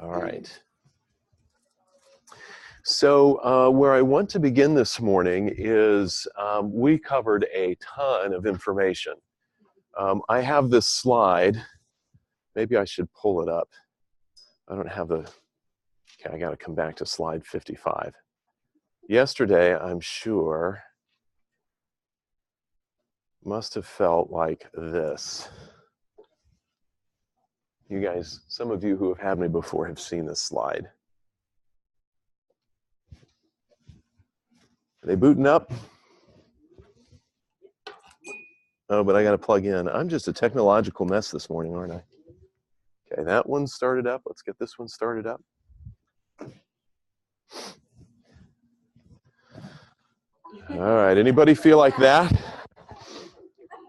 All right. So where I want to begin this morning is we covered a ton of information. I have this slide. Maybe I should pull it up. I don't have the, okay, I got to come back to slide 55. Yesterday, I'm sure, must have felt like this. You guys, some of you who have had me before have seen this slide. Are they booting up? Oh, but I got to plug in. I'm just a technological mess this morning, aren't I? Okay, that one started up. Let's get this one started up. All right, anybody feel like that?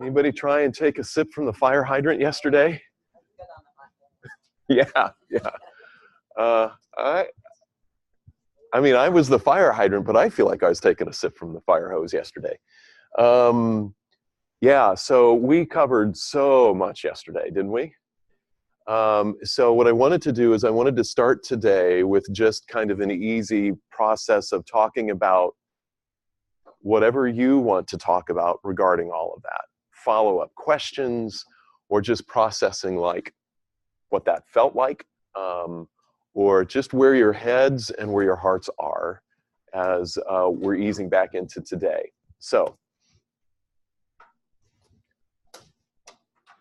Anybody try and take a sip from the fire hydrant yesterday? Yeah. I mean, I was the fire hydrant, but I feel like I was taking a sip from the fire hose yesterday. Yeah, so we covered so much yesterday, didn't we? So what I wanted to do is I wanted to start today with just kind of an easy process of talking about whatever you want to talk about regarding all of that. Follow-up questions, or just processing like what that felt like, or just where your heads and where your hearts are as we're easing back into today. So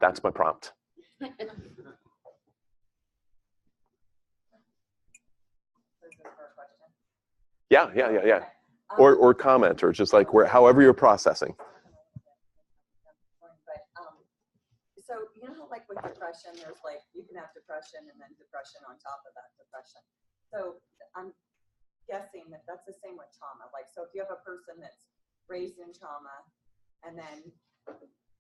that's my prompt. Yeah. Or comment, or just like however you're processing. So you know how like with depression, there's like, you can have depression and then depression on top of that depression. So I'm guessing that that's the same with trauma. Like, so if you have a person that's raised in trauma and then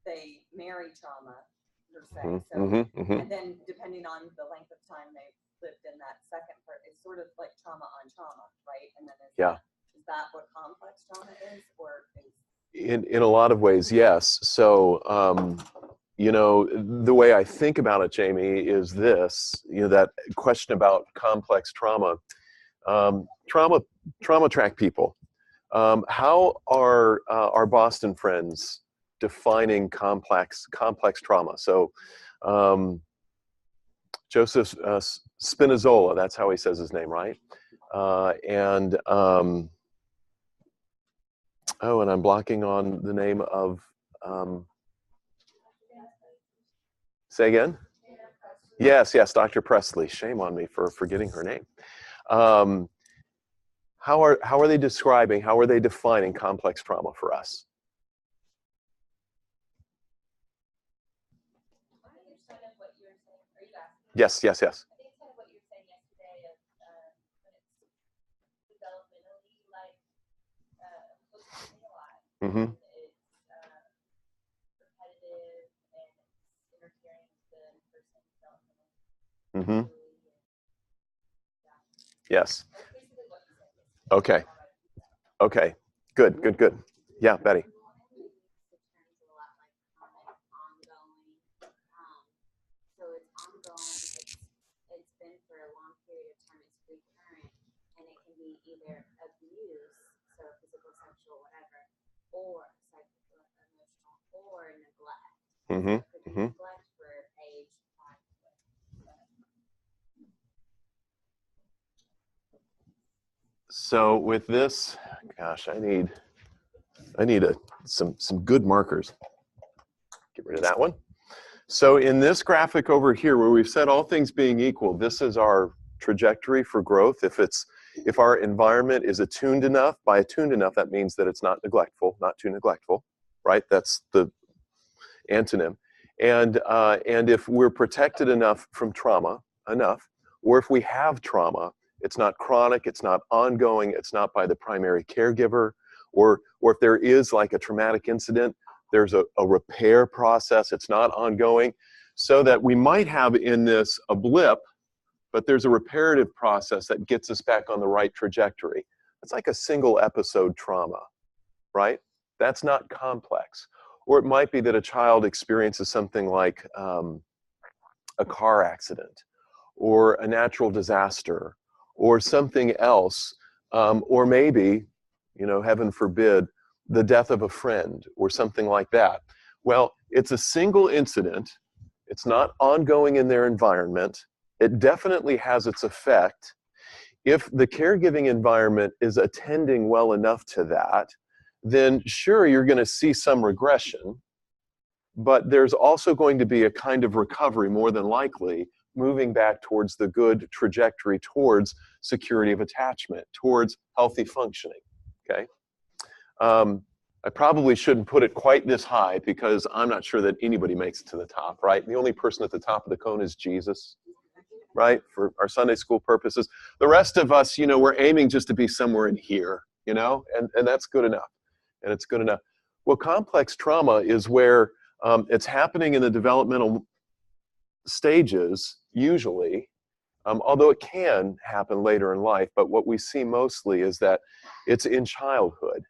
they marry trauma, per se. And then depending on the length of time they've lived in that second part, it's sort of like trauma on trauma, right? And then is that what complex trauma is, or is... In a lot of ways, yes. So you know, the way I think about it, Jamie, is this, you know, that question about complex trauma. Trauma track people. How are our Boston friends defining complex trauma? So Joseph Spinazzola, that's how he says his name, right? And I'm blocking on the name of, say again? Yes, Dr. Presley. Shame on me for forgetting her name. How are they describing, how are they defining complex trauma for us? Yes. I think kind of what you were saying yesterday of when it's developmentally like looking alive. Mm-hmm. It's repetitive and it's interfering with the person's development. Mm-hmm. Yes. That's basically what you said yesterday. Okay. Good. Yeah, Betty. Either abuse, so physical, sexual, whatever, or psychical, emotional, or neglect. Mm-hmm. So it could be neglect for age 5. So with this, gosh, I need some good markers. Get rid of that one. So in this graphic over here, where we've said all things being equal, this is our trajectory for growth. If our environment is attuned enough, by attuned enough, that means that it's not neglectful, not too neglectful, right? That's the antonym. And if we're protected enough from trauma, or if we have trauma, it's not chronic, it's not ongoing, it's not by the primary caregiver, or if there is like a traumatic incident, there's a repair process, it's not ongoing, so that we might have in this a blip, but there's a reparative process that gets us back on the right trajectory. It's like a single episode trauma, right? That's not complex. Or it might be that a child experiences something like a car accident, or a natural disaster, or something else, or maybe, you know, heaven forbid, the death of a friend or something like that. Well, it's a single incident. It's not ongoing in their environment. It definitely has its effect. If the caregiving environment is attending well enough to that, then sure, you're going to see some regression, but there's also going to be a kind of recovery, more than likely, moving back towards the good trajectory, towards security of attachment, towards healthy functioning, okay? I probably shouldn't put it quite this high because I'm not sure that anybody makes it to the top, right? The only person at the top of the cone is Jesus, right? For our Sunday school purposes. The rest of us, you know, we're aiming just to be somewhere in here, you know, and that's good enough. And it's good enough. Well, complex trauma is where it's happening in the developmental stages, usually, although it can happen later in life, but what we see mostly is that it's in childhood.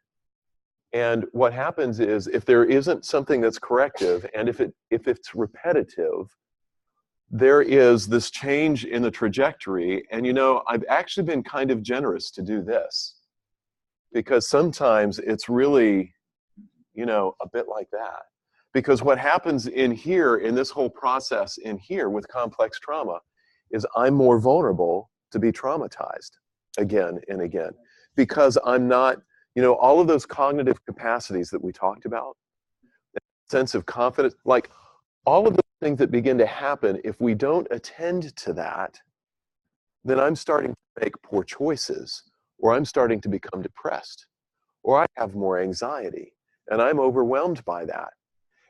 And what happens is, if there isn't something that's corrective, and if it's repetitive, there is this change in the trajectory. And you know, I've actually been kind of generous to do this, because sometimes it's really, you know, a bit like that. Because what happens in here, in this whole process in here with complex trauma, is I'm more vulnerable to be traumatized again and again. Because I'm not, you know, all of those cognitive capacities that we talked about, that sense of confidence, like all of the things that begin to happen, if we don't attend to that, then I'm starting to make poor choices, or I'm starting to become depressed, or I have more anxiety, and I'm overwhelmed by that.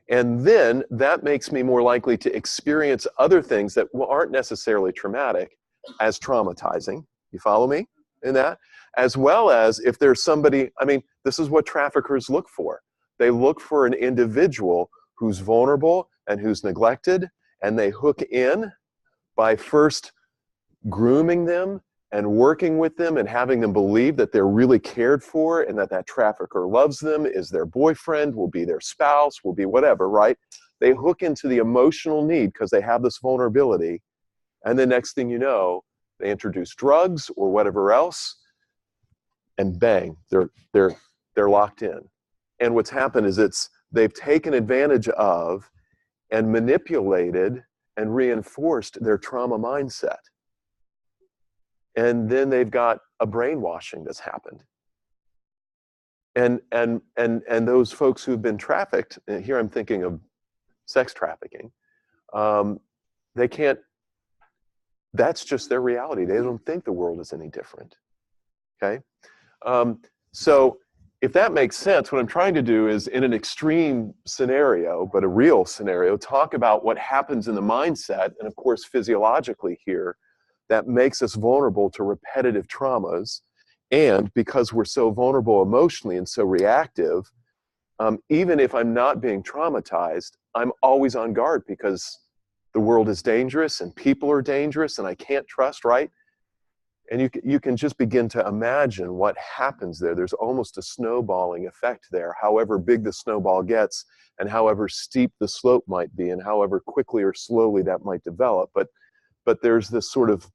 And then that makes me more likely to experience other things that aren't necessarily traumatic as traumatizing. You follow me in that? As well as if there's somebody, I mean, this is what traffickers look for. They look for an individual who's vulnerable and who's neglected, and they hook in by first grooming them and working with them and having them believe that they're really cared for and that that trafficker loves them, is their boyfriend, will be their spouse, will be whatever, right? They hook into the emotional need because they have this vulnerability. And the next thing you know, they introduce drugs or whatever else, and bang, they're locked in. And what's happened is they've taken advantage of and manipulated and reinforced their trauma mindset. And then they've got a brainwashing that's happened. And those folks who've been trafficked, and here I'm thinking of sex trafficking, they can't, that's just their reality. They don't think the world is any different, okay? So if that makes sense, what I'm trying to do is, in an extreme scenario, but a real scenario, talk about what happens in the mindset, and of course physiologically here, that makes us vulnerable to repetitive traumas. And because we're so vulnerable emotionally and so reactive, even if I'm not being traumatized, I'm always on guard because the world is dangerous and people are dangerous and I can't trust, right? And you can just begin to imagine what happens there. There's almost a snowballing effect there, however big the snowball gets and however steep the slope might be and however quickly or slowly that might develop. But there's this sort of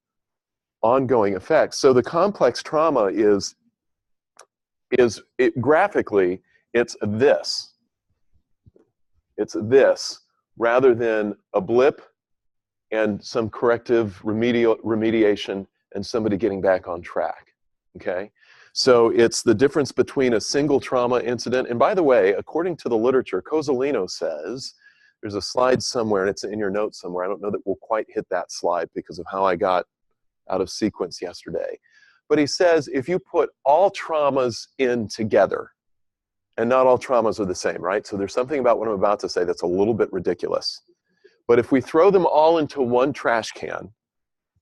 ongoing effect. So the complex trauma is graphically, it's this. It's this rather than a blip and some corrective remediation and somebody getting back on track, okay? So it's the difference between a single trauma incident. And by the way, according to the literature, Cozzolino says, there's a slide somewhere, and it's in your notes somewhere. I don't know that we'll quite hit that slide because of how I got out of sequence yesterday. But he says, if you put all traumas in together, and not all traumas are the same, right? So there's something about what I'm about to say that's a little bit ridiculous. But if we throw them all into one trash can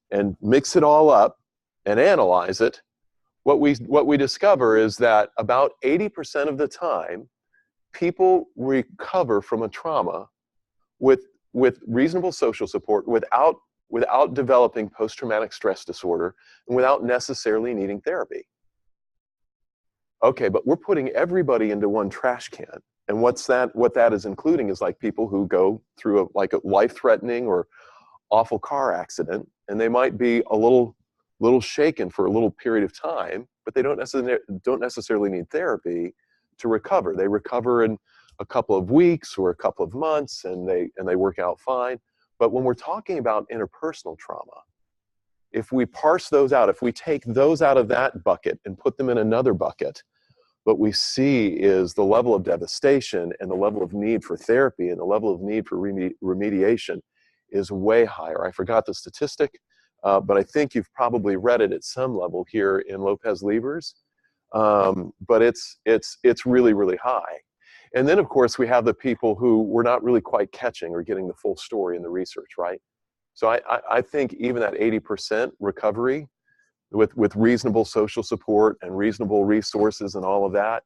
and mix it all up and analyze it, what we discover is that about 80% of the time, people recover from a trauma with reasonable social support, without developing post-traumatic stress disorder, and without necessarily needing therapy. Okay, but we're putting everybody into one trash can. And what that is including is like people who go through a life-threatening or awful car accident, and they might be a little shaken for a little period of time, but they don't necessarily need therapy to recover. They recover in a couple of weeks or a couple of months, and they work out fine. But when we're talking about interpersonal trauma, if we parse those out, if we take those out of that bucket and put them in another bucket, what we see is the level of devastation and the level of need for therapy and the level of need for remediation is way higher. I forgot the statistic, but I think you've probably read it at some level here in Lopez Levers. But it's really, really high. And then, of course, we have the people who we're not really quite catching or getting the full story in the research, right? So I think even that 80% recovery with reasonable social support and reasonable resources and all of that,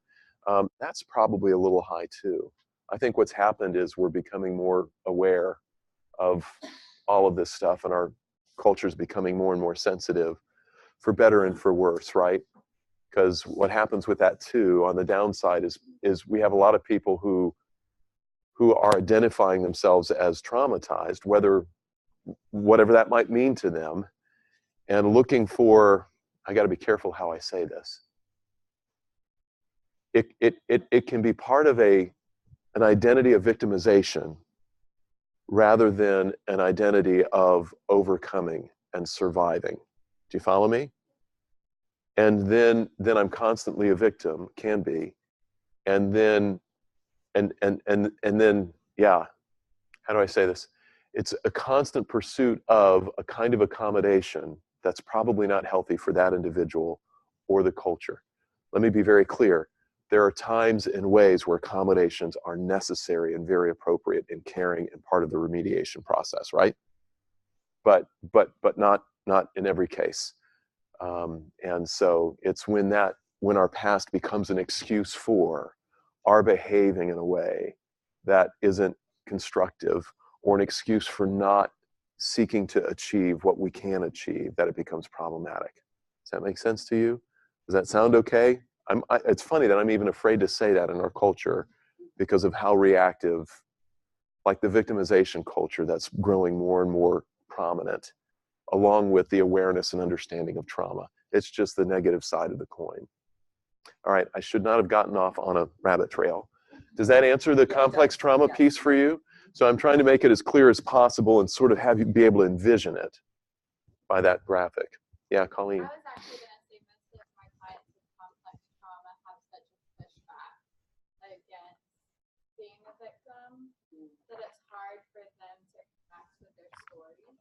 that's probably a little high too. I think what's happened is we're becoming more aware of all of this stuff, and our culture is becoming more and more sensitive, for better and for worse, right? Because what happens with that too, on the downside, is we have a lot of people who are identifying themselves as traumatized, whatever that might mean to them, and looking for, I got to be careful how I say this. It can be part of an identity of victimization rather than an identity of overcoming and surviving. Do you follow me? And then I'm constantly a victim, can be, and then yeah, how do I say this? It's a constant pursuit of a kind of accommodation that's probably not healthy for that individual or the culture. Let me be very clear. There are times and ways where accommodations are necessary and very appropriate in caring and part of the remediation process, right? But not in every case. And so it's when our past becomes an excuse for our behaving in a way that isn't constructive, or an excuse for not seeking to achieve what we can achieve, that it becomes problematic. Does that make sense to you? Does that sound okay? It's funny that I'm even afraid to say that in our culture because of how reactive, like the victimization culture that's growing more and more prominent, along with the awareness and understanding of trauma. It's just the negative side of the coin. All right, I should not have gotten off on a rabbit trail. Does that answer the complex trauma piece for you? So I'm trying to make it as clear as possible and sort of have you be able to envision it by that graphic. Yeah, Colleen. I was actually going to say most of my clients with complex trauma have such a pushback against being a victim that it's hard for them to connect with their stories.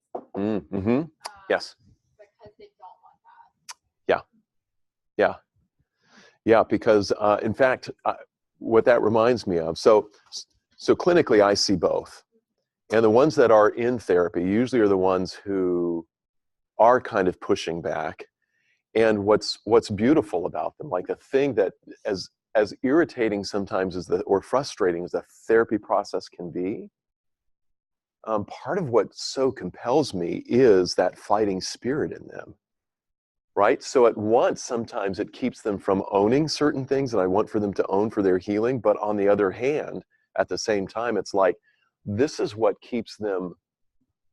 Yes. Because they don't want that. Yeah, because in fact, what that reminds me of, so clinically I see both. And the ones that are in therapy usually are the ones who are kind of pushing back. And what's beautiful about them, like the thing that as irritating sometimes or frustrating as the therapy process can be, part of what so compels me is that fighting spirit in them, right? So at once, sometimes it keeps them from owning certain things that I want for them to own for their healing. But on the other hand, at the same time, it's like, this is what keeps them,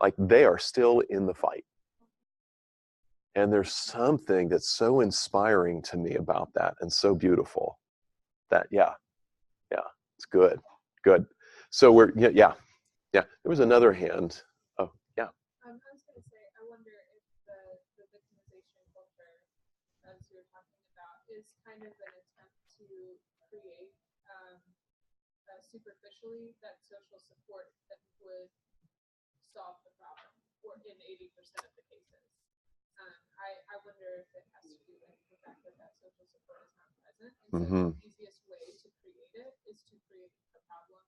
like they are still in the fight. And there's something that's so inspiring to me about that, and so beautiful that, yeah, it's good. So yeah. There was another hand. Oh, yeah. I was going to say, I wonder if the victimization culture, as you were talking about, is kind of an attempt to create superficially that social support that would solve the problem, or in 80% of the cases. I wonder if it has to do with the fact that social support is not present. And so the easiest way to create it is to create a problem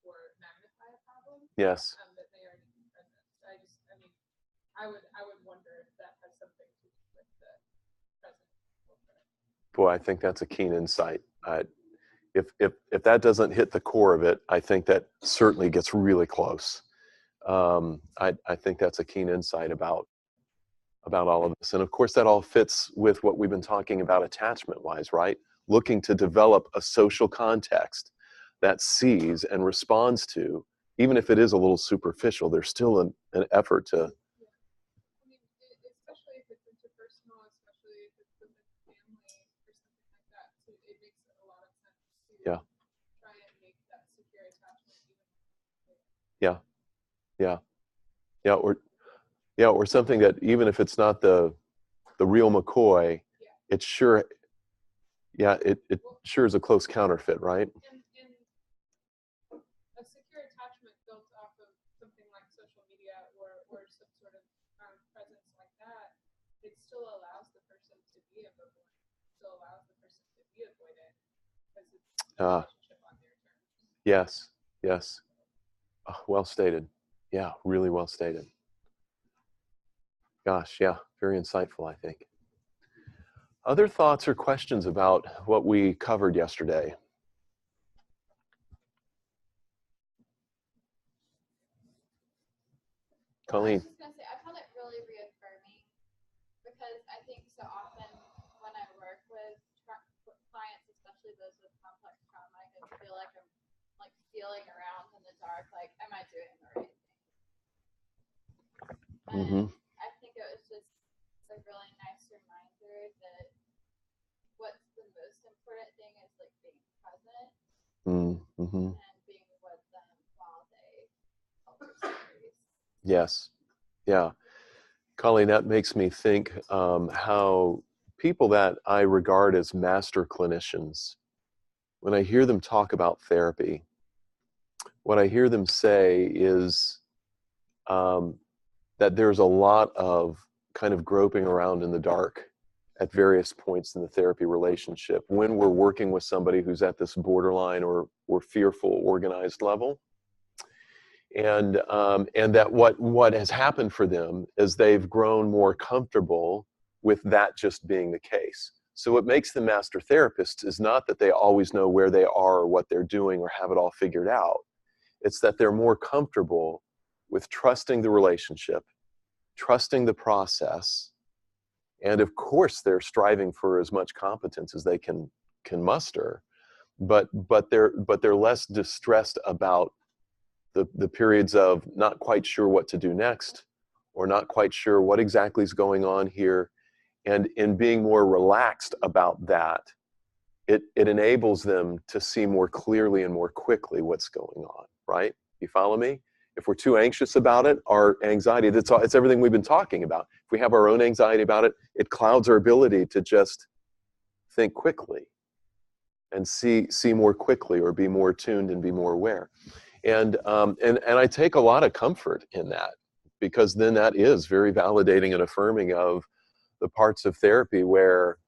or magnify a problem. Yes. That they already present. I would wonder if that has something to do with the present culture. Boy, I think that's a keen insight. If that doesn't hit the core of it, I think that certainly gets really close. I think that's a keen insight about all of this. And of course, that all fits with what we've been talking about attachment-wise, right? Looking to develop a social context that sees and responds to, even if it is a little superficial, there's still an effort to. especially if it's interpersonal, especially if it's within family or something like that. So it makes a lot of sense to try and make that secure attachment even. Or something that even if it's not the real McCoy, it sure is a close counterfeit, right? And a secure attachment built off of something like social media or some sort of presence like that, it still allows the person to be ambivalent. It still allows the person to be avoidant because it's a relationship on their terms. Yes. Oh, well stated. Yeah, really well stated. Gosh, yeah, very insightful, I think. Other thoughts or questions about what we covered yesterday? Colleen. I was just going to say, I found it really reaffirming because I think so often when I work with clients, especially those with complex trauma, I can feel like I'm like feeling around in the dark, like, am I doing the right thing? And I think it was just a really nice reminder that what's the most important thing is like being present and being with them while they tell their stories. Yes. Yeah. Colleen, that makes me think how people that I regard as master clinicians, when I hear them talk about therapy, what I hear them say is that there's a lot of kind of groping around in the dark at various points in the therapy relationship when we're working with somebody who's at this borderline or fearful organized level. And that what has happened for them is they've grown more comfortable with that just being the case. So what makes them master therapists is not that they always know where they are or what they're doing or have it all figured out. It's that they're more comfortable with trusting the relationship, trusting the process, and of course they're striving for as much competence as they can muster, but they're less distressed about the periods of not quite sure what to do next, or not quite sure what exactly is going on here. And in being more relaxed about that, it enables them to see more clearly and more quickly what's going on, right? You follow me? If we're too anxious about it, our anxiety, it's everything we've been talking about. If we have our own anxiety about it, it clouds our ability to just think quickly and see more quickly, or be more tuned and be more aware. And I take a lot of comfort in that, because then that is very validating and affirming of the parts of therapy where,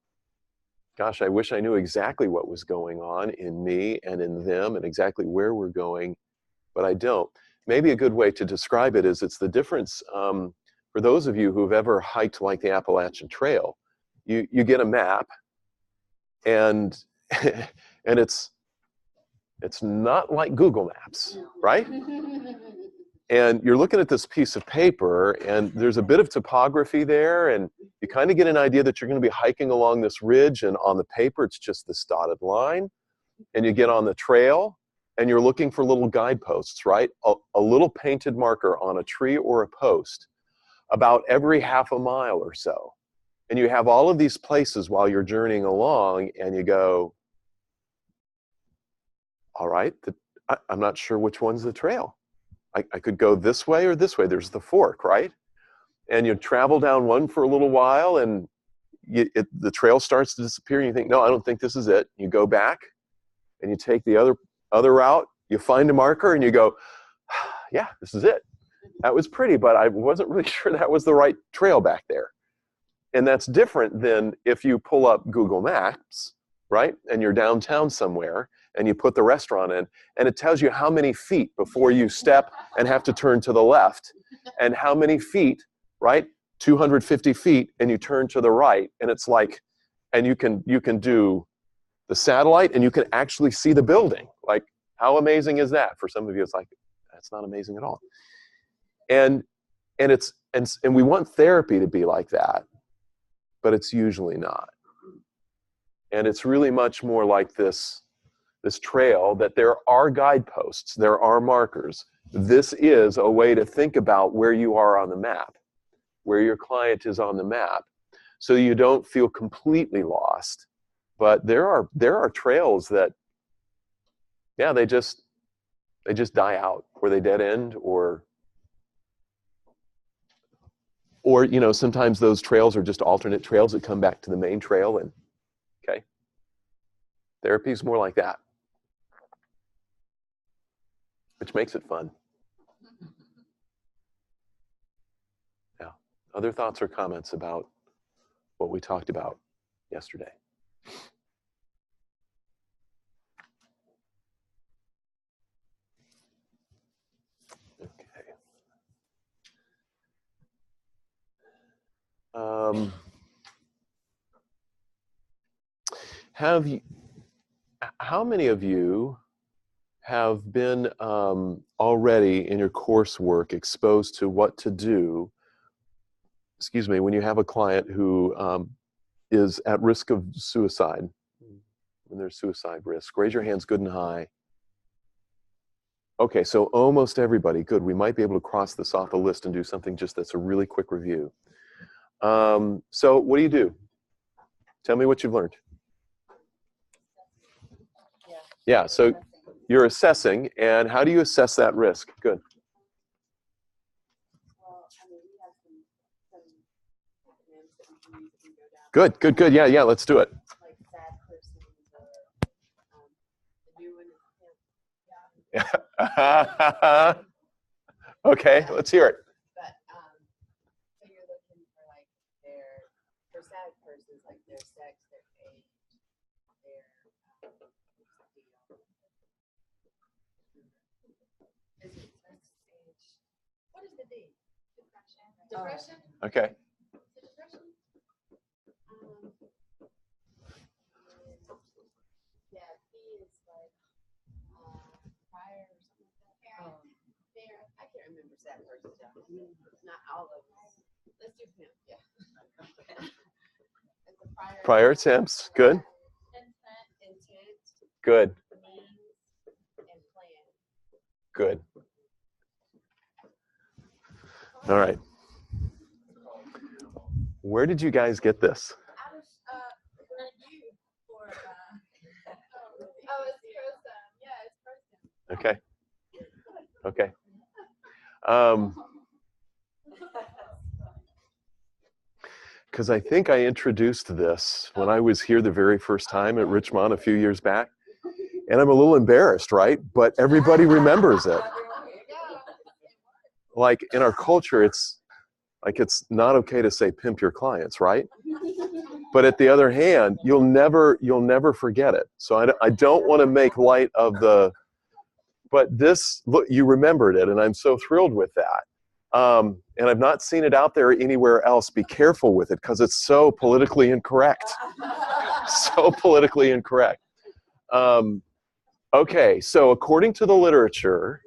gosh, I wish I knew exactly what was going on in me and in them and exactly where we're going, but I don't. Maybe a good way to describe it is it's the difference, for those of you who've ever hiked like the Appalachian Trail, you get a map, and it's not like Google Maps, right? And you're looking at this piece of paper, and there's a bit of topography there, and you kind of get an idea that you're going to be hiking along this ridge, and on the paper it's just this dotted line, and you get on the trail, and you're looking for little guideposts, right? A little painted marker on a tree or a post about every half a mile or so. And you have all of these places while you're journeying along, and you go, all right, I'm not sure which one's the trail. I could go this way or this way. There's the fork, right? And you travel down one for a little while, and the trail starts to disappear, and you think, no, I don't think this is it. You go back, and you take the other route. You find a marker, and you go, yeah, this is it. That was pretty, but I wasn't really sure that was the right trail back there. And that's different than if you pull up Google Maps, right? And you're downtown somewhere, and you put the restaurant in, and it tells you how many feet before you step and have to turn to the left, and how many feet, right? 250 feet, and you turn to the right, and it's like, and you can do the satellite, and you can actually see the building. Like, how amazing is that? For some of you, it's like, that's not amazing at all. And we want therapy to be like that, but it's usually not. And it's really much more like this trail, that there are guideposts, there are markers. This is a way to think about where you are on the map. where your client is on the map, so you don't feel completely lost. But there are trails that, yeah, they just die out, or they dead end, or you know, sometimes those trails are just alternate trails that come back to the main trail. And okay, therapy is more like that, which makes it fun. Yeah. Other thoughts or comments about what we talked about yesterday? Okay. How many of you have been already in your coursework exposed to what to do, when you have a client who is at risk of suicide, when there's suicide risk? Raise your hands good and high. Okay, so almost everybody. Good. We might be able to cross this off the list and do something just that's a really quick review. So what do? Tell me what you've learned. Yeah, so you're assessing, and how do you assess that risk? Good. Good. Yeah, let's do it. Like sad person, the new one is him. Okay, let's hear it. But so you're looking for like for sad persons, like their sex, their age, their is it sex, age? What is the D? Depression. Okay. Depression. Yeah, he is like prior or something like that. Parent. I can't remember sad persons. Not all of them. Let's do him. Yeah. It's a Prior attempts. Good. Intent. Good. Means and plan. Good. All right. Where did you guys get this? I was you for it's person. Yeah, it's person. Okay. Because I think I introduced this when I was here the very first time at Richmont a few years back, and I'm a little embarrassed, right? But everybody remembers it. Like in our culture, it's not okay to say pimp your clients, right? But at the other hand, you'll never forget it. So I don't want to make light of the, but this, look, you remembered it, and I'm so thrilled with that. And I've not seen it out there anywhere else. Be careful with it, because it's so politically incorrect. So politically incorrect. Okay, so according to the literature,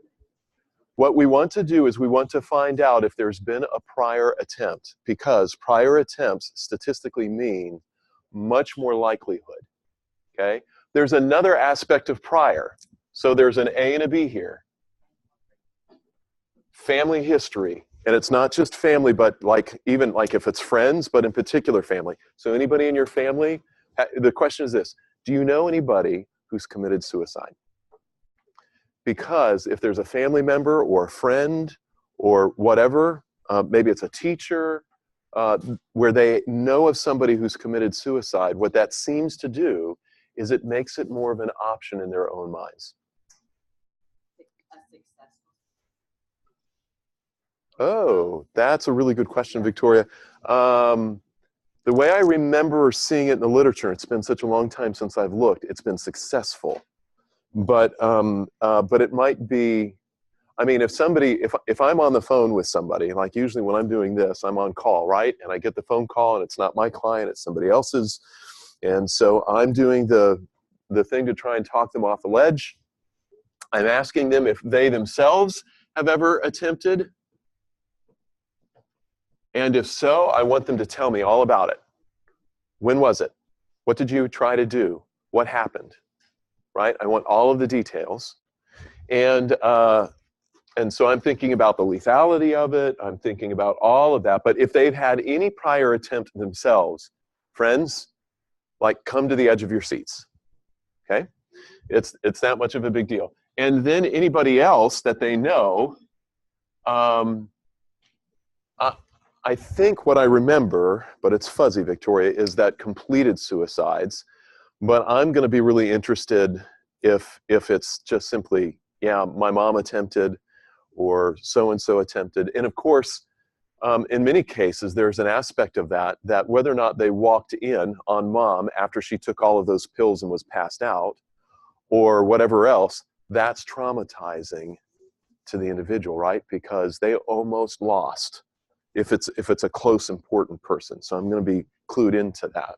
what we want to do is we want to find out if there's been a prior attempt, because prior attempts statistically mean much more likelihood. Okay? There's another aspect of prior. So there's an A and a B here. Family history. And it's not just family, but even if it's friends, but in particular family. So anybody in your family, the question is this: do you know anybody who's committed suicide? Because if there's a family member or a friend or whatever, maybe it's a teacher, where they know of somebody who's committed suicide, what that seems to do is it makes it more of an option in their own minds. Oh, that's a really good question, Victoria. The way I remember seeing it in the literature, it's been such a long time since I've looked, it's been successful. But it might be, I mean, if I'm on the phone with somebody, like usually when I'm doing this, I'm on call, right? And I get the phone call and it's not my client, it's somebody else's. And so I'm doing the thing to try and talk them off the ledge. I'm asking them if they themselves have ever attempted. And if so, I want them to tell me all about it. When was it? What did you try to do? What happened? Right? I want all of the details. And And so I'm thinking about the lethality of it. I'm thinking about all of that. But if they've had any prior attempt themselves, friends, like come to the edge of your seats, okay? It's that much of a big deal. And then anybody else that they know, I think what I remember, but it's fuzzy, Victoria, is that completed suicides. But I'm going to be really interested if it's just simply, yeah, my mom attempted or so-and-so attempted. And of course, in many cases, there's an aspect of that whether or not they walked in on mom after she took all of those pills and was passed out or whatever else, that's traumatizing to the individual, right? Because they almost lost if it's a close, important person. So I'm going to be clued into that.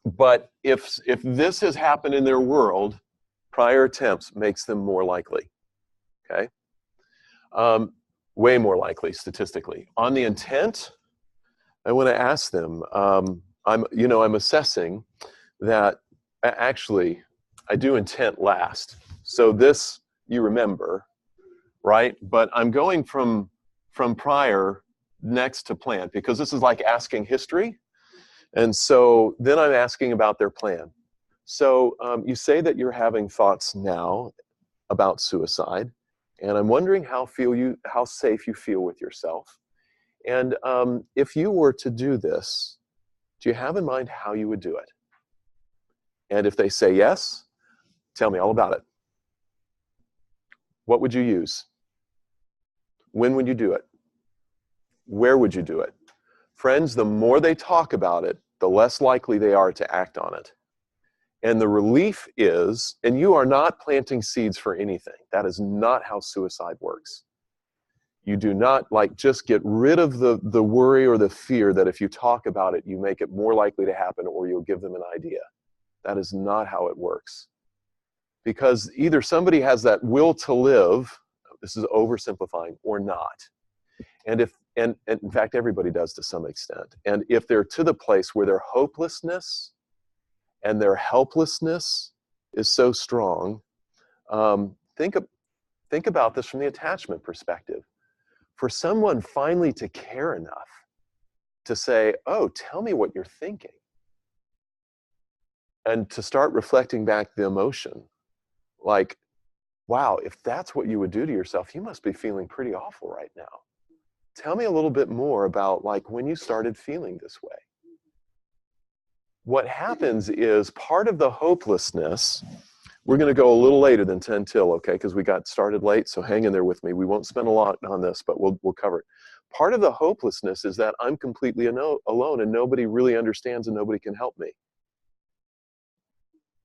But if this has happened in their world, prior attempts makes them more likely, okay? Way more likely statistically. On the intent, I want to ask them, I'm assessing that actually I do intent last. So this you remember, right? But I'm going from prior next to plan because this is like asking history. And so then I'm asking about their plan. So you say that you're having thoughts now about suicide, and I'm wondering how safe you feel with yourself. And if you were to do this, do you have in mind how you would do it? And if they say yes, tell me all about it. What would you use? When would you do it? Where would you do it? Friends, the more they talk about it, the less likely they are to act on it. And the relief is, and you are not planting seeds for anything. That is not how suicide works. You do not just get rid of the worry or the fear that if you talk about it, you make it more likely to happen or you'll give them an idea. That is not how it works. Because either somebody has that will to live, this is oversimplifying, or not. And in fact, everybody does to some extent. And if they're to the place where their hopelessness and their helplessness is so strong, think about this from the attachment perspective. For someone finally to care enough to say, oh, tell me what you're thinking, and to start reflecting back the emotion, like, wow, if that's what you would do to yourself, you must be feeling pretty awful right now. Tell me a little bit more about when you started feeling this way. What happens is part of the hopelessness, we're going to go a little later than 10 till, okay, because we got started late, so hang in there with me. We won't spend a lot on this, but we'll cover it. Part of the hopelessness is that I'm completely alone and nobody really understands and nobody can help me.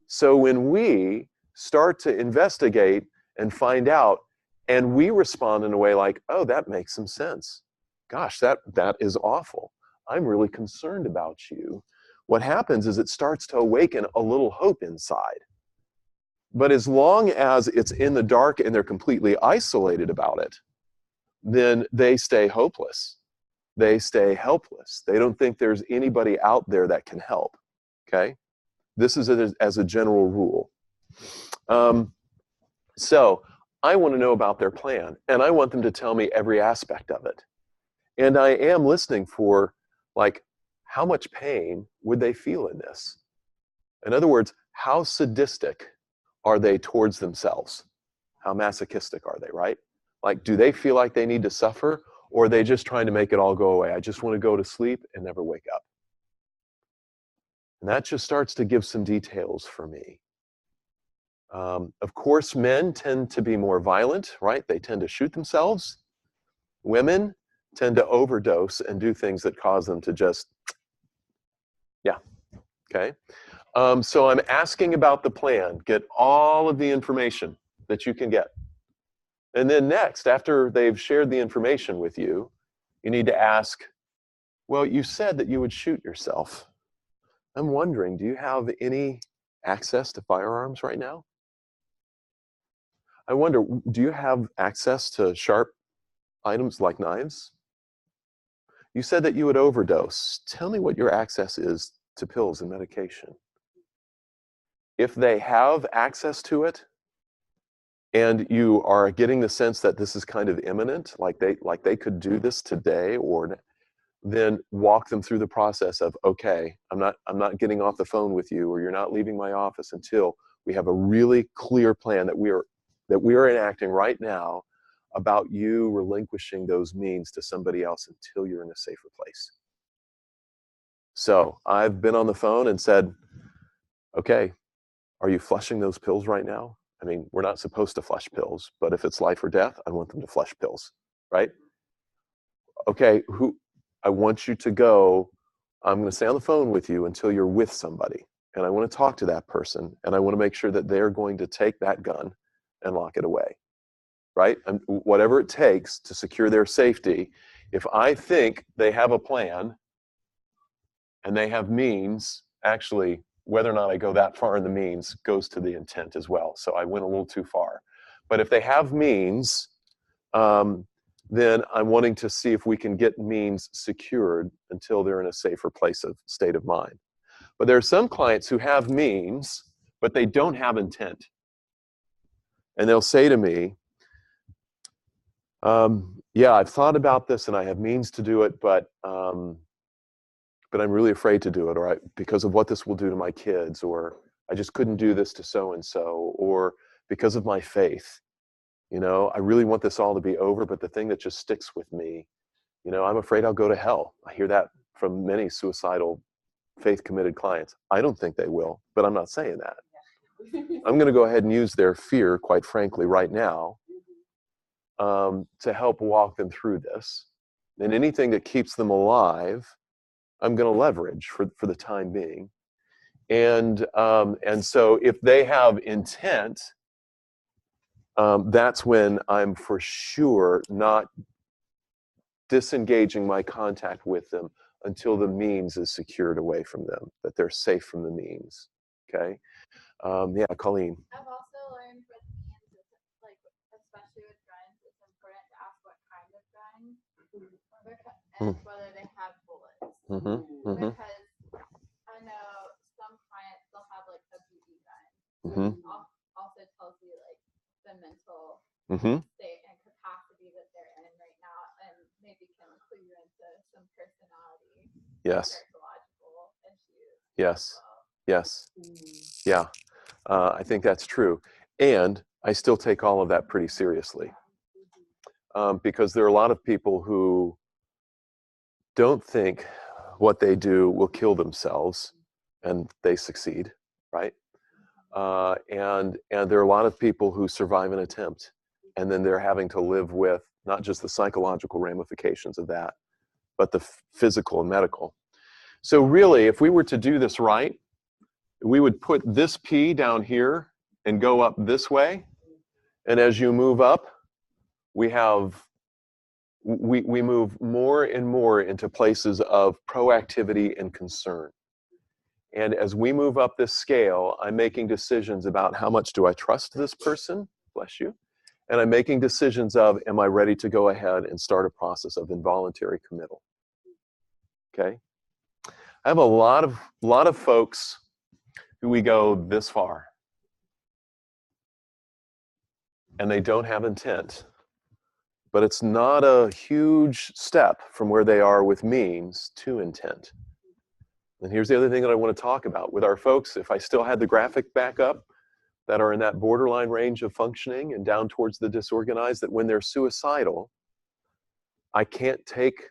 So when we start to investigate and find out, and we respond in a way like, oh, that makes some sense. Gosh, that is awful. I'm really concerned about you. What happens is it starts to awaken a little hope inside. But as long as it's in the dark and they're completely isolated about it, then they stay hopeless. They stay helpless. They don't think there's anybody out there that can help, okay? This is as a general rule. So I want to know about their plan, and I want them to tell me every aspect of it. And I am listening for, how much pain would they feel in this? In other words, how sadistic are they towards themselves? How masochistic are they, right? Do they feel like they need to suffer, or are they just trying to make it all go away? I just want to go to sleep and never wake up. And that just starts to give some details for me. Of course, men tend to be more violent, right? They tend to shoot themselves. Women tend to overdose and do things that cause them to just, yeah, okay? So I'm asking about the plan. Get all of the information that you can get. And then next, after they've shared the information with you, you need to ask, well, you said that you would shoot yourself. I'm wondering, do you have any access to firearms right now? I wonder, do you have access to sharp items like knives? You said that you would overdose. Tell me what your access is to pills and medication. If they have access to it, and you are getting the sense that this is kind of imminent, like they could do this today, or then walk them through the process of, okay, I'm not getting off the phone with you, or you're not leaving my office until we have a really clear plan that we are enacting right now about you relinquishing those means to somebody else until you're in a safer place. So I've been on the phone and said, okay, are you flushing those pills right now? I mean, we're not supposed to flush pills, but if it's life or death, I want them to flush pills, right? Okay, I want you to go, I'm going to stay on the phone with you until you're with somebody. And I want to talk to that person. And I want to make sure that they're going to take that gun and lock it away, right? And whatever it takes to secure their safety. If I think they have a plan and they have means, actually, whether or not I go that far in the means goes to the intent as well. So I went a little too far. But if they have means, then I'm wanting to see if we can get means secured until they're in a safer state of mind. But there are some clients who have means, but they don't have intent. And they'll say to me, yeah, I've thought about this and I have means to do it, but I'm really afraid to do it, or because of what this will do to my kids, or I just couldn't do this to so-and-so, or because of my faith. You know, I really want this all to be over, but the thing that just sticks with me, you know, I'm afraid I'll go to hell. I hear that from many suicidal, faith-committed clients. I don't think they will, but I'm not saying that. I'm going to go ahead and use their fear, quite frankly, right now, to help walk them through this. And anything that keeps them alive, I'm going to leverage for the time being. And so if they have intent, that's when I'm for sure not disengaging my contact with them until the means is secured away from them, that they're safe from the means. Okay? Yeah, Colleen. I've also learned with means, it's like, especially with guns, it's important to ask what kind of gun and whether they have bullets. Because I know some clients, they'll have like a BB gun. Also tells you like the mental state and capacity that they're in right now, and maybe can clue you into some personality, psychological issues. Yes. Yes. Yeah. I think that's true. And I still take all of that pretty seriously. Because there are a lot of people who don't think what they do will kill themselves, and they succeed, right? And there are a lot of people who survive an attempt, and then they're having to live with not just the psychological ramifications of that, but the physical and medical. So really, if we were to do this right, we would put this P down here and go up this way. And as you move up, we move more and more into places of proactivity and concern. And as we move up this scale, I'm making decisions about how much do I trust this person, bless you, and I'm making decisions of, am I ready to go ahead and start a process of involuntary committal? Okay? I have a lot of folks who we go this far, and they don't have intent. But it's not a huge step from where they are with means to intent. And here's the other thing that I want to talk about. With our folks, if I still had the graphic back up, that are in that borderline range of functioning and down towards the disorganized, that when they're suicidal, I can't take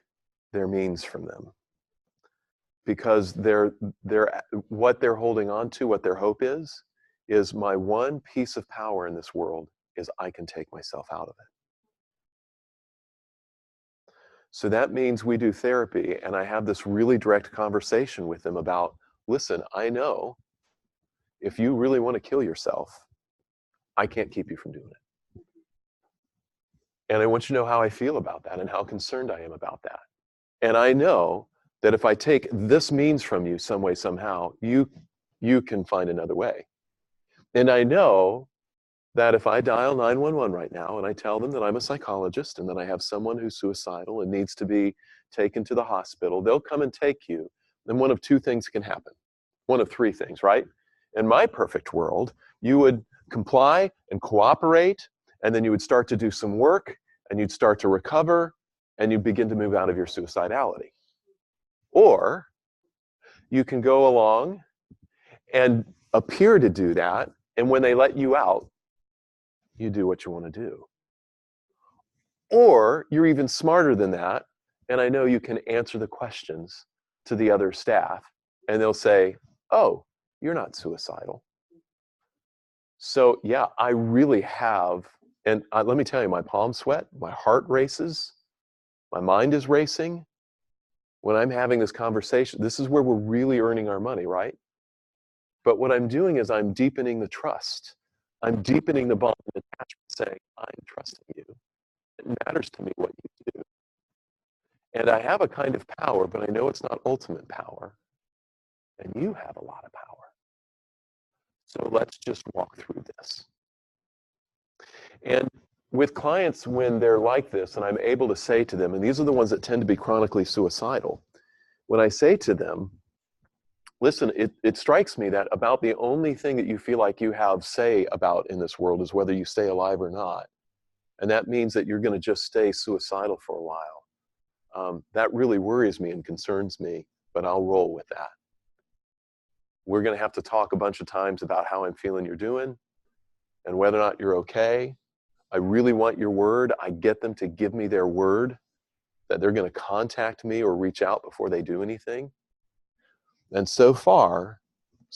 their means from them. Because what they're holding on to, what their hope is my one piece of power in this world is I can take myself out of it. So that means we do therapy, and I have this really direct conversation with them about, listen, I know if you really want to kill yourself, I can't keep you from doing it. And I want you to know how I feel about that and how concerned I am about that. And I know that if I take this means from you some way, somehow, you can find another way. And I know that if I dial 911 right now and I tell them that I'm a psychologist and that I have someone who's suicidal and needs to be taken to the hospital, they'll come and take you. And one of two things can happen. One of three things, right? In my perfect world, you would comply and cooperate, and then you would start to do some work, and you'd start to recover, and you'd begin to move out of your suicidality. Or you can go along and appear to do that, and when they let you out, you do what you want to do. Or you're even smarter than that, and I know you can answer the questions to the other staff, and they'll say, oh, you're not suicidal. So yeah, I really have, and let me tell you, my palms sweat, my heart races, my mind is racing. When I'm having this conversation, this is where we're really earning our money, right? But what I'm doing is I'm deepening the trust. I'm deepening the bond of attachment, saying, I'm trusting you. It matters to me what you do. And I have a kind of power, but I know it's not ultimate power. And you have a lot of power. So let's just walk through this. And with clients, when they're like this, and I'm able to say to them, and these are the ones that tend to be chronically suicidal, when I say to them, listen, it strikes me that about the only thing that you feel like you have say about in this world is whether you stay alive or not. And that means that you're going to just stay suicidal for a while. That really worries me and concerns me, but I'll roll with that. We're going to have to talk a bunch of times about how I'm feeling you're doing and whether or not you're okay. I really want your word. I get them to give me their word that they're going to contact me or reach out before they do anything. And so far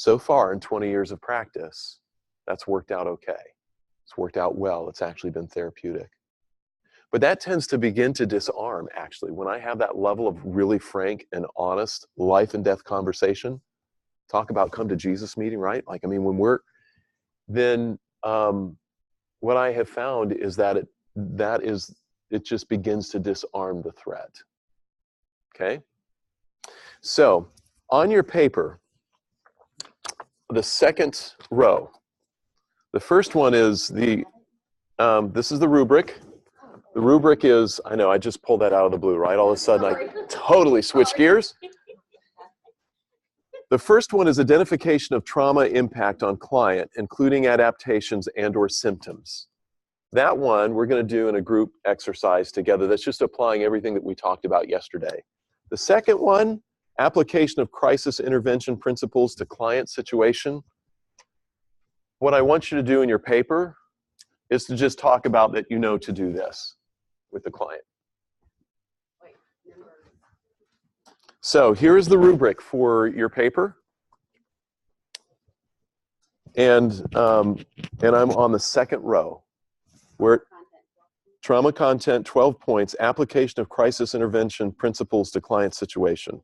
in 20 years of practice, that's worked out okay. It's worked out well. It's actually been therapeutic. But that tends to begin to disarm, actually. When I have that level of really frank and honest life and death conversation, talk about come to Jesus meeting, right? Like, I mean, when we're, then what I have found is that it just begins to disarm the threat. Okay? So, on your paper, the second row, the first one is this is the rubric. The rubric is, I know, I just pulled that out of the blue, right? All of a sudden, I totally switched gears. The first one is identification of trauma impact on client, including adaptations and/or symptoms. That one, we're going to do in a group exercise together. That's just applying everything that we talked about yesterday. The second one, application of crisis intervention principles to client situation. What I want you to do in your paper is to just talk about that you know to do this with the client. So here is the rubric for your paper. And I'm on the second row. Where trauma content, 12 points, application of crisis intervention principles to client situation.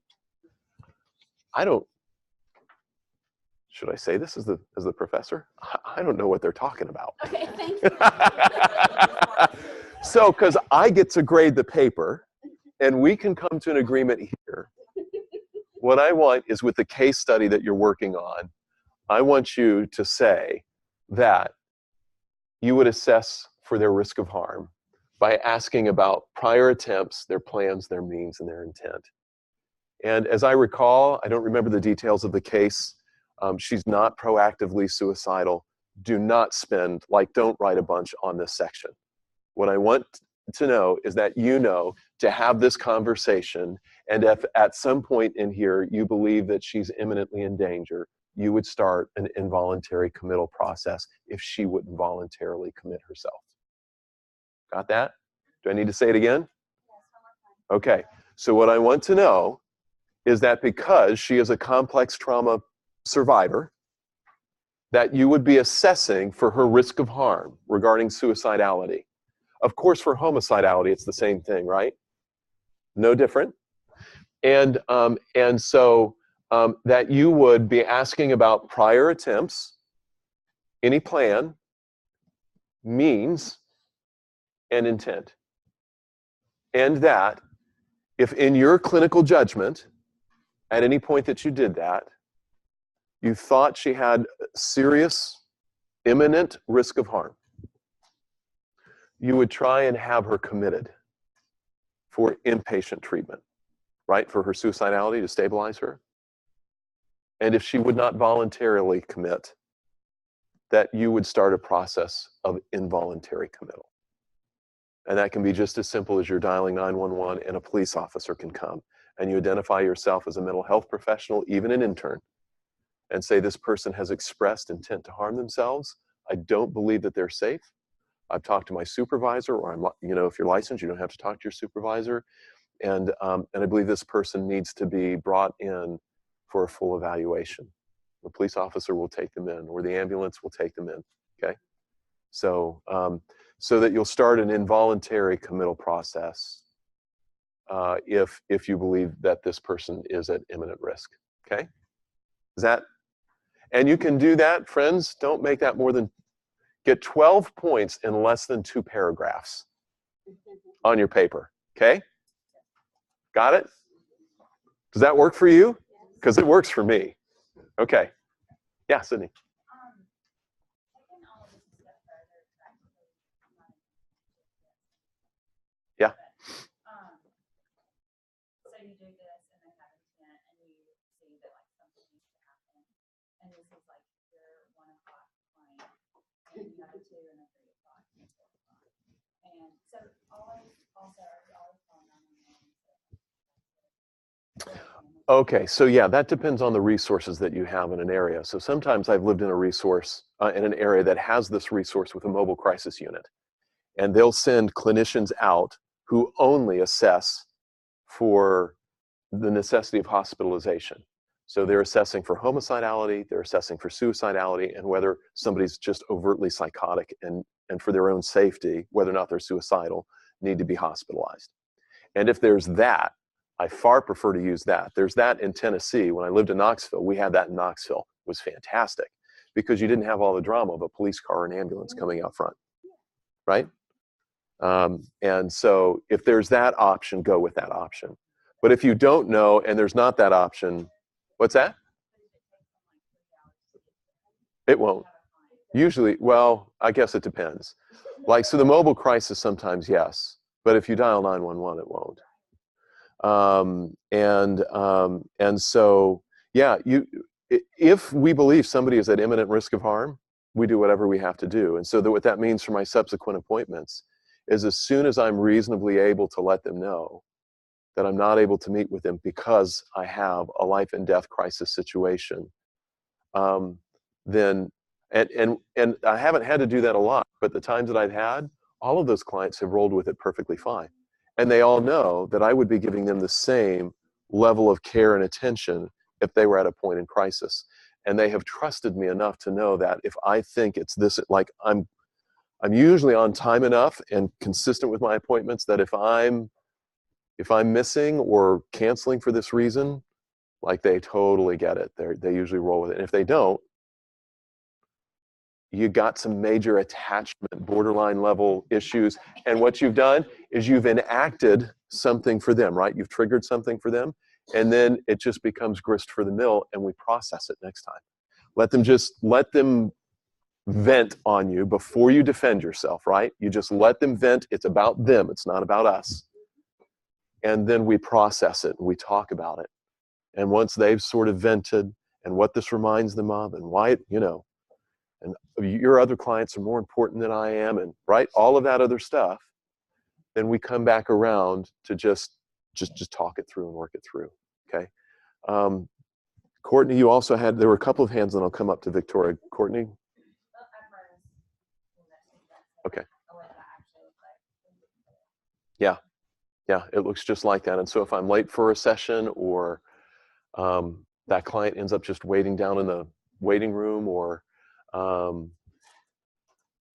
Should I say this as the professor? I don't know what they're talking about. Okay, thank you. So, because I get to grade the paper, and we can come to an agreement here. What I want is with the case study that you're working on, I want you to say that you would assess for their risk of harm by asking about prior attempts, their plans, their means, and their intent. And as I recall, I don't remember the details of the case. She's not proactively suicidal. Do not don't write a bunch on this section. What I want to know is that you know to have this conversation, and if at some point in here you believe that she's imminently in danger, you would start an involuntary committal process if she wouldn't voluntarily commit herself. Got that? Do I need to say it again? Okay. So what I want to know is that because she is a complex trauma survivor, that you would be assessing for her risk of harm regarding suicidality. Of course, for homicidality, it's the same thing, right? No different. And so that you would be asking about prior attempts, any plan, means, and intent. And that if in your clinical judgment, at any point that you did that, you thought she had serious, imminent risk of harm, you would try and have her committed for inpatient treatment, right? For her suicidality, to stabilize her. And if she would not voluntarily commit, that you would start a process of involuntary committal. And that can be just as simple as you're dialing 911 and a police officer can come and you identify yourself as a mental health professional, even an intern, and say this person has expressed intent to harm themselves. I don't believe that they're safe. I've talked to my supervisor, or if you're licensed, you don't have to talk to your supervisor. And I believe this person needs to be brought in for a full evaluation. The police officer will take them in, or the ambulance will take them in, okay? So, so that you'll start an involuntary committal process if you believe that this person is at imminent risk, okay? Is that, and you can do that, friends, don't make that more than, get 12 points in less than 2 paragraphs on your paper, okay? Got it? Does that work for you? Because it works for me. Okay. Yeah, Sydney. Yeah. So you do this and then have intent and you see that like something needs to happen. And this is like your 1 o'clock client and you have a 2 and a 3 o'clock and a 4 o'clock. And so always also are you always calling on them? Okay, so yeah, that depends on the resources that you have in an area. So sometimes I've lived in a resource in an area that has this resource with a mobile crisis unit. And they'll send clinicians out who only assess for the necessity of hospitalization. So they're assessing for homicidality, they're assessing for suicidality, and whether somebody's just overtly psychotic and for their own safety, whether or not they're suicidal, need to be hospitalized. And if there's that, I far prefer to use that. There's that in Tennessee. When I lived in Knoxville, we had that in Knoxville. It was fantastic because you didn't have all the drama of a police car and ambulance coming out front, right? And so if there's that option, go with that option. But if you don't know and there's not that option, what's that? It won't. Usually, well, I guess it depends. Like, so the mobile crisis sometimes, yes. But if you dial 911, it won't. And so, yeah, if we believe somebody is at imminent risk of harm, we do whatever we have to do. And so what that means for my subsequent appointments is as soon as I'm reasonably able to let them know that I'm not able to meet with them because I have a life and death crisis situation, then, and I haven't had to do that a lot, but the times that I've had, all of those clients have rolled with it perfectly fine. And they all know that I would be giving them the same level of care and attention if they were at a point in crisis. And they have trusted me enough to know that if I think it's this, like I'm usually on time enough and consistent with my appointments that if I'm missing or canceling for this reason, like they totally get it. They usually roll with it. And if they don't, you got some major attachment, borderline level issues. And what you've done is you've enacted something for them, right? You've triggered something for them. And then it just becomes grist for the mill and we process it next time. Let them vent on you before you defend yourself, right? You just let them vent. It's about them. It's not about us. And then we process it and we talk about it. And once they've sort of vented and what this reminds them of and why it, and your other clients are more important than I am, and right, all of that other stuff, then we come back around to just talk it through and work it through, okay? Courtney, you also there were a couple of hands, and I'll come up to Victoria. Courtney? Okay. Yeah, it looks just like that. And so if I'm late for a session or that client ends up just waiting down in the waiting room, or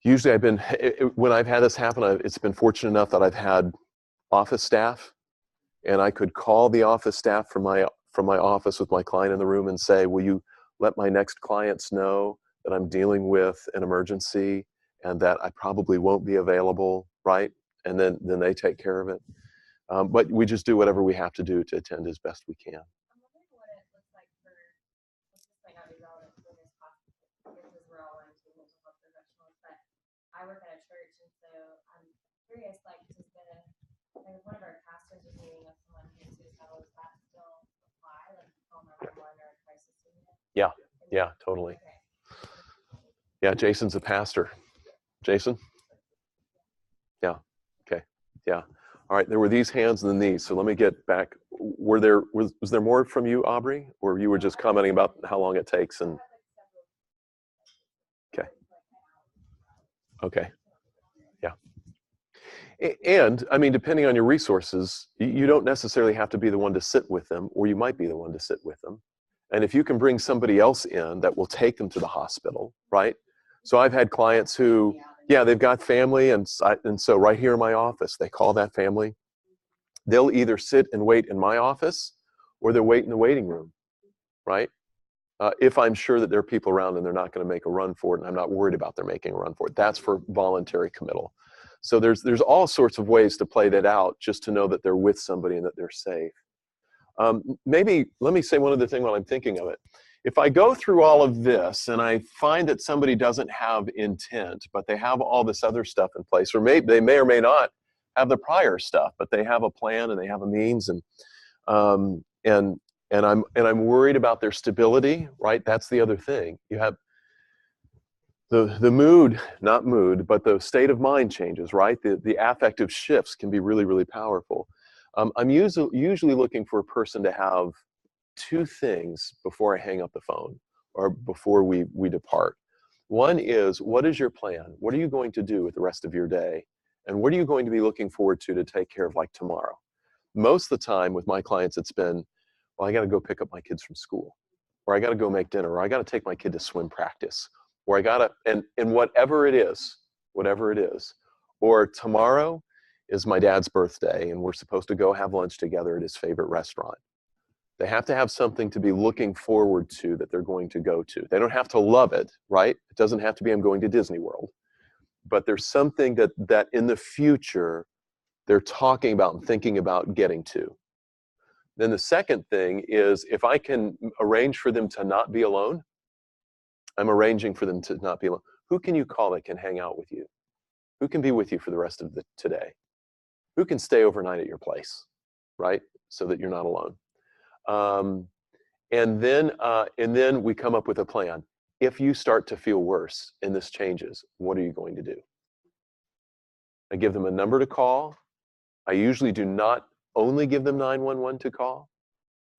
usually when I've had this happen, it's been fortunate enough that I've had office staff, and I could call the office staff from my office with my client in the room and say, will you let my next clients know that I'm dealing with an emergency and that I probably won't be available, right? And then they take care of it. But we just do whatever we have to do to attend as best we can. I'm wondering what it looks like for, this might not be relevant for this class because we're all into mental health professionals, but I work at a church, and so I'm curious, like, does one of our pastors was meeting with someone who's suicidal, does that still apply, like call 911 or a crisis unit? Yeah, totally. Okay. Yeah, Jason's a pastor. Jason? Yeah, okay, yeah. All right, there were these hands and then these, so let me get back. Was there more from you, Aubrey? Or you were just commenting about how long it takes and, okay. Okay, yeah. And, I mean, depending on your resources, you don't necessarily have to be the one to sit with them, or you might be the one to sit with them. And if you can bring somebody else in that will take them to the hospital, right? So I've had clients who, yeah, they've got family, and so right here in my office, they call that family. They'll either sit and wait in my office, or they'll wait in the waiting room, right? If I'm sure that there are people around and they're not going to make a run for it, and I'm not worried about them making a run for it. That's for voluntary committal. So there's all sorts of ways to play that out, just to know that they're with somebody and that they're safe. Maybe let me say one other thing while I'm thinking of it. If I go through all of this and I find that somebody doesn't have intent, but they have all this other stuff in place, or they may or may not have the prior stuff, but they have a plan and they have a means, and I'm worried about their stability, right? That's the other thing. You have the mood, not mood, but the state of mind changes, right? The affective shifts can be really, really powerful. I'm usually looking for a person to have two things before I hang up the phone or before we depart. One is, what is your plan? What are you going to do with the rest of your day? And what are you going to be looking forward to take care of, like tomorrow? Most of the time with my clients, it's been, well, I got to go pick up my kids from school, or I got to go make dinner, or I got to take my kid to swim practice, or I got to, and whatever it is, or tomorrow is my dad's birthday and we're supposed to go have lunch together at his favorite restaurant. They have to have something to be looking forward to that they're going to go to. They don't have to love it, right? It doesn't have to be I'm going to Disney World, but there's something that in the future they're talking about and thinking about getting to. Then the second thing is, if I can arrange for them to not be alone, I'm arranging for them to not be alone. Who can you call that can hang out with you? Who can be with you for the rest of today? Who can stay overnight at your place, right? So that you're not alone. And then we come up with a plan. If you start to feel worse and this changes, what are you going to do? I give them a number to call. I usually do not only give them 911 to call.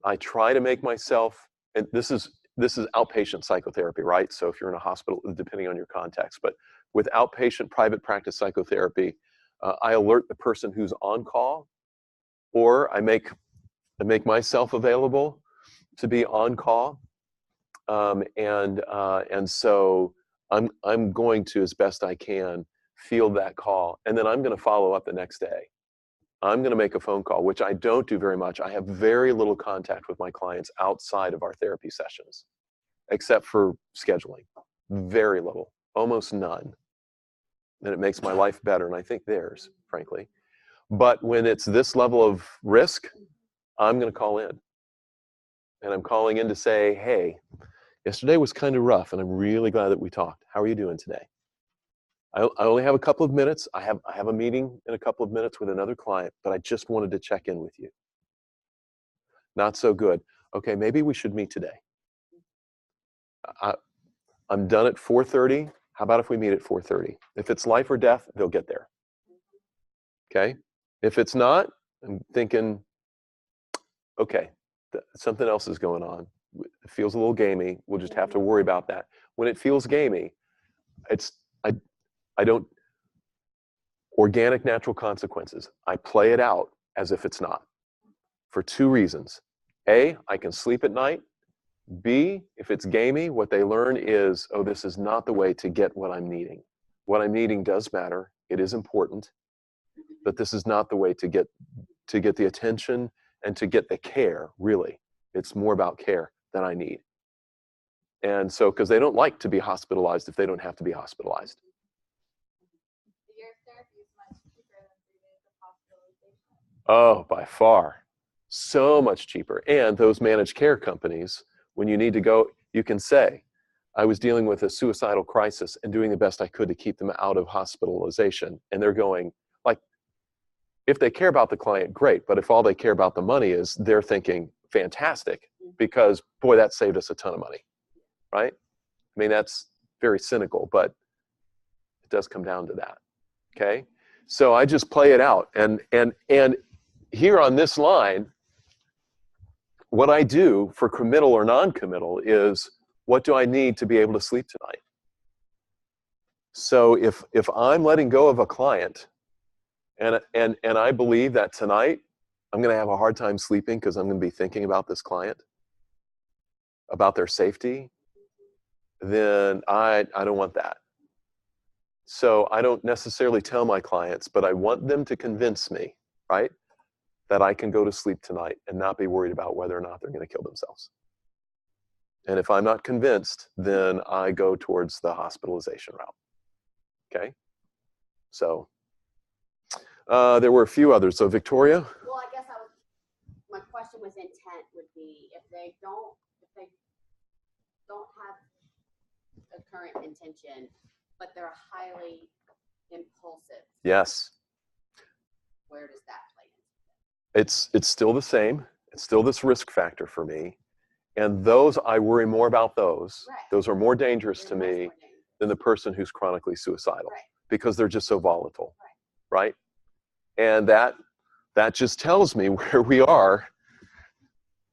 I try to make myself, and this is outpatient psychotherapy, right? So if you're in a hospital, depending on your context, but with outpatient private practice psychotherapy, I alert the person who's on call, or I make myself available to be on call, and so I'm going to, as best I can, field that call, and then I'm going to follow up the next day. I'm going to make a phone call, which I don't do very much. I have very little contact with my clients outside of our therapy sessions, except for scheduling. Very little, almost none. And it makes my life better, and I think theirs, frankly. But when it's this level of risk, I'm going to call in. And I'm calling in to say, hey, yesterday was kind of rough, and I'm really glad that we talked. How are you doing today? I only have a couple of minutes. I have a meeting in a couple of minutes with another client, but I just wanted to check in with you. Not so good. Okay, maybe we should meet today. I'm done at 4:30. How about if we meet at 4:30? If it's life or death, they'll get there. Okay? If it's not, I'm thinking, okay, something else is going on. It feels a little gamey. We'll just have to worry about that. When it feels gamey, I don't, organic natural consequences. I play it out as if it's not, for two reasons. A, I can sleep at night. B, if it's gamey, what they learn is, oh, this is not the way to get what I'm needing. What I'm needing does matter. It is important, but this is not the way to get the attention and to get the care, really. It's more about care than I need. And so, because they don't like to be hospitalized if they don't have to be hospitalized. Your therapy is much cheaper than 3 days of hospitalization. Oh, by far. So much cheaper. And those managed care companies, when you need to go, you can say, I was dealing with a suicidal crisis and doing the best I could to keep them out of hospitalization. And they're going, like, if they care about the client, great. But if all they care about the money is, they're thinking, fantastic, because boy, that saved us a ton of money, right? I mean, that's very cynical, but it does come down to that. Okay? So I just play it out. And here on this line, what I do for committal or non-committal is, what do I need to be able to sleep tonight? So if I'm letting go of a client and I believe that tonight I'm going to have a hard time sleeping because I'm going to be thinking about this client, about their safety, then I don't want that. So I don't necessarily tell my clients, but I want them to convince me, right, that I can go to sleep tonight and not be worried about whether or not they're going to kill themselves. And if I'm not convinced, then I go towards the hospitalization route. Okay? So there were a few others. So Victoria? Well, I guess my question was intent would be if they don't have a current intention, but they're highly impulsive. Yes. Where does that play in? It's still the same. It's still this risk factor for me. And those, I worry more about those. Right. Those are more dangerous They're to much me more dangerous. than the person who's chronically suicidal. Right. Because they're just so volatile. Right? And that just tells me where we are.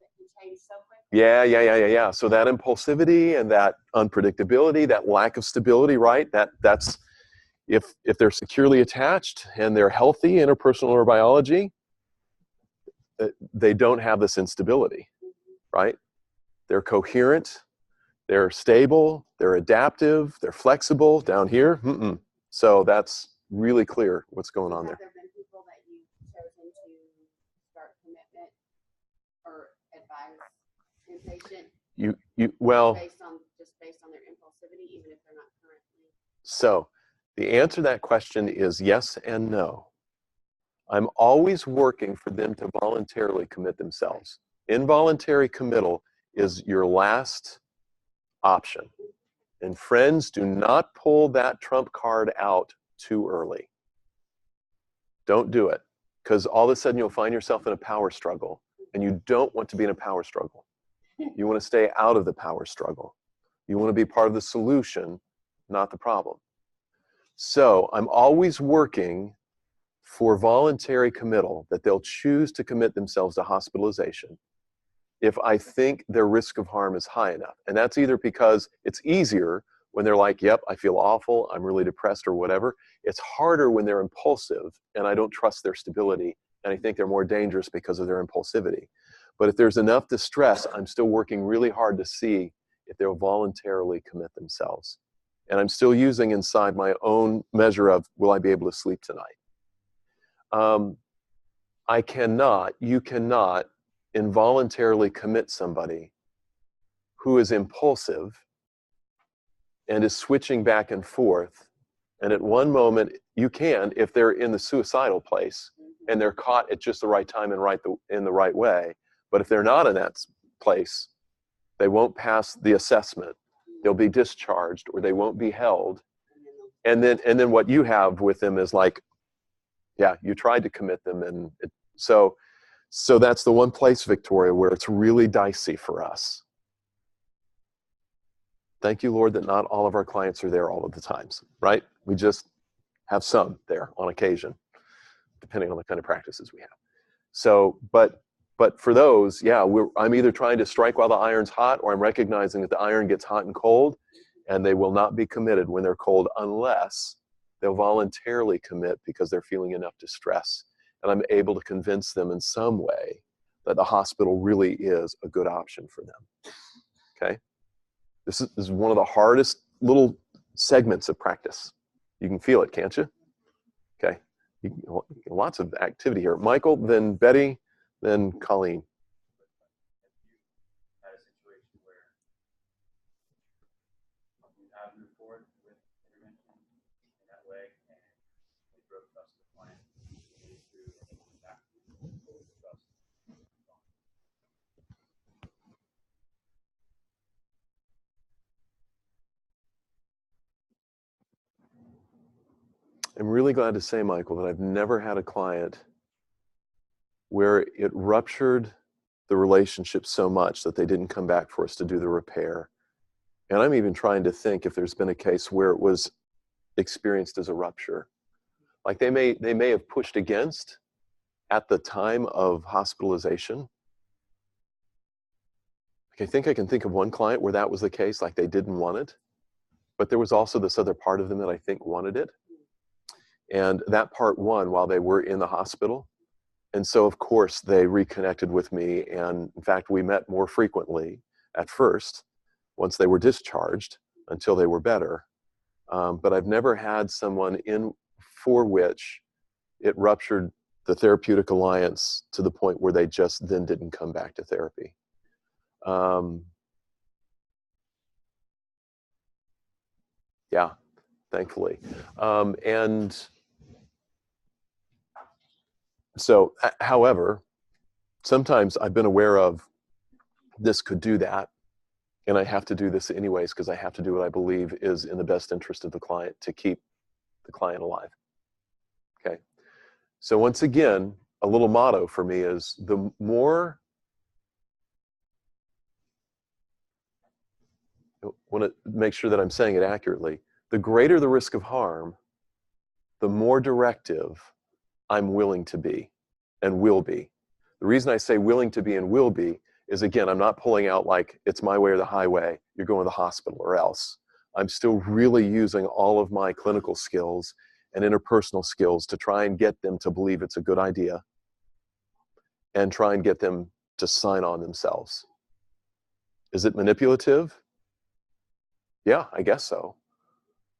It can change so quickly. Yeah. So that impulsivity and that unpredictability, that lack of stability, right? That's if they're securely attached and they're healthy, interpersonal or biology, they don't have this instability, right? They're coherent, they're stable, they're adaptive, they're flexible. Down here, So that's really clear what's going on there. Have there been people that you've chosen to start commitment or advise inpatient Well, based on their impulsivity, even if they're not currently? so the answer to that question is yes and no. I'm always working for them to voluntarily commit themselves. Involuntary committal is your last option. And friends, do not pull that trump card out too early. Don't do it, because all of a sudden you'll find yourself in a power struggle, and you don't want to be in a power struggle. You want to stay out of the power struggle. You want to be part of the solution, not the problem. So I'm always working for voluntary committal, that they'll choose to commit themselves to hospitalization if I think their risk of harm is high enough. And that's either because it's easier when they're like, yep, I feel awful, I'm really depressed or whatever. It's harder when they're impulsive and I don't trust their stability and I think they're more dangerous because of their impulsivity. But if there's enough distress, I'm still working really hard to see if they'll voluntarily commit themselves. And I'm still using inside my own measure of, will I be able to sleep tonight? You cannot involuntarily commit somebody who is impulsive and is switching back and forth. And at one moment, you can, if they're in the suicidal place and they're caught at just the right time and in the right way. But if they're not in that place, they won't pass the assessment. They'll be discharged or they won't be held. And then what you have with them is like, yeah, you tried to commit them. And so that's the one place, Victoria, where it's really dicey for us. Thank you, Lord, that not all of our clients are there all of the times, right? We just have some there on occasion, depending on the kind of practices we have. So, but for those, yeah, I'm either trying to strike while the iron's hot, or I'm recognizing that the iron gets hot and cold, and they will not be committed when they're cold unless they'll voluntarily commit because they're feeling enough distress. And I'm able to convince them in some way that the hospital really is a good option for them. Okay? This is one of the hardest little segments of practice. You can feel it, can't you? Okay. Lots of activity here. Michael, then Betty, then Colleen. Had a situation where you have moved forward with intervention in that way, and they broke trust with the client. It is true that they went back to full trust. I'm really glad to say, Michael, that I've never had a client where it ruptured the relationship so much that they didn't come back for us to do the repair And I'm even trying to think if there's been a case where it was experienced as a rupture. Like they may have pushed against at the time of hospitalization. I think I can think of one client where that was the case, like they didn't want it, but there was also this other part of them that I think wanted it. And that part won while they were in the hospital. And so of course they reconnected with me. And in fact, we met more frequently at first, once they were discharged, until they were better. But I've never had someone for which it ruptured the therapeutic alliance to the point where they just then didn't come back to therapy. Yeah, thankfully. And so, however, sometimes I've been aware of this could do that, and I have to do this anyways because I have to do what I believe is in the best interest of the client to keep the client alive. Okay. So once again, a little motto for me is the more, I want to make sure that I'm saying it accurately, the greater the risk of harm, the more directive I'm willing to be and will be. The reason I say willing to be and will be is, again, I'm not pulling out like it's my way or the highway, you're going to the hospital or else. I'm still really using all of my clinical skills and interpersonal skills to try and get them to believe it's a good idea and try and get them to sign on themselves. Is it manipulative? Yeah, I guess so.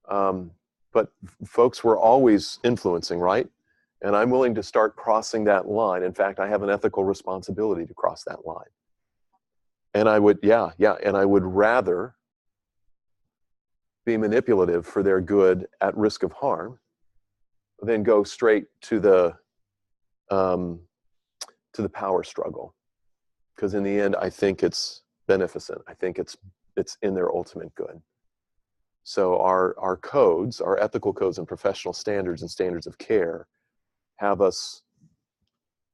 But folks, we're always influencing, right? And I'm willing to start crossing that line. In fact, I have an ethical responsibility to cross that line. And I would, and I would rather be manipulative for their good at risk of harm than go straight to the power struggle. Because in the end, I think it's beneficent. I think it's in their ultimate good. So our codes, our ethical codes and professional standards and standards of care have us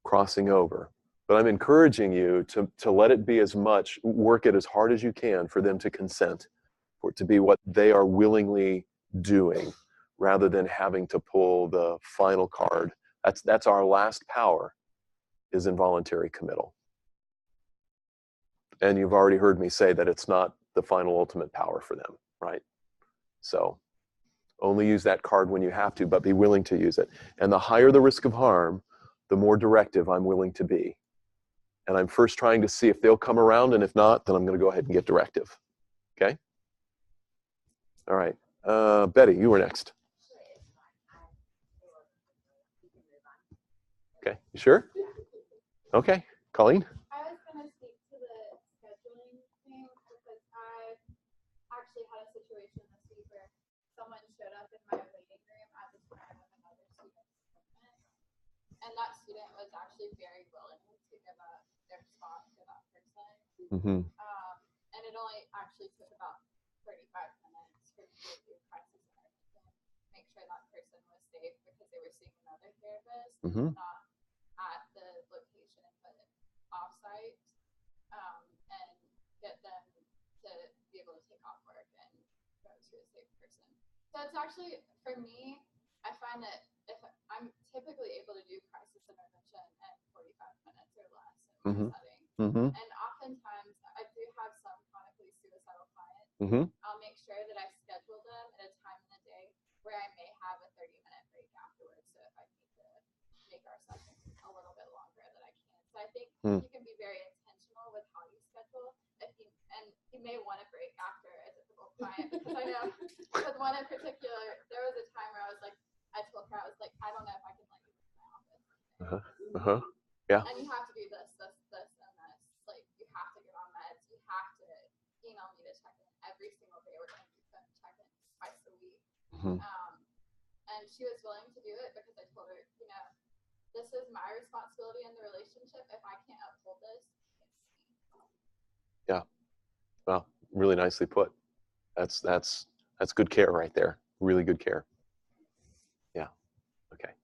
crossing over. But I'm encouraging you to let it be as much, work it as hard as you can for them to consent, for it to be what they are willingly doing, rather than having to pull the final card. That's our last power, is involuntary committal. And you've already heard me say that it's not the final ultimate power for them, right? So only use that card when you have to, but be willing to use it. And the higher the risk of harm, the more directive I'm willing to be. And I'm first trying to see if they'll come around, and if not, then I'm going to go ahead and get directive. Okay? All right. Betty, you were next. Okay, you sure? Okay, Colleen? I was going to speak to the scheduling thing because I actually had a situation this week where someone showed up in my waiting room at the time of another student's appointment, and that student was actually very willing to give up their spot to that person. Mm-hmm. And it only actually took about 35 minutes for me to do crisis intervention, make sure that person was safe because they were seeing another therapist, Mm-hmm. not at the location but off-site, and get them to be able to take off work and go to a safe person. So it's actually, for me, I find that if I'm typically able to do crisis intervention in 45 minutes or less in Mm-hmm. my setting. Mm-hmm. And oftentimes, I do have some chronically suicidal clients. Mm-hmm. I'll make sure that I schedule them at a time in the day where I may have a 30-minute break afterwards. So if I need to make our session a little bit longer, that I can. So I think you can be very intentional with how you schedule. And you may want to break after a difficult client, because I know with one in particular, there was a time where I was like, I told her, I was like, I don't know if I can let you in my office. Yeah. And you have to do this, and this. Like, you have to get on meds. You have to email me to check in every single day. We're going to do phone check-in twice a week. Mm-hmm. And she was willing to do it because I told her, this is my responsibility in the relationship. If I can't uphold this, it's me. Yeah. Well, really nicely put. That's good care right there. Really good care. Yeah. Okay.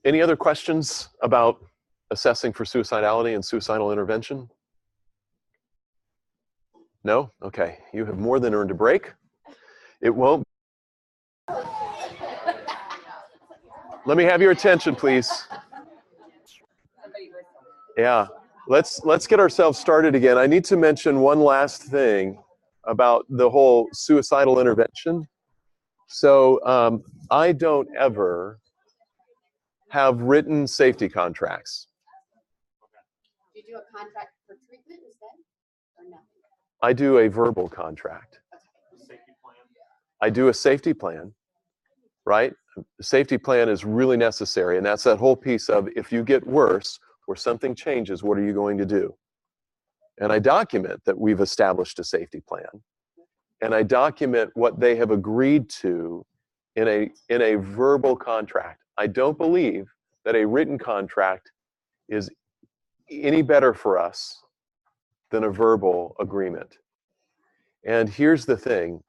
Any other questions about assessing for suicidality and suicidal intervention? No? Okay. You have more than earned a break. It won't. Let me have your attention, please. Somebody whistle. Yeah. Let's get ourselves started again. I need to mention one last thing about the whole suicidal intervention. So I don't ever have written safety contracts. Do you do a contract for treatment instead, or no? I do a verbal contract. Safety plan. I do a safety plan, right? The safety plan is really necessary, and that's that whole piece of if you get worse or something changes, what are you going to do? And I document that we've established a safety plan, and I document what they have agreed to in a verbal contract. I don't believe that a written contract is any better for us than a verbal agreement. And here's the thing.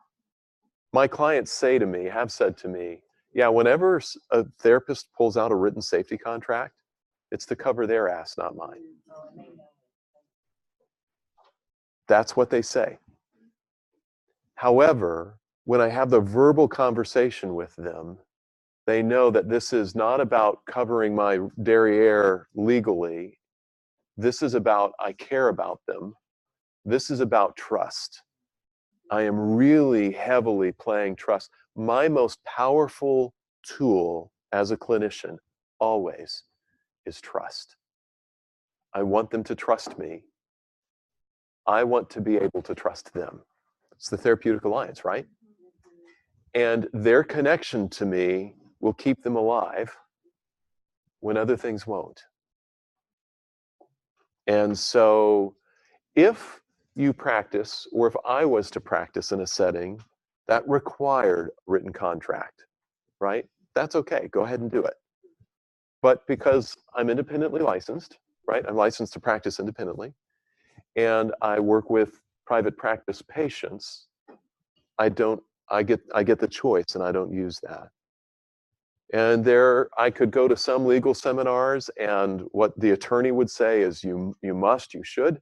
My clients say to me, have said to me, yeah, whenever a therapist pulls out a written safety contract, it's to cover their ass, not mine. That's what they say. However, when I have the verbal conversation with them, they know that this is not about covering my derriere legally. This is about, I care about them. This is about trust. I am really heavily playing trust. My most powerful tool as a clinician always is trust. I want them to trust me. I want to be able to trust them. It's the therapeutic alliance, right? And their connection to me will keep them alive when other things won't. And so if you practice, or if I was to practice in a setting that required a written contract, right? That's okay. Go ahead and do it. But because I'm independently licensed, right? I'm licensed to practice independently, and I work with private practice patients, I get the choice, and I don't use that. And I could go to some legal seminars, and what the attorney would say is you must, you should.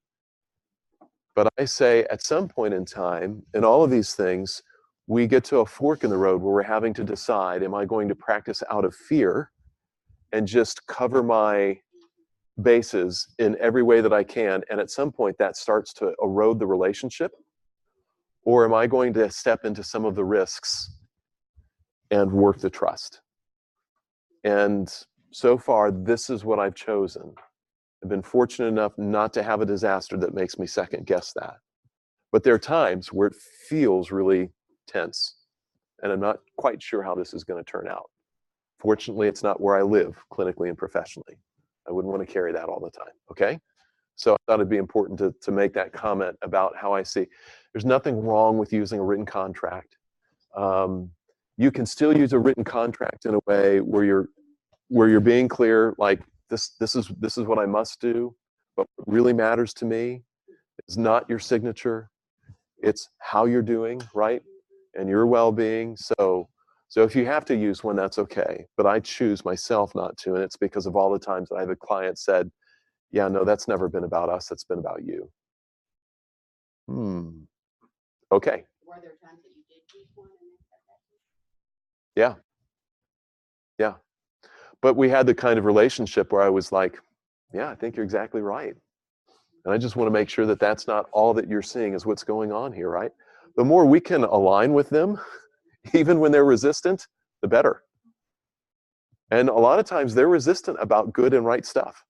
But I say at some point in time, in all of these things, we get to a fork in the road where we're having to decide, am I going to practice out of fear and just cover my bases in every way that I can, and at some point that starts to erode the relationship? Or am I going to step into some of the risks and work the trust? And so far, this is what I've chosen. I've been fortunate enough not to have a disaster that makes me second guess that. But there are times where it feels really tense, and I'm not quite sure how this is going to turn out. Fortunately, it's not where I live clinically and professionally. I wouldn't want to carry that all the time, okay? So I thought it'd be important to make that comment about how I see. There's nothing wrong with using a written contract. You can still use a written contract in a way where you're being clear, like this is what I must do, but what really matters to me is not your signature, it's how you're doing, right? And your well-being. So if you have to use one, that's okay. But I choose myself not to, and it's because of all the times that I have a client said, yeah, no, that's never been about us, it's been about you. Okay. Were there times that you did use one and then cut that? Yeah. Yeah. But we had the kind of relationship where I was like, yeah, I think you're exactly right. And I just want to make sure that that's not all that you're seeing is what's going on here, right? The more we can align with them, even when they're resistant, the better. And a lot of times they're resistant about good and right stuff.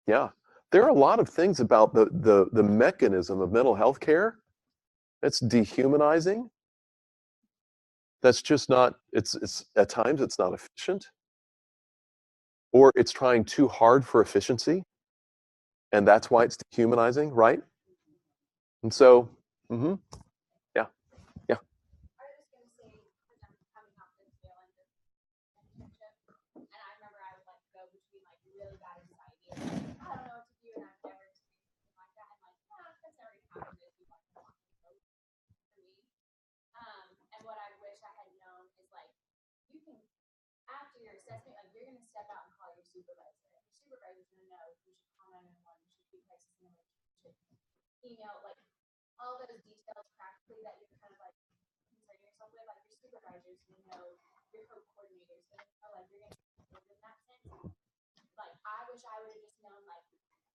Yeah. There are a lot of things about the mechanism of mental health care that's dehumanizing. That's just not, it's at times it's not efficient, or it's trying too hard for efficiency, and that's why it's dehumanizing, right? And so, yeah. I was gonna say, because I'm coming off the tail end of internship, and I remember I would like go between like really bad anxiety and like, I don't know what to do, and I've never experienced anything like that, and like, that's already happened if you want to walk the road for me. And what I wish I had known is like, you can, after your assessment, like you're gonna step out and call your supervisor. Your supervisor's gonna know you should call 911, you should be crisis intervention, you should like all those details practically that you're kind of like concerning yourself with, like your supervisors, your co-coordinators, like you're gonna be in that sense. Like I wish I would have just known like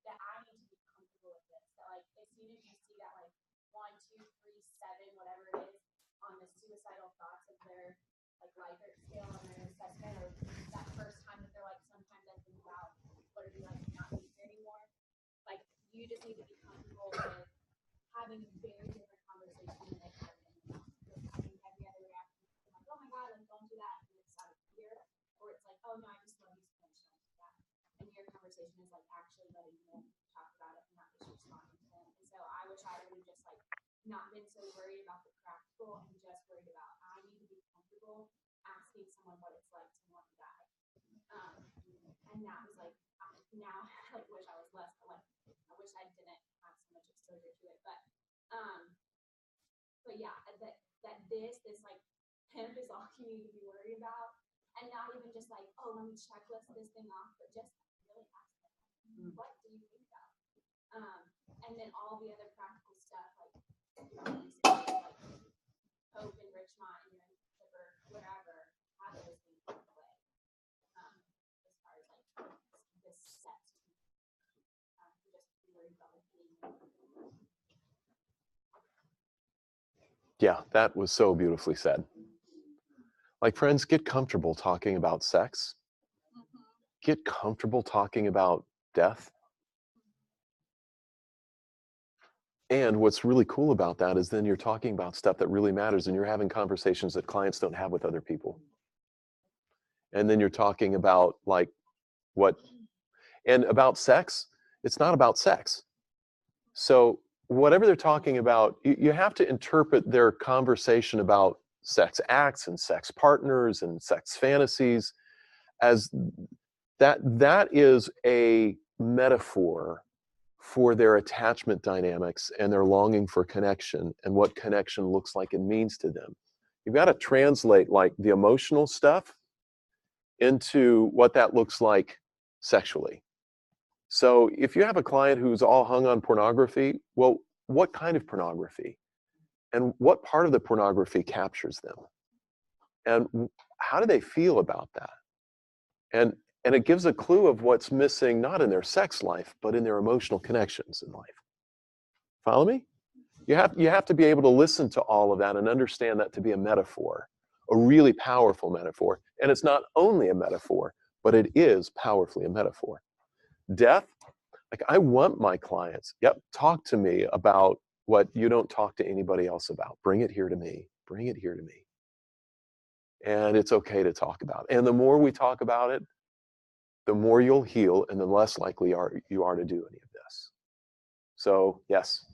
that I need to be comfortable with this. That like as soon as you see that like 1, 2, 3, 7, whatever it is on the suicidal thoughts of their like Likert scale on their assessment, or that first time that they're like, sometimes I think about what are you like not being here anymore. Like you just need to be comfortable with having a very different conversation than they have been. Having every other reaction, like, oh my god, like don't do that, and it's out of fear, or it's like, oh no, I just love you so much, don't do that. And your conversation is like actually letting them talk about it and not just responding to them. And so I wish I would have just like not been so worried about the practical and just worried about I need to be comfortable asking someone what it's like to want to die. And that was like now I like wish I was less like I wish I didn't have so much exposure to it. But yeah, that this like hemp is all you need to be worried about, and not even just like, oh, let me checklist this thing off, but just really ask them, what do you think about? And then all the other practical stuff like Hope in Richmont and or whatever, how those things in play. As far as like this set, just be worried about like being. Yeah, that was so beautifully said. Like, friends, get comfortable talking about sex. Get comfortable talking about death. And what's really cool about that is then you're talking about stuff that really matters, and you're having conversations that clients don't have with other people. And then you're talking about like and about sex, it's not about sex. So whatever they're talking about, you have to interpret their conversation about sex acts and sex partners and sex fantasies as that is a metaphor for their attachment dynamics and their longing for connection and what connection looks like and means to them. You've got to translate like the emotional stuff into what that looks like sexually. So if you have a client who's all hung on pornography, well, what kind of pornography? And what part of the pornography captures them? And how do they feel about that? And it gives a clue of what's missing, not in their sex life, but in their emotional connections in life. Follow me? You have to be able to listen to all of that and understand that to be a metaphor, a really powerful metaphor. And it's not only a metaphor, but it is powerfully a metaphor. Death, like I want my clients, talk to me about what you don't talk to anybody else about. Bring it here to me. Bring it here to me. And it's okay to talk about it. And the more we talk about it, the more you'll heal and the less likely you are to do any of this. So yes.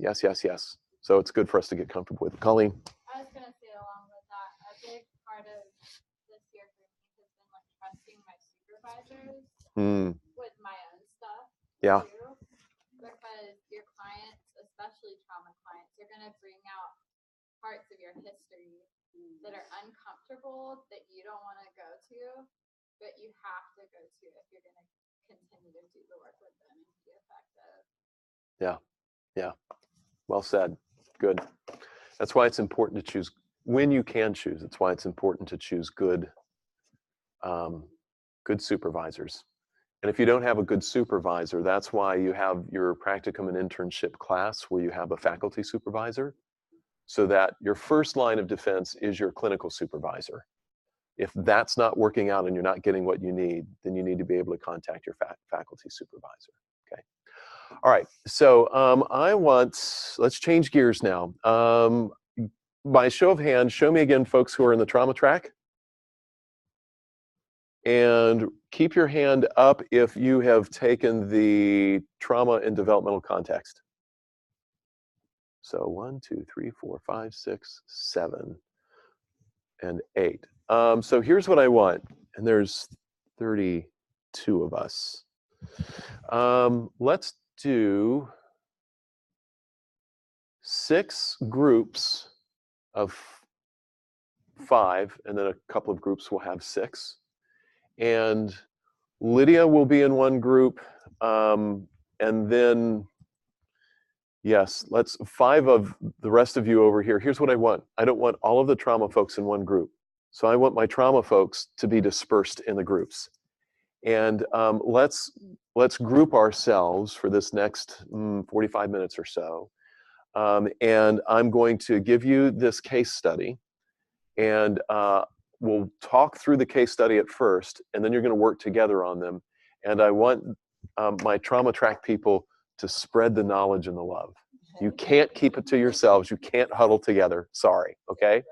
So it's good for us to get comfortable with it. Colleen? I was going to say along with that, a big part of this year for me has been like trusting my supervisors with my own stuff. Yeah. Too, because your clients, especially trauma clients, are going to bring out parts of your history that are uncomfortable that you don't want to go to, but you have to go to if you're going to continue to do the work with them and be effective. Yeah. Well said. Good. That's why it's important to choose when you can choose. It's why it's important to choose good supervisors. And if you don't have a good supervisor, that's why you have your practicum and internship class where you have a faculty supervisor, so that your first line of defense is your clinical supervisor. If that's not working out and you're not getting what you need, then you need to be able to contact your faculty supervisor. Okay. All right. So let's change gears now. By show of hands, show me again folks who are in the trauma track. And keep your hand up if you have taken the trauma and developmental context. So 1, 2, 3, 4, 5, 6, 7, and 8. So here's what I want, and there's 32 of us. Let's do 6 groups of 5, and then a couple of groups will have 6. And Lydia will be in one group, and then Yes, let's 5 of the rest of you over here. Here's what I want. I don't want all of the trauma folks in one group. So I want my trauma folks to be dispersed in the groups. And let's group ourselves for this next 45 minutes or so. And I'm going to give you this case study. And we'll talk through the case study at first, and then you're going to work together on them. And I want my trauma track people to spread the knowledge and the love. You can't keep it to yourselves. You can't huddle together. Sorry, okay?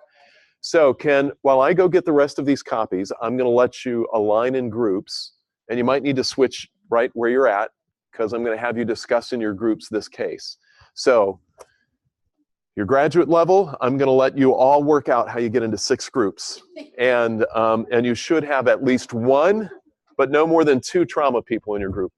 So while I go get the rest of these copies, I'm going to let you align in groups, and you might need to switch right where you're at, because I'm going to have you discuss in your groups this case. So your graduate level, I'm going to let you all work out how you get into 6 groups. And you should have at least 1, but no more than 2 trauma people in your group.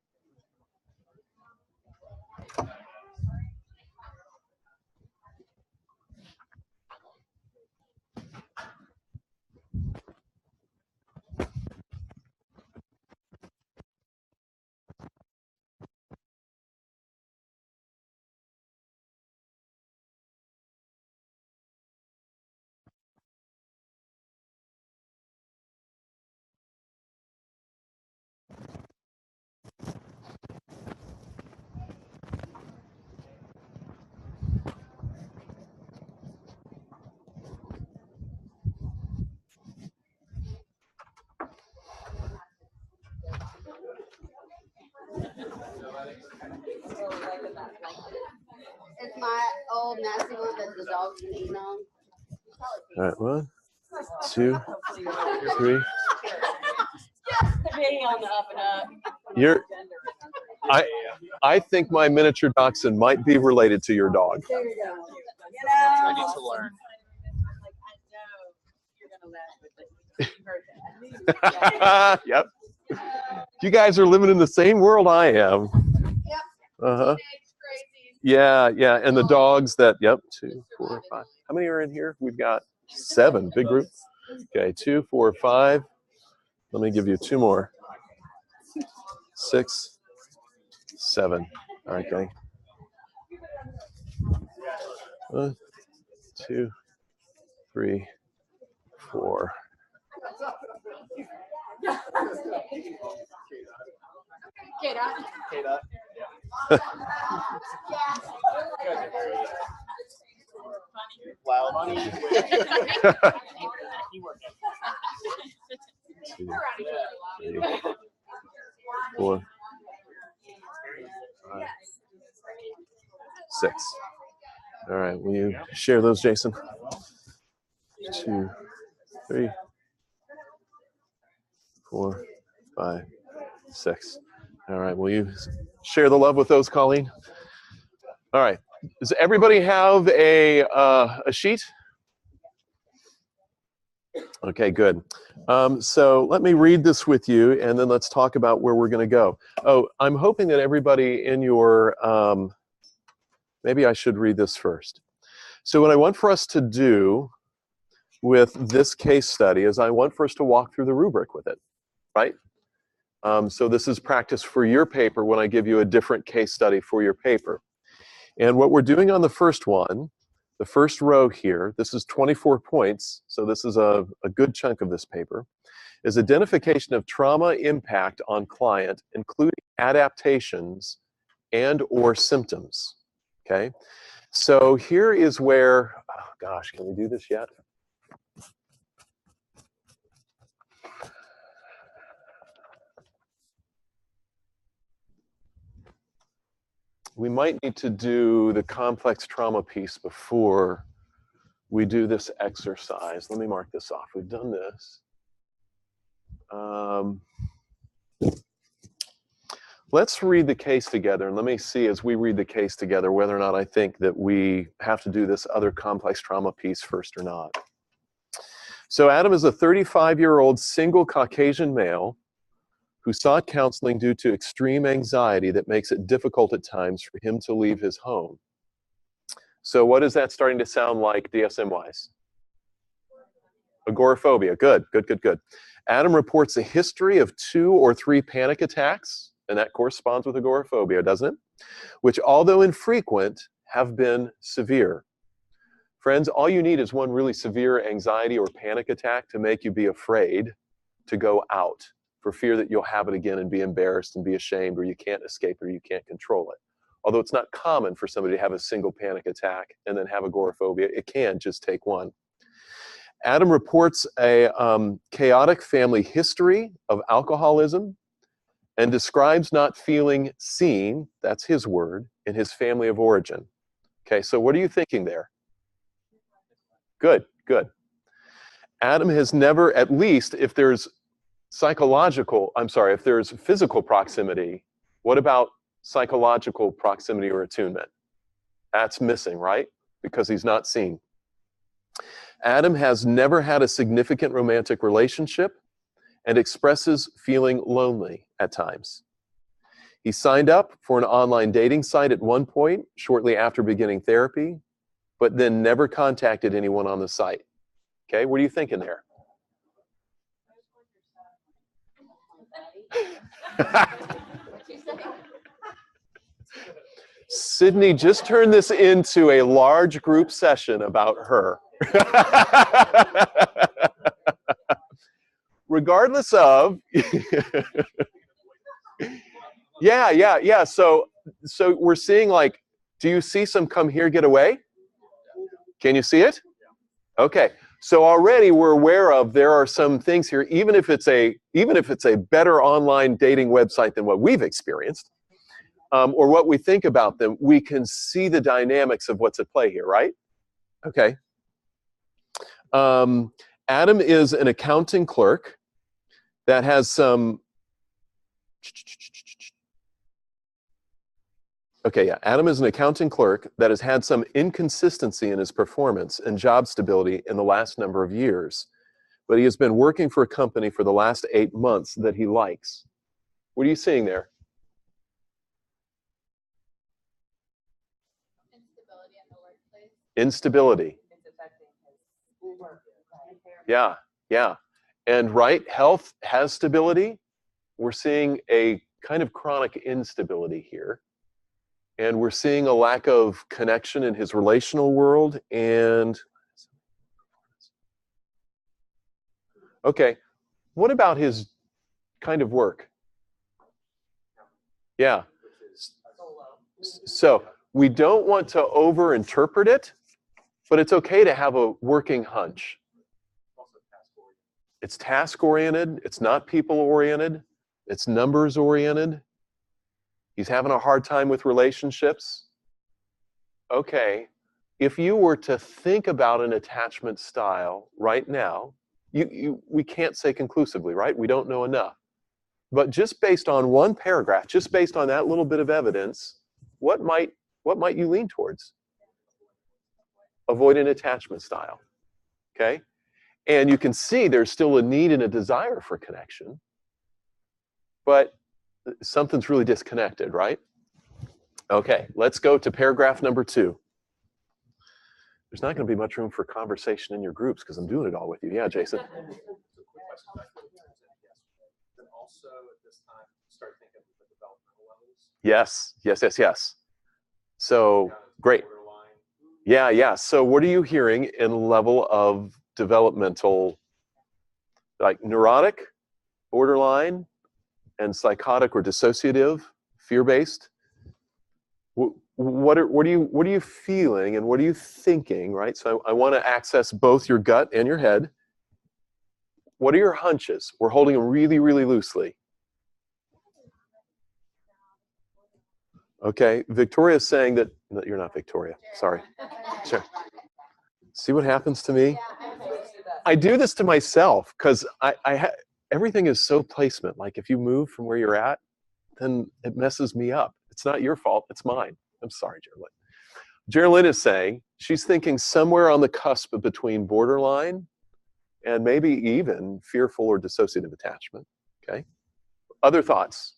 It's my old nasty one that the dog's eating on. All right, 1, 2, 3. Being on the up and up. I think my miniature dachshund might be related to your dog. There you go. I need to learn. Yep. You guys are living in the same world I am. Yep. Uh-huh. Crazy. Yeah, yeah. And the dogs that, yep, 2, 4, 5. How many are in here? We've got 7. Big group. Okay, 2, 4, 5. Let me give you 2 more. 6, 7. All right, gang. 1, 2, 3, 4. Get out. Wow, money. 2, 3, 4, 5, 6. All right, will you share those, Jason? 2, 3, 4, 5, 6. All right, will you share the love with those, Colleen? All right, does everybody have a sheet? Okay, good. So let me read this with you, and then let's talk about where we're going to go. Oh, I'm hoping that everybody in your, maybe I should read this first. So what I want for us to do with this case study is I want for us to walk through the rubric with it, right? So this is practice for your paper when I give you a different case study for your paper. And what we're doing on the first one, the first row here, this is 24 points, so this is a good chunk of this paper, is identification of trauma impact on client, including adaptations and or symptoms, okay? So here is where, oh gosh, can we do this yet? We might need to do the complex trauma piece before we do this exercise. Let me mark this off. We've done this. Let's read the case together, and let me see as we read the case together whether or not I think that we have to do this other complex trauma piece first or not. So Adam is a 35-year-old single Caucasian male who sought counseling due to extreme anxiety that makes it difficult at times for him to leave his home. So what is that starting to sound like DSM-wise? Agoraphobia. Good, good, good, good. Adam reports a history of 2 or 3 panic attacks, and that corresponds with agoraphobia, doesn't it? Which, although infrequent, have been severe. Friends, all you need is one really severe anxiety or panic attack to make you be afraid to go out for fear that you'll have it again and be embarrassed and be ashamed, or you can't escape it or you can't control it. Although it's not common for somebody to have a single panic attack and then have agoraphobia, it can just take one. Adam reports a chaotic family history of alcoholism and describes not feeling seen, that's his word, in his family of origin. Okay, so what are you thinking there? Good, good. Adam has never, at least if there's if there's physical proximity, what about psychological proximity or attunement? That's missing, right? Because he's not seen. Adam has never had a significant romantic relationship and expresses feeling lonely at times. He signed up for an online dating site at one point, shortly after beginning therapy, but then never contacted anyone on the site. Okay, what are you thinking there? Sydney just turned this into a large group session about her. Regardless of, yeah. So we're seeing, like, do you see some come here, get away? Can you see it? Okay. So already we're aware of there are some things here, even if it's a better online dating website than what we've experienced, or what we think about them, we can see the dynamics of what's at play here, right? Okay. Adam is an accounting clerk that has some. Okay, yeah. Adam is an accounting clerk that has had some inconsistency in his performance and job stability in the last number of years. But he has been working for a company for the last 8 months that he likes. What are you seeing there? Instability in the workplace. Instability. It's affecting his work. Yeah. And right, health has stability. We're seeing a kind of chronic instability here. And we're seeing a lack of connection in his relational world. And okay, what about his kind of work? Yeah. So we don't want to over-interpret it, but it's okay to have a working hunch. It's task-oriented. It's not people-oriented. It's numbers-oriented. He's having a hard time with relationships. Okay, if you were to think about an attachment style right now, we can't say conclusively, right? We don't know enough. But just based on one paragraph, just based on that little bit of evidence, what might you lean towards? Avoid an attachment style, okay? And you can see there's still a need and a desire for connection, but something's really disconnected, right? Okay, let's go to paragraph number 2. There's not going to be much room for conversation in your groups because I'm doing it all with you. Yeah, Jason. So quick question back to what you said yesterday. Then also at this time start thinking of the developmental levels. Yes. So great. Yeah. So what are you hearing in level of developmental, like neurotic, borderline, and psychotic or dissociative, fear-based? What are you feeling and what are you thinking, right? So I want to access both your gut and your head. What are your hunches? We're holding them really, really loosely. Okay, Victoria's saying that, no, you're not Victoria, sorry. Sure. See what happens to me? I do this to myself because everything is so placement. Like if you move from where you're at, then it messes me up. It's not your fault, it's mine. I'm sorry, Geraldine. Geraldine is saying she's thinking somewhere on the cusp between borderline and maybe even fearful or dissociative attachment. Okay. Other thoughts?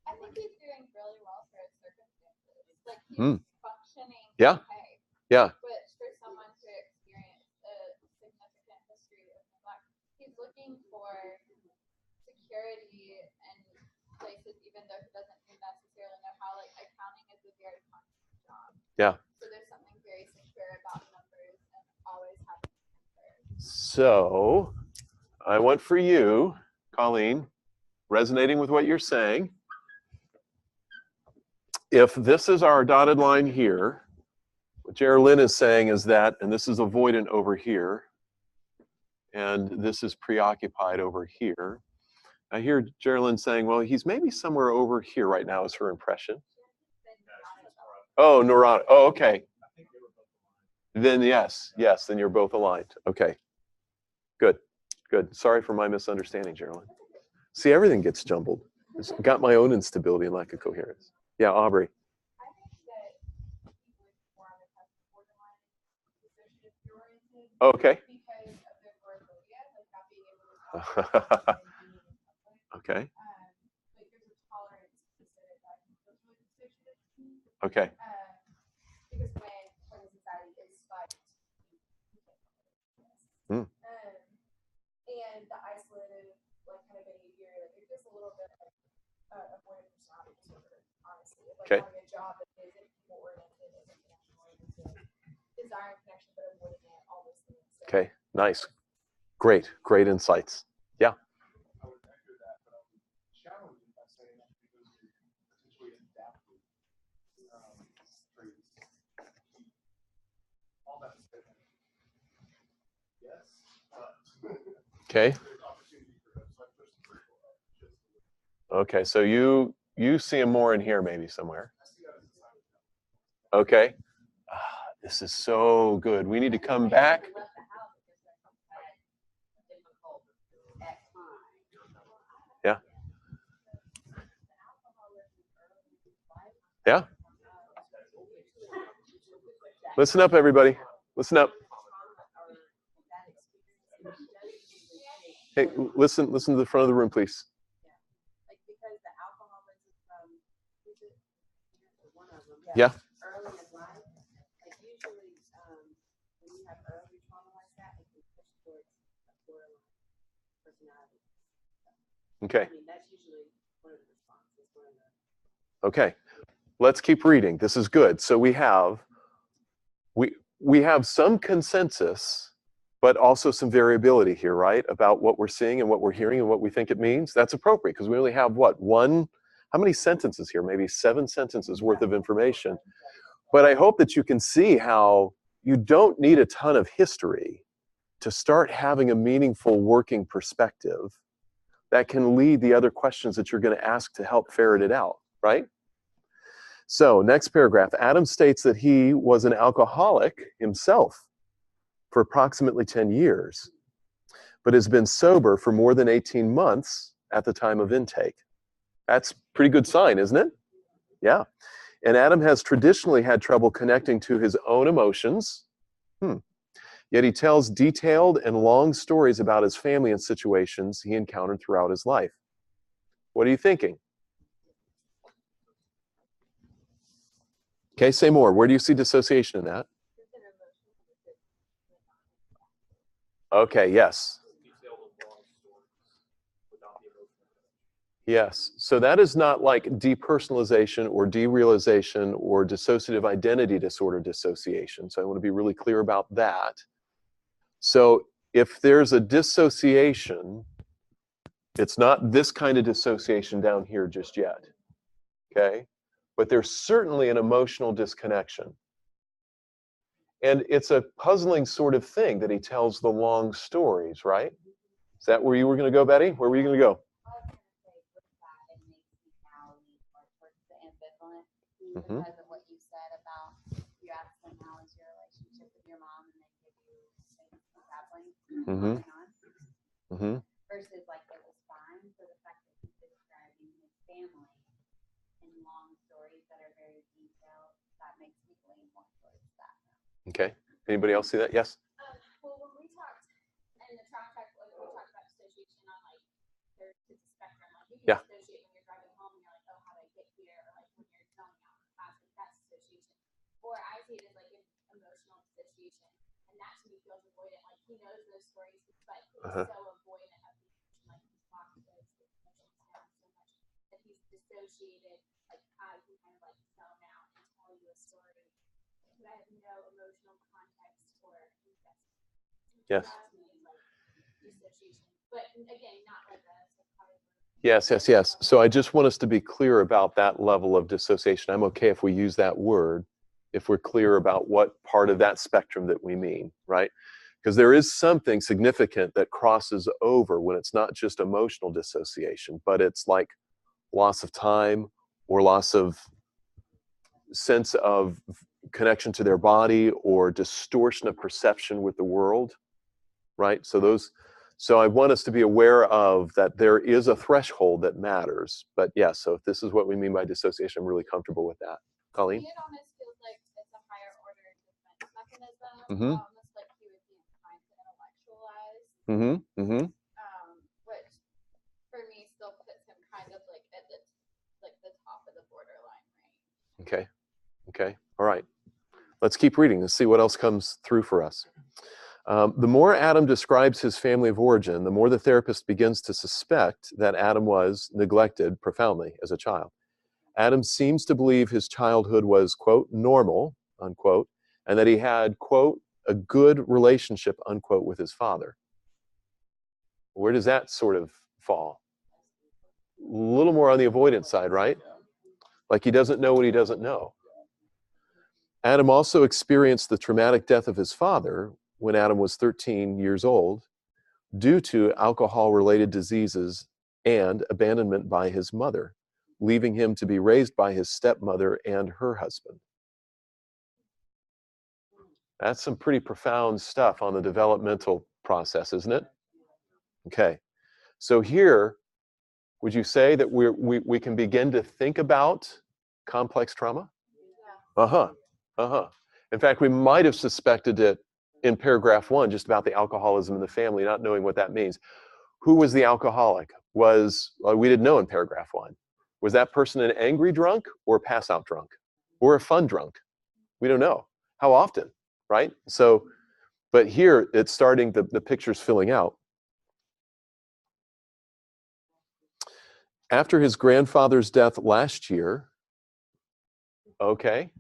I think he's doing really well for his circumstances. Like he's functioning Yeah. okay. Yeah. But for someone to experience a significant history of neglect, he's looking for security and places, even though he doesn't necessarily know how. Like accounting is a very constant job. Yeah. So there's So I want for you, Colleen, resonating with what you're saying, if this is our dotted line here, what Geraldine is saying is that, and this is avoidant over here, and this is preoccupied over here. I hear Geraldine saying, well, he's maybe somewhere over here right now is her impression. Oh, neurotic. Oh, okay. Then yes, then you're both aligned. Okay. Good. Sorry for my misunderstanding, Geraldine. See, everything gets jumbled. It's got my own instability and lack of coherence. Yeah, Aubrey. I think that people with more on the cusp of borderline dissociative oriented Okay. because of their agoraphobia, like not being able to talk and being in public. Okay. Like there's a tolerance to certain diagnosis with dissociative. Okay. Because when the society is spiked, Hmm. and the isolated like kind of behavior, like there's just a little bit of avoidant personality disorder, honestly. Like Okay. having a job that isn't people oriented, isn't connection oriented, desiring connection but avoiding it, all those things. So, Okay. Nice. Great insights. Yeah. I would echo that, but I would challenge it by saying that because you're potentially adaptive traits. All that said, yes, but Okay. there's opportunity for them. So I push the critical up just a little. Okay. So you see him more in here maybe somewhere. I see that as a sign of health. Okay. This is so good. We need to come back. Yeah. Yeah. Listen up, everybody. Listen up. Hey, listen to the front of the room, please. Like because the alcoholism from one of them. Yeah. Early in life, like usually when you have early trauma like that, it can push towards a borderline personality. Okay. I mean, that's usually one of the responses. One of the Okay. Let's keep reading. This is good. So we have some consensus, but also some variability here, right? About what we're seeing and what we're hearing and what we think it means. That's appropriate because we only have how many sentences here? Maybe 7 sentences worth of information. But I hope that you can see how you don't need a ton of history to start having a meaningful working perspective that can lead the other questions that you're going to ask to help ferret it out, right? So next paragraph, Adam states that he was an alcoholic himself for approximately 10 years, but has been sober for more than 18 months at the time of intake. That's a pretty good sign, isn't it? Yeah. And Adam has traditionally had trouble connecting to his own emotions. Yet he tells detailed and long stories about his family and situations he encountered throughout his life. What are you thinking? Okay, say more. Where do you see dissociation in that? Okay, yes. Yes. So that is not like depersonalization or derealization or dissociative identity disorder dissociation. So I want to be really clear about that. So if there's a dissociation, it's not this kind of dissociation down here just yet. Okay? But there's certainly an emotional disconnection. And it's a puzzling sort of thing that he tells the long stories, right? Is that where you were going to go, Betty? Where were you going to go? Because of what you said about you asked them how is your relationship with your mom and they give you things happening versus like it was fine. So the fact that he's describing his family in long stories that are very detailed, that makes me lean more towards that. Okay. Anybody else see that? Yes? Well, when we talked in the trauma talk, when we talked about dissociation on like there's a spectrum, like you can dissociate when you're driving home and you're like, oh, how did I get here? Or like when you're zoning out in class, like that's dissociation. Or I see it as like an emotional dissociation, and that to me feels avoidant. Like he knows those stories, but he's so avoidant of the emotion, like he's talked to those emotions so much that he's dissociated. Like I can kind of like zone out and tell you a story, but I have no emotional context or investment. Yes. Like but again, not like a Yes, yes, yes. So I just want us to be clear about that level of dissociation. I'm okay if we use that word, if we're clear about what part of that spectrum that we mean, right? Because there is something significant that crosses over when it's not just emotional dissociation, but it's like loss of time or loss of sense of connection to their body or distortion of perception with the world, right? So I want us to be aware of that there is a threshold that matters. But yeah, so if this is what we mean by dissociation, I'm really comfortable with that. Colleen? it almost feels like it's a higher order defense mechanism, Mhm. almost like he would be inclined to intellectualize, Mm-hmm. Mm-hmm. which for me still puts him kind of like at the top of the borderline range. Okay. Okay. All right. Let's keep reading and see what else comes through for us. The more Adam describes his family of origin, the more the therapist begins to suspect that Adam was neglected profoundly as a child. Adam seems to believe his childhood was, quote, normal, unquote, and that he had, quote, a good relationship, unquote, with his father. Where does that sort of fall? A little more on the avoidance side, right? Like he doesn't know what he doesn't know. Adam also experienced the traumatic death of his father when Adam was 13 years old due to alcohol-related diseases and abandonment by his mother, leaving him to be raised by his stepmother and her husband. That's some pretty profound stuff on the developmental process, isn't it? Okay. So here, would you say that we can begin to think about complex trauma? Uh-huh. Uh-huh. In fact, we might have suspected it in paragraph 1, just about the alcoholism in the family, not knowing what that means. Who was the alcoholic? We didn't know in paragraph 1. Was that person an angry drunk or a pass-out drunk? Or a fun drunk? We don't know. How often, right? So, but here it's starting, the picture's filling out. After his grandfather's death last year, okay,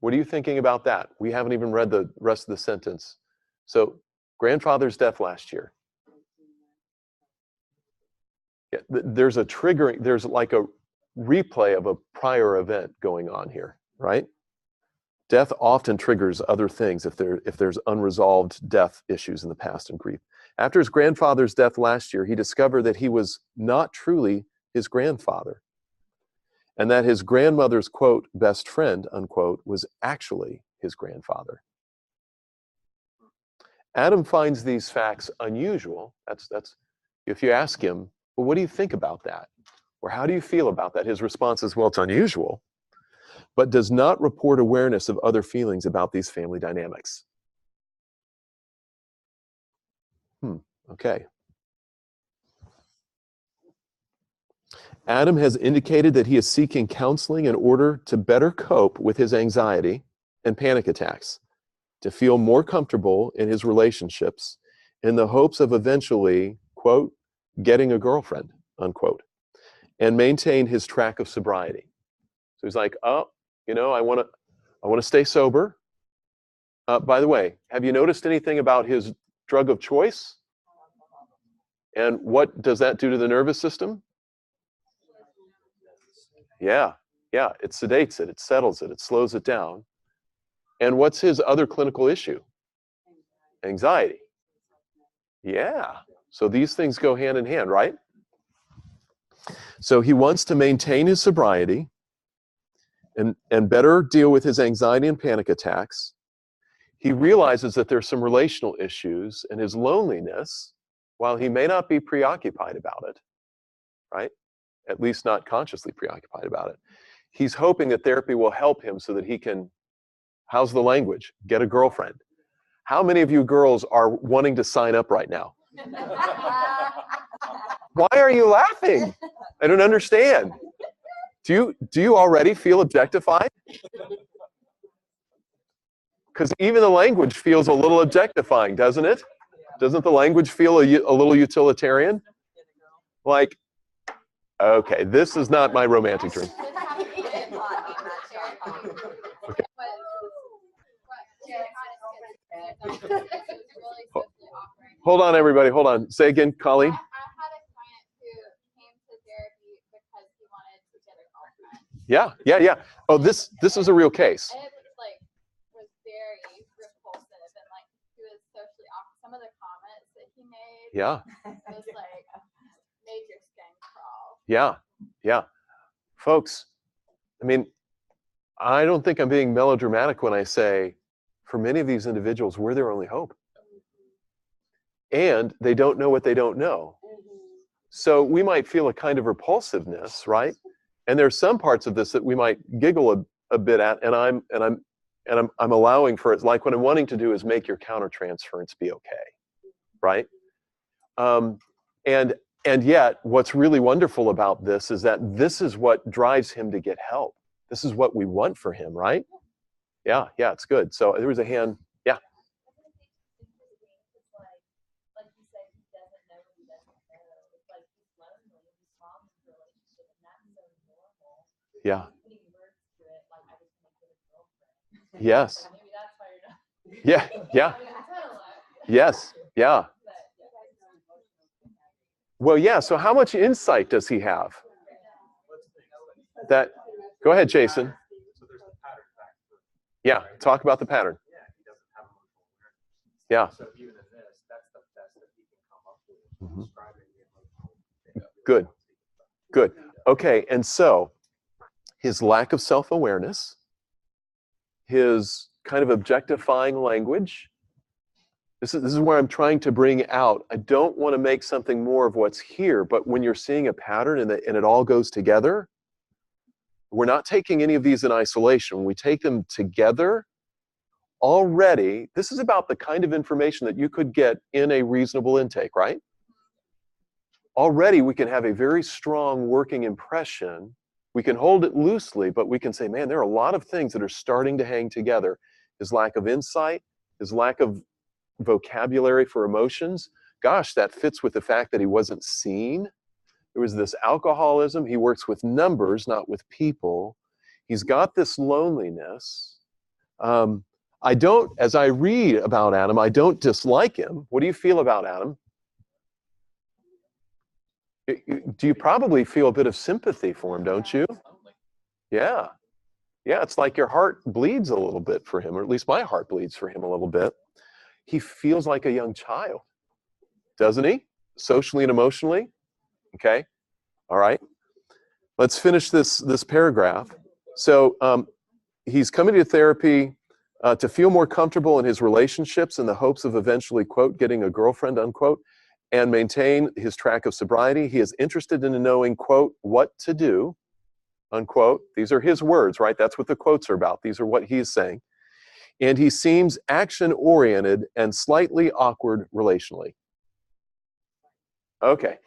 what are you thinking about that? We haven't even read the rest of the sentence. So, grandfather's death last year. Yeah, there's a triggering, there's like a replay of a prior event going on here, right? Death often triggers other things if there's unresolved death issues in the past and grief. After his grandfather's death last year, he discovered that he was not truly his grandfather, and that his grandmother's, quote, best friend, unquote, was actually his grandfather. Adam finds these facts unusual. That's if you ask him, well, what do you think about that? Or how do you feel about that? His response is, well, it's unusual, but does not report awareness of other feelings about these family dynamics. Okay. Adam has indicated that he is seeking counseling in order to better cope with his anxiety and panic attacks, to feel more comfortable in his relationships in the hopes of eventually, quote, getting a girlfriend, unquote, and maintain his track of sobriety. So he's like, oh, I want to stay sober. By the way, have you noticed anything about his drug of choice? And what does that do to the nervous system? Yeah, it sedates it, it settles it, it slows it down. And what's his other clinical issue? Anxiety. Yeah, so these things go hand in hand, right? So he wants to maintain his sobriety and better deal with his anxiety and panic attacks. He realizes that there's some relational issues and his loneliness, while he may not be preoccupied about it, right? At least not consciously preoccupied about it. He's hoping that therapy will help him so that he can, how's the language? Get a girlfriend. How many of you girls are wanting to sign up right now? Why are you laughing? I don't understand. Do you already feel objectified? Because even the language feels a little objectifying, doesn't it? Doesn't the language feel a little utilitarian? Like, okay, this is not my romantic dream. Hold on, everybody. Hold on. Say again, Colleen. I had a client who came to therapy because he wanted to get a girlfriend. Yeah. Oh, this is a real case. And it was very repulsive, and he was socially awkward. Some of the comments that he made. Yeah. Was made your skin crawl. Yeah. Folks, I mean, I don't think I'm being melodramatic when I say, for many of these individuals, we're their only hope. And they don't know what they don't know. So we might feel a kind of repulsiveness, right? And there's some parts of this that we might giggle a bit at, and I'm allowing for it. Like what I'm wanting to do is make your countertransference be okay, right? And yet, what's really wonderful about this is that this is what drives him to get help. This is what we want for him, right? Yeah, it's good. So there was a hand. Yeah. Like you said, he doesn't know what he doesn't know. It's like he's lonely, he's lost his relationship, and that's so normal. Yeah. Putting words to it, like I just want to get a girlfriend. Yes. Maybe that's why you're not. Yeah. I mean, I tell a lot. Yes. Yeah. But you guys know emotional. Well, yeah. So how much insight does he have? That. Go ahead, Jason. So there's a pattern factor. Yeah. Talk about the pattern. Yeah, he doesn't have emotional awareness. Yeah. So even in this, that's the best that he can come up with, Mhm. describing the emotional. Good. Okay. And so his lack of self-awareness, his kind of objectifying language. This is where I'm trying to bring out. I don't want to make something more of what's here, but when you're seeing a pattern and it all goes together, we're not taking any of these in isolation. When we take them together, already, this is about the kind of information that you could get in a reasonable intake, right? Already we can have a very strong working impression. We can hold it loosely, but we can say, man, there are a lot of things that are starting to hang together. His lack of insight, his lack of vocabulary for emotions. Gosh, that fits with the fact that he wasn't seen. There was this alcoholism. He works with numbers, not with people. He's got this loneliness. I don't, as I read about Adam, I don't dislike him. What do you feel about Adam? Do you probably feel a bit of sympathy for him, don't you? Yeah. Yeah, it's like your heart bleeds a little bit for him, or at least my heart bleeds for him a little bit. He feels like a young child, doesn't he? Socially and emotionally. Okay. All right. Let's finish this paragraph. So he's coming to therapy to feel more comfortable in his relationships in the hopes of eventually, quote, getting a girlfriend, unquote, and maintain his track of sobriety. He is interested in knowing, quote, what to do, unquote. These are his words, right? That's what the quotes are about. These are what he's saying. And he seems action-oriented and slightly awkward relationally. Okay.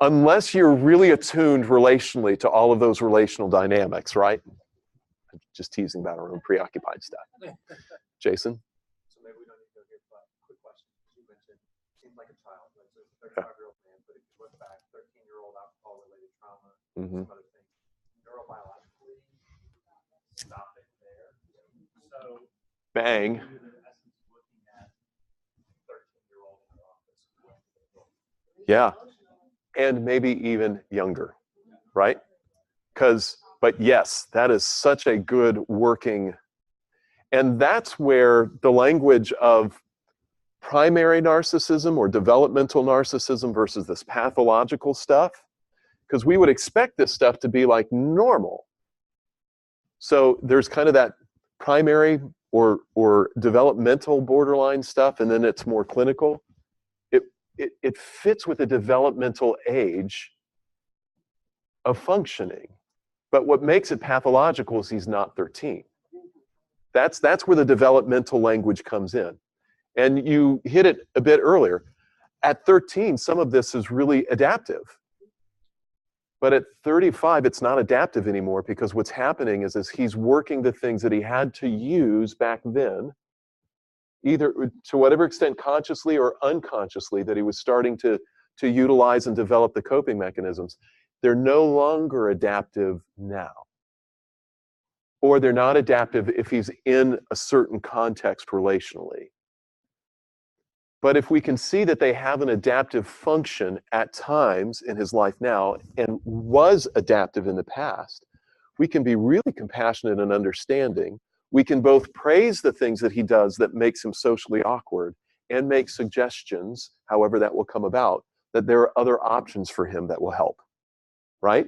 Unless you're really attuned relationally to all of those relational dynamics, right? I'm just teasing about our own preoccupied stuff. Jason? So maybe we don't need to go here, but quick question. You mentioned, seems like a child, right? So it's a 35-year-old man, but if you look back, 13-year-old alcohol-related trauma, some other things, neurobiologically, stop it there. So, Bang. in essence, looking at 13-year-old in the office. Yeah. And maybe even younger, right? But yes, that is such a good working, and that's where the language of primary narcissism or developmental narcissism versus this pathological stuff, because we would expect this stuff to be like normal. So there's kind of that primary or developmental borderline stuff, and then it's more clinical. It fits with the developmental age of functioning. But what makes it pathological is he's not 13. That's where the developmental language comes in. And you hit it a bit earlier. At 13, some of this is really adaptive. But at 35, it's not adaptive anymore, because what's happening is he's working the things that he had to use back then, either to whatever extent consciously or unconsciously, that he was starting to utilize and develop the coping mechanisms. They're no longer adaptive now. Or they're not adaptive if he's in a certain context relationally. But if we can see that they have an adaptive function at times in his life now and was adaptive in the past, we can be really compassionate and understanding. We can both praise the things that he does that makes him socially awkward and make suggestions, however that will come about, that there are other options for him that will help, right?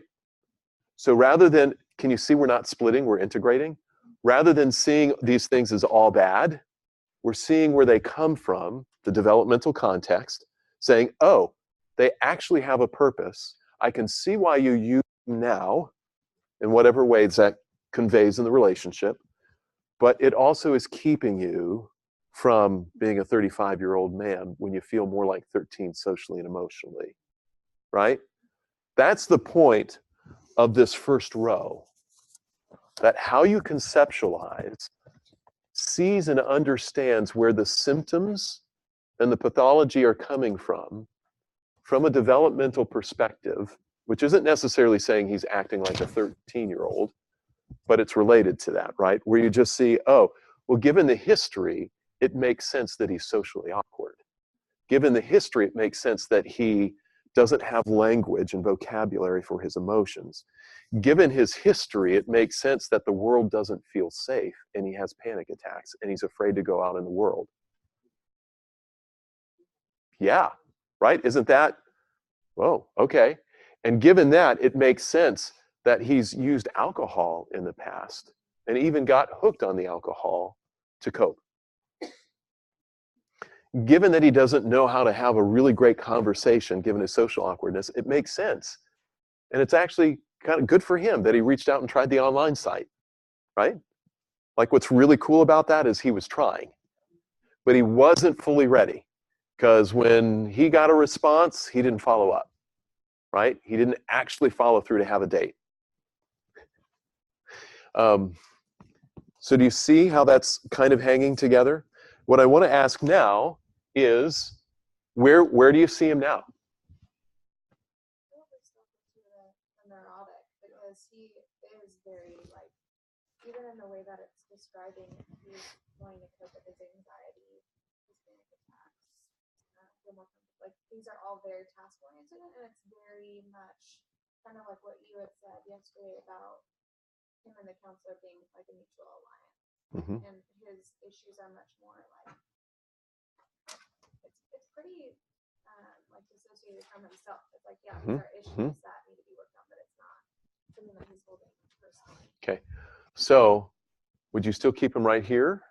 So rather than, can you see we're not splitting, we're integrating? Rather than seeing these things as all bad, we're seeing where they come from, the developmental context, saying, oh, they actually have a purpose. I can see why you use them now, in whatever ways that conveys in the relationship, but it also is keeping you from being a 35-year-old man when you feel more like 13 socially and emotionally, right? That's the point of this first row, that how you conceptualize sees and understands where the symptoms and the pathology are coming from a developmental perspective, which isn't necessarily saying he's acting like a 13-year-old, but it's related to that, right? Where you just see, oh, well, given the history, it makes sense that he's socially awkward. Given the history, it makes sense that he doesn't have language and vocabulary for his emotions. Given his history, it makes sense that the world doesn't feel safe and he has panic attacks and he's afraid to go out in the world. Yeah, right? Isn't that, whoa, okay. And given that, it makes sense that he's used alcohol in the past and even got hooked on the alcohol to cope. Given that he doesn't know how to have a really great conversation, given his social awkwardness, it makes sense. And it's actually kind of good for him that he reached out and tried the online site, right? Like what's really cool about that is he was trying, but he wasn't fully ready because when he got a response, he didn't follow up, right? He didn't actually follow through to have a date. So do you see how that's kind of hanging together? What I want to ask now is, where do you see him now? Neurotic, because he is very, like, even in the way that it's describing, he's wanting to cope with his anxiety, his panic attacks, like these are all very task oriented, and it's very much kind of like what you had said yesterday about him and the counselor being like a mutual alliance. Mm-hmm. And his issues are much more like it's pretty like dissociated from himself. It's like, yeah, these are issues that need to be worked on, but it's not something that he's holding personally. Okay, so would you still keep him right here?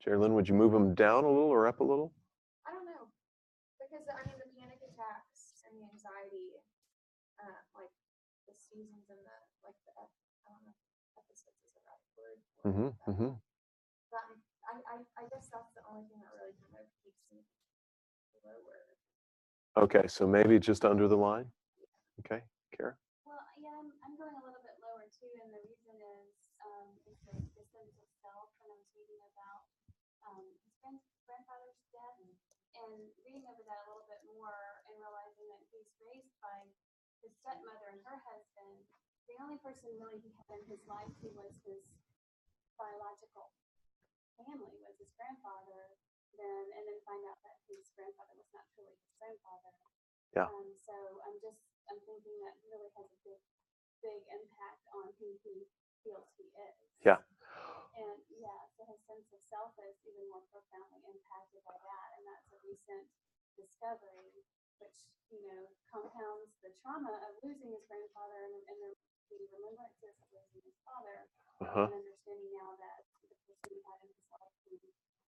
Jerry-Lynn, would you move him down a little or up a little? I don't know, because I mean the panic attacks and the anxiety, like the seasons and the like the I don't know if episodes is the right word. But I guess that's the only thing that really kind of keeps me lower. Okay, so maybe just under the line. Okay, Kara. Well, yeah, I'm going a little bit lower too, and the reason is the sense of self. And I was reading about his grandfather's death, and reading over that a little bit more, and realizing that he's raised by his stepmother and her husband. The only person really he had in his life who was his biological family was his grandfather. And then find out that his grandfather was not truly his grandfather. Yeah. So I'm thinking that he really has a big impact on who he feels he is. Yeah. And yeah, so his sense of self is even more profoundly impacted by that, and that's a recent discovery, which compounds the trauma of losing his grandfather and the remembrances of losing his father, and understanding now that the person he had in his life,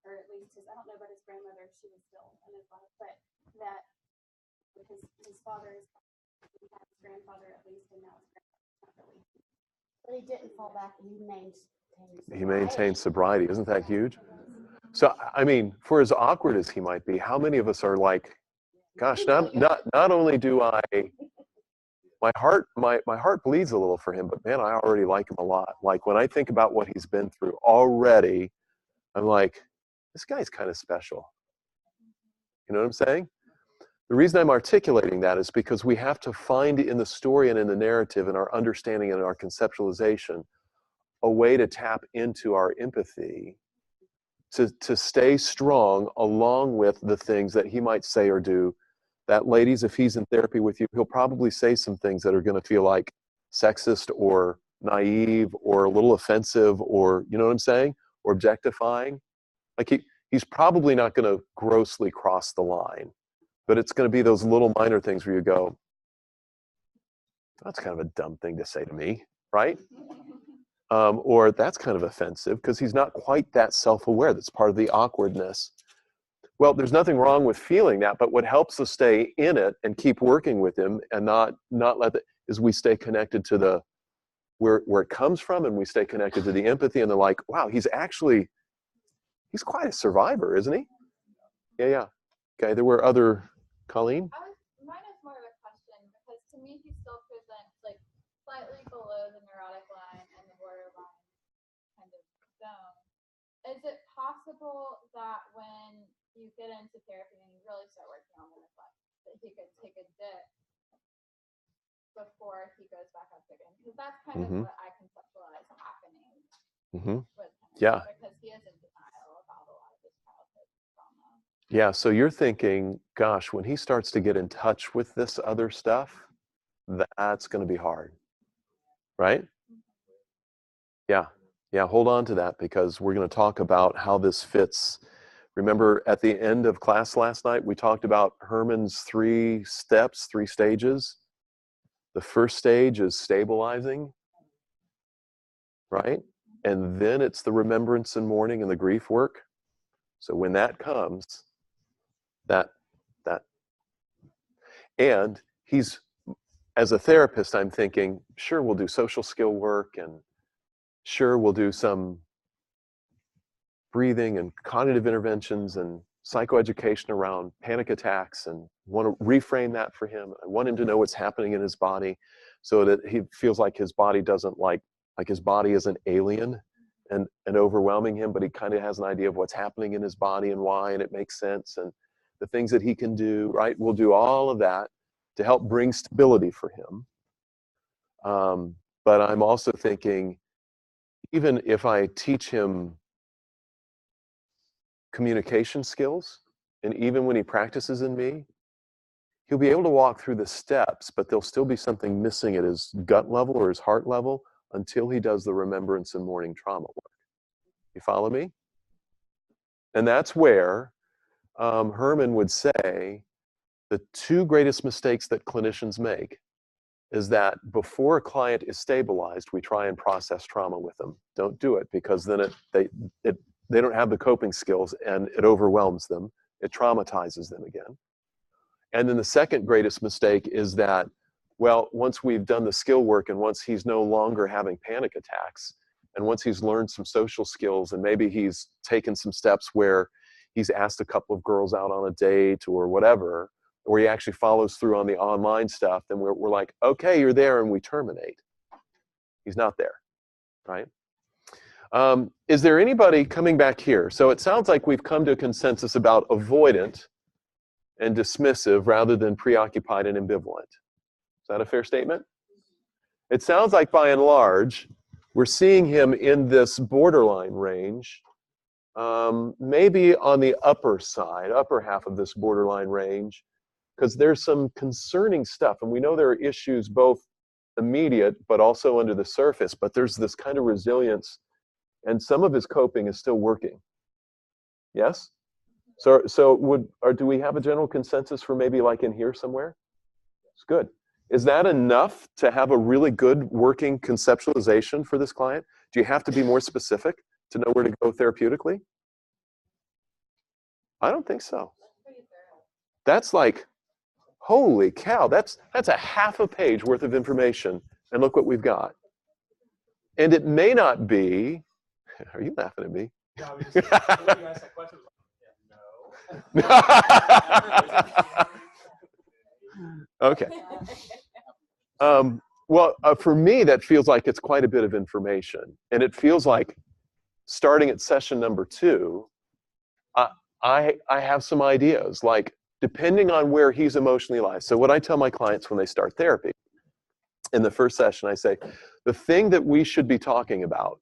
or at least I don't know about his grandmother, she was still in his life, but that because his father is his grandfather at least, and now his grandfather's not really. But he didn't fall back, and he maintained sobriety. Isn't that huge? So, I mean, for as awkward as he might be, how many of us are like, gosh, not only do my heart bleeds a little for him, but man, I already like him a lot. Like when I think about what he's been through already, I'm like, this guy's kind of special. You know what I'm saying? The reason I'm articulating that is because we have to find in the story and in the narrative and our understanding and our conceptualization a way to tap into our empathy to stay strong along with the things that he might say or do. That, ladies, if he's in therapy with you, he'll probably say some things that are going to feel like sexist or naive or a little offensive, or, you know what I'm saying, or objectifying. Like he's probably not going to grossly cross the line, but it's going to be those little minor things where you go, that's kind of a dumb thing to say to me, right? Or that's kind of offensive because he's not quite that self-aware. That's part of the awkwardness. Well, there's nothing wrong with feeling that, but what helps us stay in it and keep working with him and not let it, is we stay connected to the where it comes from, and we stay connected to the empathy, and they're like, wow, he's quite a survivor, isn't he? Yeah. Okay, there were other, Colleen? Mine is more of a question, because to me he still presents like slightly below the neurotic line and the borderline kind of zone. Is it possible that when you get into therapy and you really start working on the neglect, that he could take a dip before he goes back up again? Because that's kind of what I conceptualize happening with him. Yeah. Because he is in denial about a lot of his childhood trauma. Yeah, so you're thinking, gosh, when he starts to get in touch with this other stuff, that's going to be hard, right? Yeah, hold on to that, because we're going to talk about how this fits. Remember at the end of class last night, we talked about Herman's 3 steps, 3 stages. The first stage is stabilizing, right? And then it's the remembrance and mourning and the grief work. So when that comes, that, and he's, as a therapist, I'm thinking, sure, we'll do social skill work, and sure, we'll do some breathing and cognitive interventions and psychoeducation around panic attacks, and want to reframe that for him. I want him to know what's happening in his body so that he feels like his body doesn't like his body is an alien and overwhelming him, but he kind of has an idea of what's happening in his body and why, and it makes sense, and the things that he can do, right? We'll do all of that to help bring stability for him. But I'm also thinking, even if I teach him communication skills, and even when he practices in me, he'll be able to walk through the steps, but there'll still be something missing at his gut level or his heart level until he does the remembrance and mourning trauma work. You follow me? And that's where Herman would say the 2 greatest mistakes that clinicians make is that before a client is stabilized, we try and process trauma with them. Don't do it, because then they don't have the coping skills and it overwhelms them. It traumatizes them again. And then the second greatest mistake is that, well, once we've done the skill work and once he's no longer having panic attacks, and once he's learned some social skills, and maybe he's taken some steps where he's asked a couple of girls out on a date or whatever, or he actually follows through on the online stuff, then we're like, okay, you're there, and we terminate. He's not there, right? Is there anybody coming back here? So it sounds like we've come to a consensus about avoidant and dismissive rather than preoccupied and ambivalent. Is that a fair statement? It sounds like by and large, we're seeing him in this borderline range, maybe on the upper side, upper half of this borderline range, because there's some concerning stuff. And we know there are issues both immediate, but also under the surface, but there's this kind of resilience, and some of his coping is still working. Yes? So do we have a general consensus for maybe like in here somewhere? It's good. Is that enough to have a really good working conceptualization for this client? Do you have to be more specific to know where to go therapeutically? I don't think so. That's like, holy cow, that's a half a page worth of information, and look what we've got. And it may not be, are you laughing at me? No, I was just, when you asked that question, I was like, no. Okay. Well, for me, that feels like it's quite a bit of information. And it feels like starting at session number 2, I have some ideas, like depending on where he's emotionally alive. So what I tell my clients when they start therapy, in the first session, I say, the thing that we should be talking about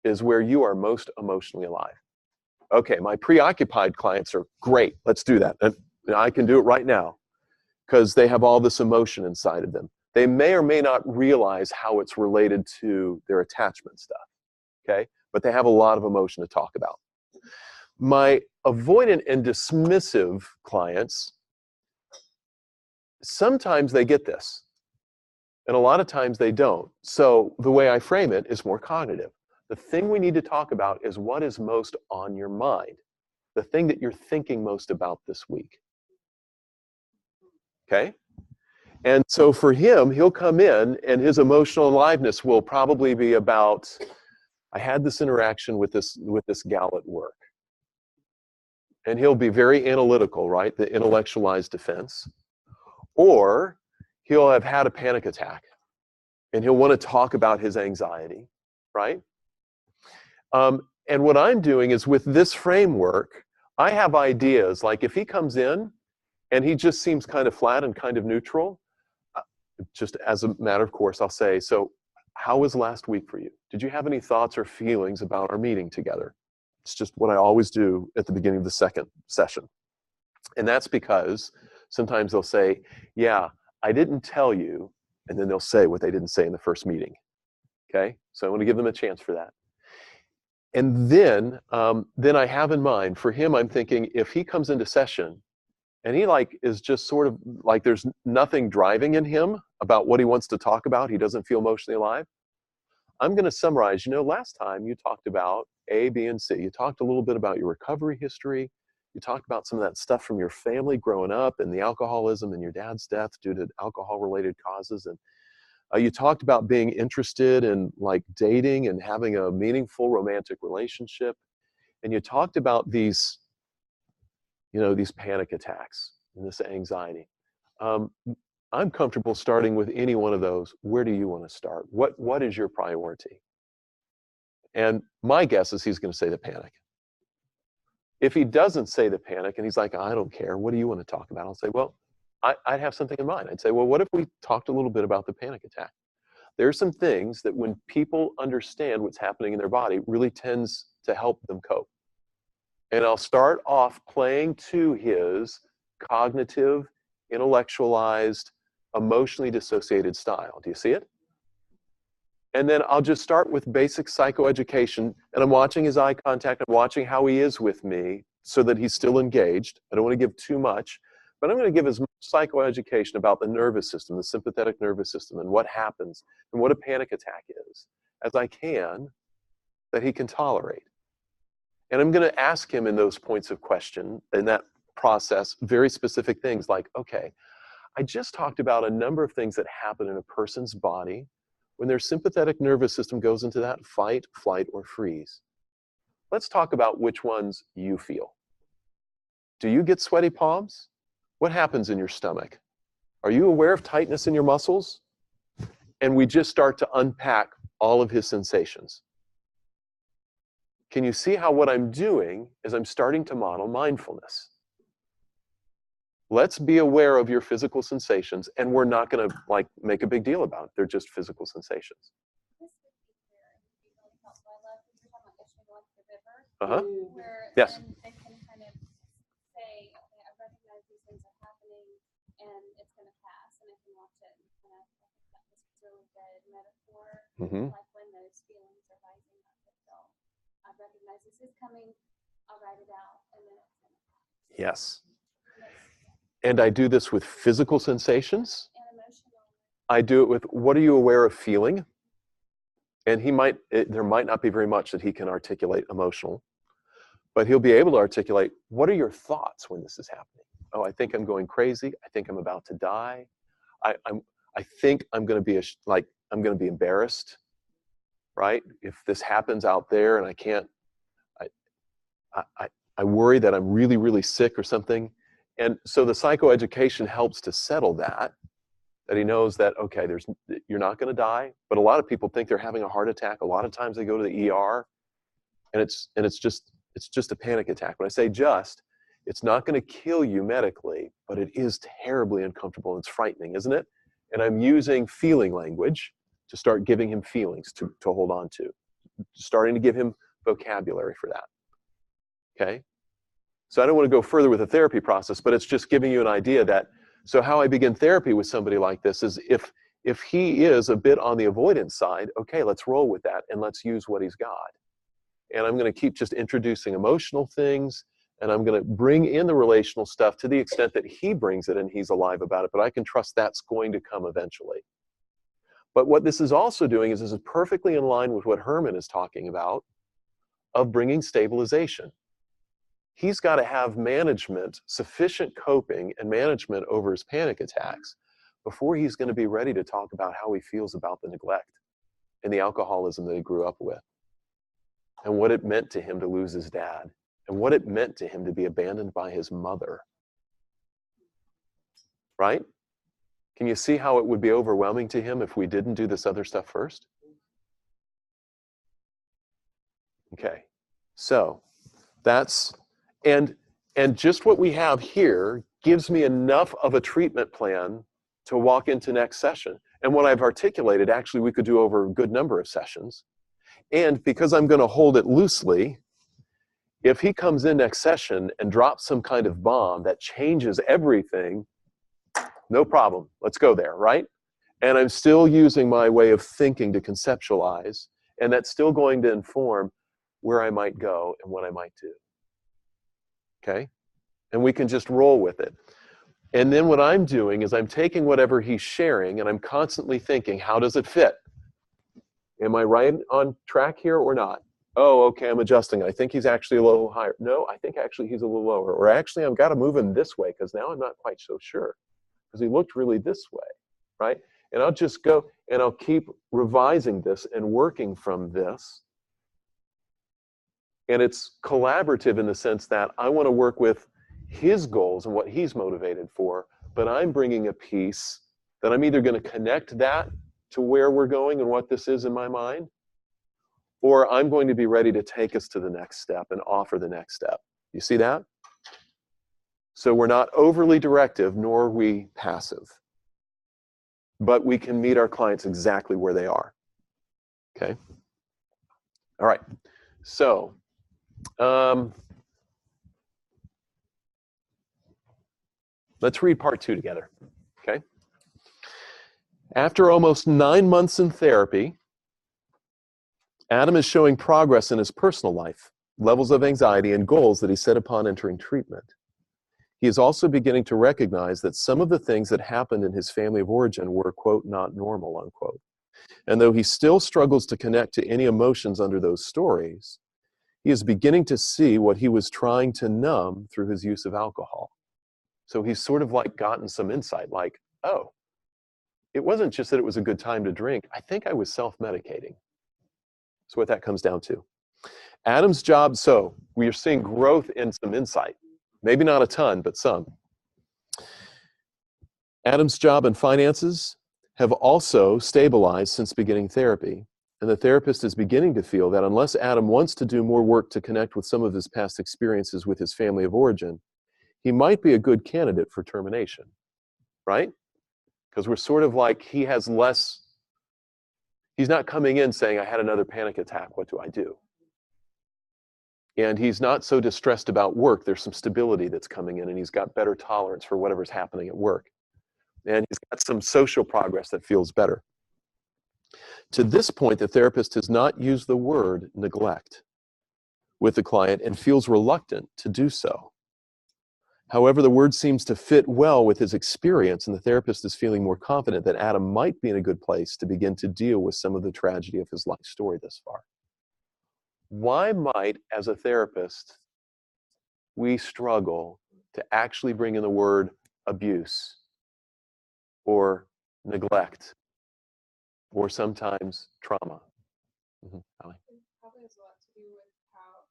is where you are most emotionally alive. Okay, my preoccupied clients are great. Let's do that. And I can do it right now because they have all this emotion inside of them. They may or may not realize how it's related to their attachment stuff, okay? But they have a lot of emotion to talk about. My avoidant and dismissive clients, sometimes they get this, and a lot of times they don't. So the way I frame it is more cognitive. The thing we need to talk about is what is most on your mind, the thing that you're thinking most about this week. Okay? And so for him, he'll come in and his emotional aliveness will probably be about, I had this interaction with this gal at work. And he'll be very analytical, right? The intellectualized defense. Or he'll have had a panic attack and he'll want to talk about his anxiety, right? And what I'm doing is with this framework, I have ideas like if he comes in and he just seems kind of flat and kind of neutral, just as a matter of course, I'll say, so how was last week for you? Did you have any thoughts or feelings about our meeting together? It's just what I always do at the beginning of the second session. And that's because sometimes they'll say, yeah, I didn't tell you, and then they'll say what they didn't say in the first meeting. Okay, so I want to give them a chance for that. And then I have in mind, for him, I'm thinking if he comes into session and he is just sort of like there's nothing driving in him about what he wants to talk about, he doesn't feel emotionally alive, I'm going to summarize, last time you talked about A, B, and C. You talked a little bit about your recovery history. You talked about some of that stuff from your family growing up and the alcoholism and your dad's death due to alcohol-related causes. And you talked about being interested in dating and having a meaningful romantic relationship. And you talked about these panic attacks and this anxiety. I'm comfortable starting with any one of those. Where do you want to start? What is your priority? And my guess is he's going to say the panic. If he doesn't say the panic and he's like, I don't care, what do you want to talk about? I'll say, well, I'd have something in mind. I'd say, well, what if we talked a little bit about the panic attack? There are some things that when people understand what's happening in their body really tends to help them cope. And I'll start off playing to his cognitive, intellectualized, emotionally dissociated style. Do you see it? And then I'll just start with basic psychoeducation, and I'm watching his eye contact, I'm watching how he is with me so that he's still engaged. I don't want to give too much, but I'm going to give as much psychoeducation about the nervous system, the sympathetic nervous system, and what happens, and what a panic attack is, as I can, that he can tolerate. And I'm going to ask him in those points of question, in that process, very specific things like, okay, I just talked about a number of things that happen in a person's body when their sympathetic nervous system goes into that fight, flight, or freeze. Let's talk about which ones you feel. Do you get sweaty palms? What happens in your stomach? Are you aware of tightness in your muscles? And we just start to unpack all of his sensations. Can you see how what I'm doing is I'm starting to model mindfulness? Let's be aware of your physical sensations, and we're not going to make a big deal about it. They're just physical sensations. This would be where it would be really helpful. I love when you're talking about yesterday going to the river. Uh-huh. Where Yes. then they can kind of say, okay, I recognize these things are happening and it's going to pass, and I can watch it. And I think that was a really good metaphor. Mm-hmm. Like when those feelings are rising up, so I recognize this is coming, I'll write it out, and then it's going to pass. Yes. And I do this with physical sensations. And emotional. I do it with, what are you aware of feeling? And there might not be very much that he can articulate emotional, but he'll be able to articulate, what are your thoughts when this is happening? Oh, I think I'm going crazy. I think I'm about to die. I think I'm going to be I'm going to be embarrassed, right? If this happens out there and I can't, I worry that I'm really, really sick or something. And so the psychoeducation helps to settle that he knows that, okay, you're not going to die. But a lot of people think they're having a heart attack. A lot of times they go to the ER, and it's just a panic attack. When I say it's not going to kill you medically, but it is terribly uncomfortable and it's frightening, isn't it? And I'm using feeling language to start giving him feelings to hold on to, starting to give him vocabulary for that. Okay? So I don't want to go further with the therapy process, but it's just giving you an idea that, so how I begin therapy with somebody like this is if he is a bit on the avoidance side, okay, let's roll with that and let's use what he's got. And I'm going to keep just introducing emotional things, and I'm going to bring in the relational stuff to the extent that he brings it and he's alive about it, but I can trust that's going to come eventually. But what this is also doing is this is perfectly in line with what Herman is talking about of bringing stabilization. He's got to have management, sufficient coping and management over his panic attacks before he's going to be ready to talk about how he feels about the neglect and the alcoholism that he grew up with, and what it meant to him to lose his dad, and what it meant to him to be abandoned by his mother. Right? Can you see how it would be overwhelming to him if we didn't do this other stuff first? Okay. So that's, and just what we have here gives me enough of a treatment plan to walk into next session. And what I've articulated, actually, we could do over a good number of sessions. And because I'm going to hold it loosely, if he comes in next session and drops some kind of bomb that changes everything, no problem. Let's go there, right? And I'm still using my way of thinking to conceptualize, and that's still going to inform where I might go and what I might do. Okay? And we can just roll with it. And then what I'm doing is I'm taking whatever he's sharing and I'm constantly thinking, how does it fit? Am I right on track here or not? Oh, okay, I'm adjusting. I think he's actually a little higher. No, I think actually he's a little lower. Or actually, I've got to move him this way because now I'm not quite so sure. Because he looked really this way, right? And I'll just go and I'll keep revising this and working from this. And it's collaborative in the sense that I want to work with his goals and what he's motivated for, but I'm bringing a piece that I'm either going to connect that to where we're going and what this is in my mind, or I'm going to be ready to take us to the next step and offer the next step. You see that? So we're not overly directive, nor are we passive. But we can meet our clients exactly where they are. Okay? All right. So, let's read part 2 together. Okay? After almost 9 months in therapy, Adam is showing progress in his personal life, levels of anxiety, and goals that he set upon entering treatment. He is also beginning to recognize that some of the things that happened in his family of origin were, quote, not normal, unquote. And though he still struggles to connect to any emotions under those stories, he is beginning to see what he was trying to numb through his use of alcohol. So he's sort of like gotten some insight, like, oh, it wasn't just that it was a good time to drink. I think I was self-medicating. That's what that comes down to. Adam's job, so we are seeing growth in some insight. Maybe not a ton, but some. Adam's job and finances have also stabilized since beginning therapy, and the therapist is beginning to feel that unless Adam wants to do more work to connect with some of his past experiences with his family of origin, he might be a good candidate for termination, right? Because we're sort of like, he has less, he's not coming in saying, I had another panic attack, what do I do? And he's not so distressed about work. There's some stability that's coming in, and he's got better tolerance for whatever's happening at work. And he's got some social progress that feels better. To this point, the therapist has not used the word neglect with the client and feels reluctant to do so. However, the word seems to fit well with his experience, and the therapist is feeling more confident that Adam might be in a good place to begin to deal with some of the tragedy of his life story thus far. Why might, as a therapist, we struggle to actually bring in the word abuse or neglect or sometimes trauma? Allie? It probably has a lot to do with how,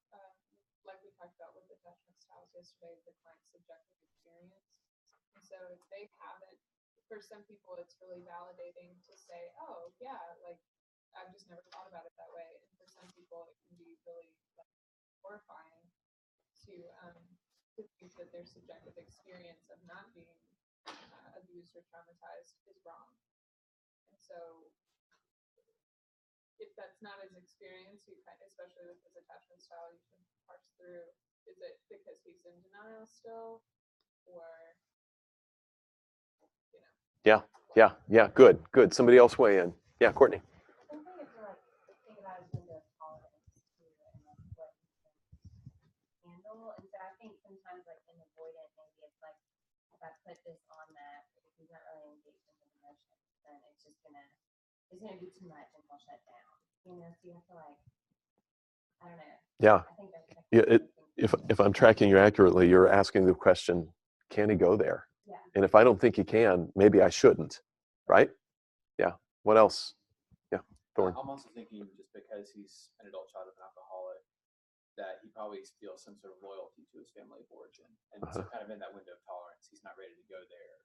like we talked about with attachment styles yesterday, the client's subjective experience. And so if they haven't, for some people, it's really validating to say, oh, yeah, like, I've just never thought about it that way. And for some people, it can be really like, horrifying to think that their subjective experience of not being abused or traumatized is wrong. And so if that's not his experience, you kind of, especially with his attachment style, you can parse through Is it because he's in denial still, or you know? Yeah, good. Somebody else weigh in. Yeah, Courtney. Something is like the thing about his window of tolerance too, and like what he can handle. And so I think sometimes like in avoidant, maybe it's like if I put this on that, if he's not really engaged in the emotion, then it's gonna be too much and he'll shut down. You know, so you have to like, I don't know. Yeah. I think that's If I'm tracking you accurately, you're asking the question, can he go there? Yeah. And if I don't think he can, maybe I shouldn't, right? Yeah. What else? Yeah, Thorne. I'm also thinking just because he's an adult child of an alcoholic, that he probably feels some sort of loyalty to his family of origin. And so kind of in that window of tolerance, he's not ready to go there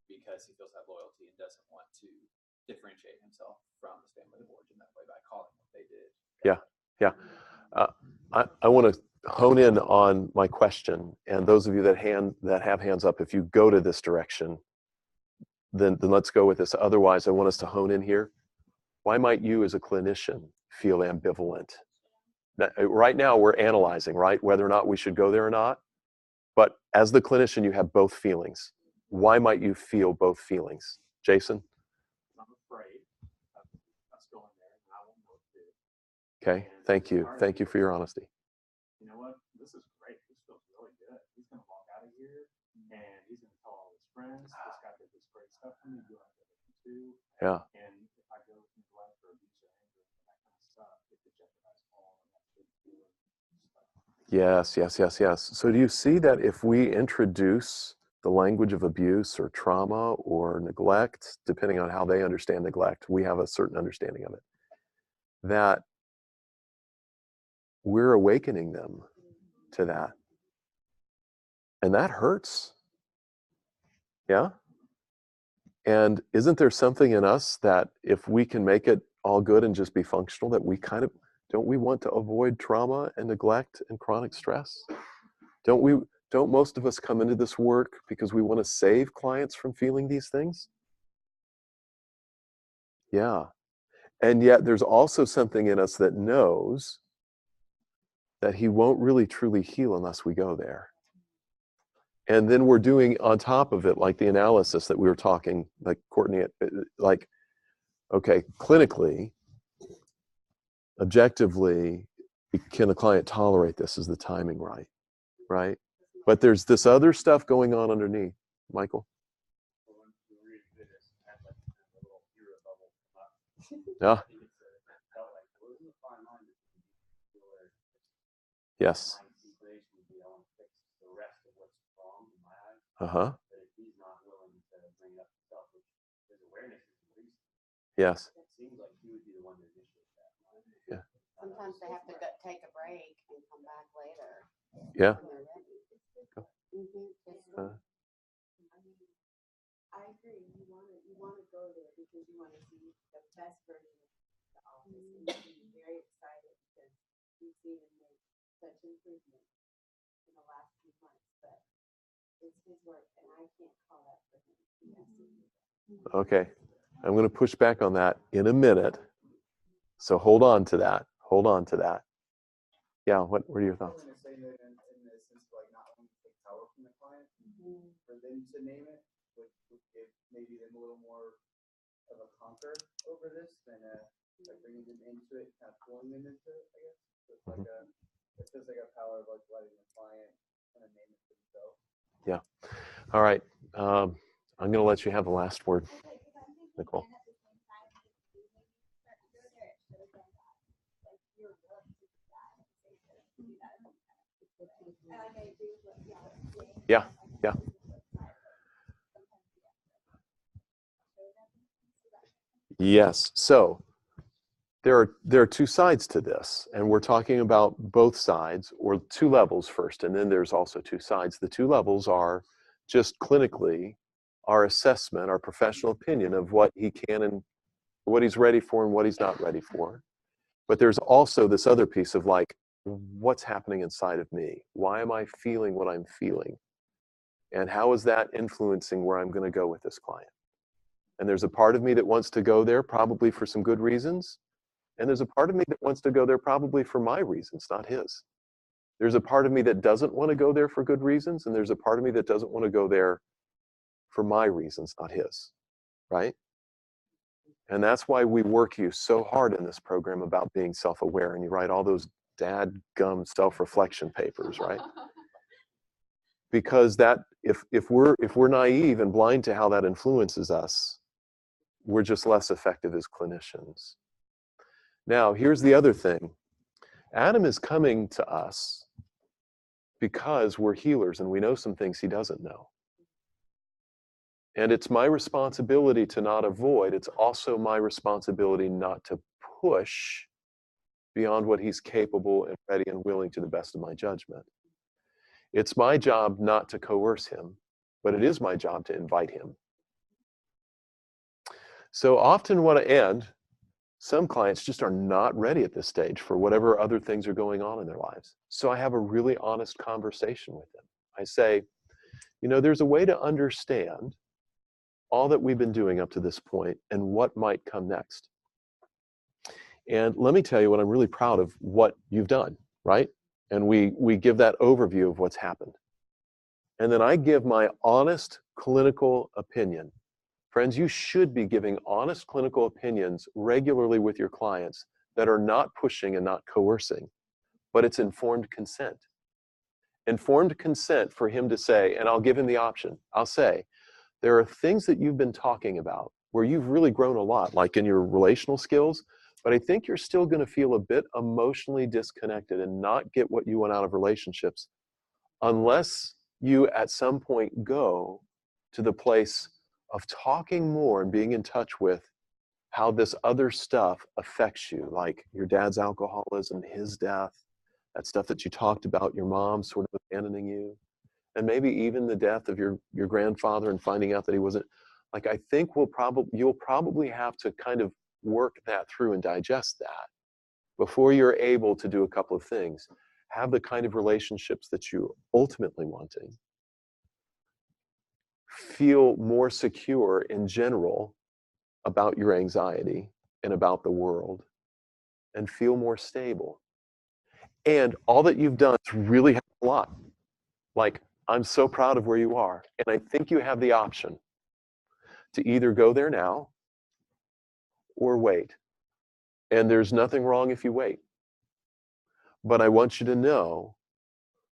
because he feels that loyalty and doesn't want to differentiate himself from his family of origin that way by calling what they did. Yeah. I want to hone in on my question, and those of you that have hands up, if you go to this direction, then let's go with this. Otherwise, I want us to hone in here. Why might you as a clinician feel ambivalent? Now, right now, we're analyzing, right, whether or not we should go there or not. But as the clinician, you have both feelings. Why might you feel both feelings? Jason? I'm afraid of us going there, and I won't know what to do. Okay, thank you. Thank you for your honesty. You know what? This is great. This feels really good. He's going to walk out of here, and he's going to tell all his friends, this guy did this great stuff for me. You have to do it too. Yeah. And if I go with neglect or abuse or anger, that kind of stuff, it could jeopardize all of that good feeling stuff. Yes. So do you see that if we introduce the language of abuse or trauma or neglect, depending on how they understand neglect, we have a certain understanding of it, that we're awakening them to that. And that hurts. Yeah? And isn't there something in us that if we can make it all good and just be functional, that we kind of, don't we want to avoid trauma and neglect and chronic stress? Don't most of us come into this work because we want to save clients from feeling these things? Yeah. And yet there's also something in us that knows that he won't really truly heal unless we go there. And then we're doing on top of it, like the analysis that we were talking, like Courtney, like, okay, clinically, objectively, can the client tolerate this? Is the timing right? Right? But there's this other stuff going on underneath. Michael? Yeah. Yes. Uh-huh. Yes. Yeah. sometimes they have to take a break and come back later. Yeah. I agree. You want to go there because you want to see the best version of the office, and you be very excited because you've seen him make such improvement in the last few months. But it's his work, and I can't call that for him. He has to do that. Okay. I'm going to push back on that in a minute. So hold on to that. Yeah, what are your thoughts? I'm going to say that in the sense of like not wanting to take power from the client, for them to name it would give maybe them a little more of a conquer over this than like bringing them into it, kind of pulling them into it, I guess. So it's like it feels like a power of like letting the client kind of name it for themselves. Yeah. All right. I'm going to let you have the last word, Nicole. Yeah. Yes. So there are two sides to this, and we're talking about both sides, or two levels first, and then there's also two sides. The two levels are just clinically our assessment, our professional opinion of what he can and what he's ready for and what he's not ready for. But there's also this other piece of like, what's happening inside of me? Why am I feeling what I'm feeling? And how is that influencing where I'm going to go with this client? And there's a part of me that wants to go there probably for some good reasons. And there's a part of me that wants to go there probably for my reasons, not his. There's a part of me that doesn't want to go there for good reasons, and there's a part of me that doesn't want to go there for my reasons, not his, right? And that's why we work you so hard in this program about being self-aware, and you write all those dadgum self-reflection papers, right? Because that, if we're naive and blind to how that influences us, we're just less effective as clinicians. Now, here's the other thing. Adam is coming to us because we're healers and we know some things he doesn't know. And it's my responsibility to not avoid. It's also my responsibility not to push beyond what he's capable and ready and willing to the best of my judgment. It's my job not to coerce him, but it is my job to invite him. So often some clients just are not ready at this stage for whatever other things are going on in their lives. So I have a really honest conversation with them. I say, there's a way to understand all that we've been doing up to this point and what might come next. And let me tell you what I'm really proud of what you've done, right? And we give that overview of what's happened. And then I give my honest clinical opinion. Friends, you should be giving honest clinical opinions regularly with your clients that are not pushing and not coercing, but it's informed consent. Informed consent for him to say, and I'll give him the option. I'll say, there are things that you've been talking about where you've really grown a lot, like in your relational skills, but I think you're still going to feel a bit emotionally disconnected and not get what you want out of relationships unless you at some point go to the place of talking more and being in touch with how this other stuff affects you, like your dad's alcoholism, his death, that stuff that you talked about, your mom sort of abandoning you, and maybe even the death of your grandfather and finding out that he wasn't. Like, I think you'll probably have to kind of work that through and digest that before you're able to do a couple of things. Have the kind of relationships that you're ultimately wanting. Feel more secure in general about your anxiety and about the world, and feel more stable. And all that you've done is really help a lot. Like, I'm so proud of where you are. And I think you have the option to either go there now or wait. And there's nothing wrong if you wait. But I want you to know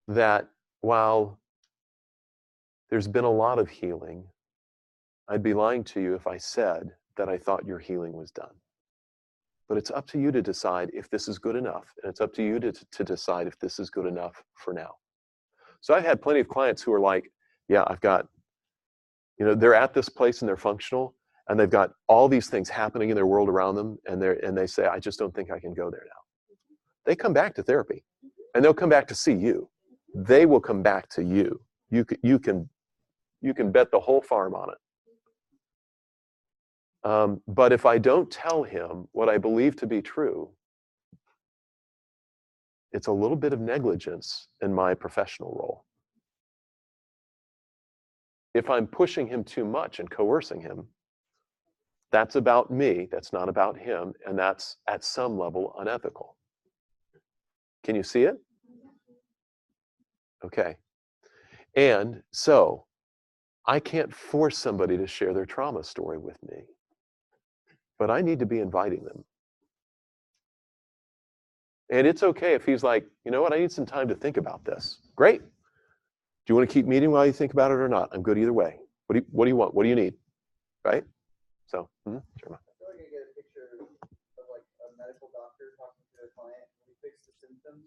that while there's been a lot of healing, I'd be lying to you if I said that I thought your healing was done. But it's up to you to decide if this is good enough. And it's up to you to decide if this is good enough for now. So I've had plenty of clients who are like, yeah, I've got, they're at this place and they're functional and they've got all these things happening in their world around them. And they say, I just don't think I can go there now. They come back to therapy and they'll come back to see you. They will come back to you. You can bet the whole farm on it. But if I don't tell him what I believe to be true, it's a little bit of negligence in my professional role. If I'm pushing him too much and coercing him, that's about me, that's not about him, and that's at some level unethical. Can you see it? Okay. And so, I can't force somebody to share their trauma story with me, but I need to be inviting them. And it's okay if he's like, you know what, I need some time to think about this. Great. Do you want to keep meeting while you think about it or not? I'm good either way. What do you want? What do you need? Right? So, sure. I feel like I get a picture of like a medical doctor talking to a client. We fix the symptoms,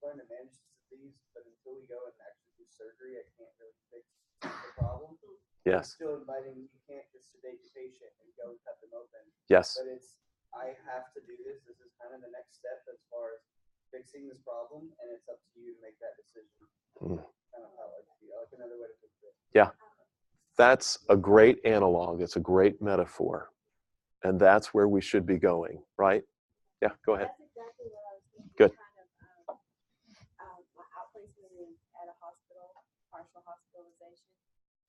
trying to manage the disease, but until we go and actually do surgery, I can't really fix the problem. Yes. I'm still inviting, you can't just sedate the patient and go and cut them open. Yes. But I have to do this. This is kind of the next step as far as fixing this problem, and it's up to you to make that decision. Kind of how I feel, like another way to fix it. Yeah. That's a great analog. It's a great metaphor. And that's where we should be going, right? Yeah, go ahead. That's exactly what I was thinking. Good. My outplacement is at a hospital, partial hospitalization.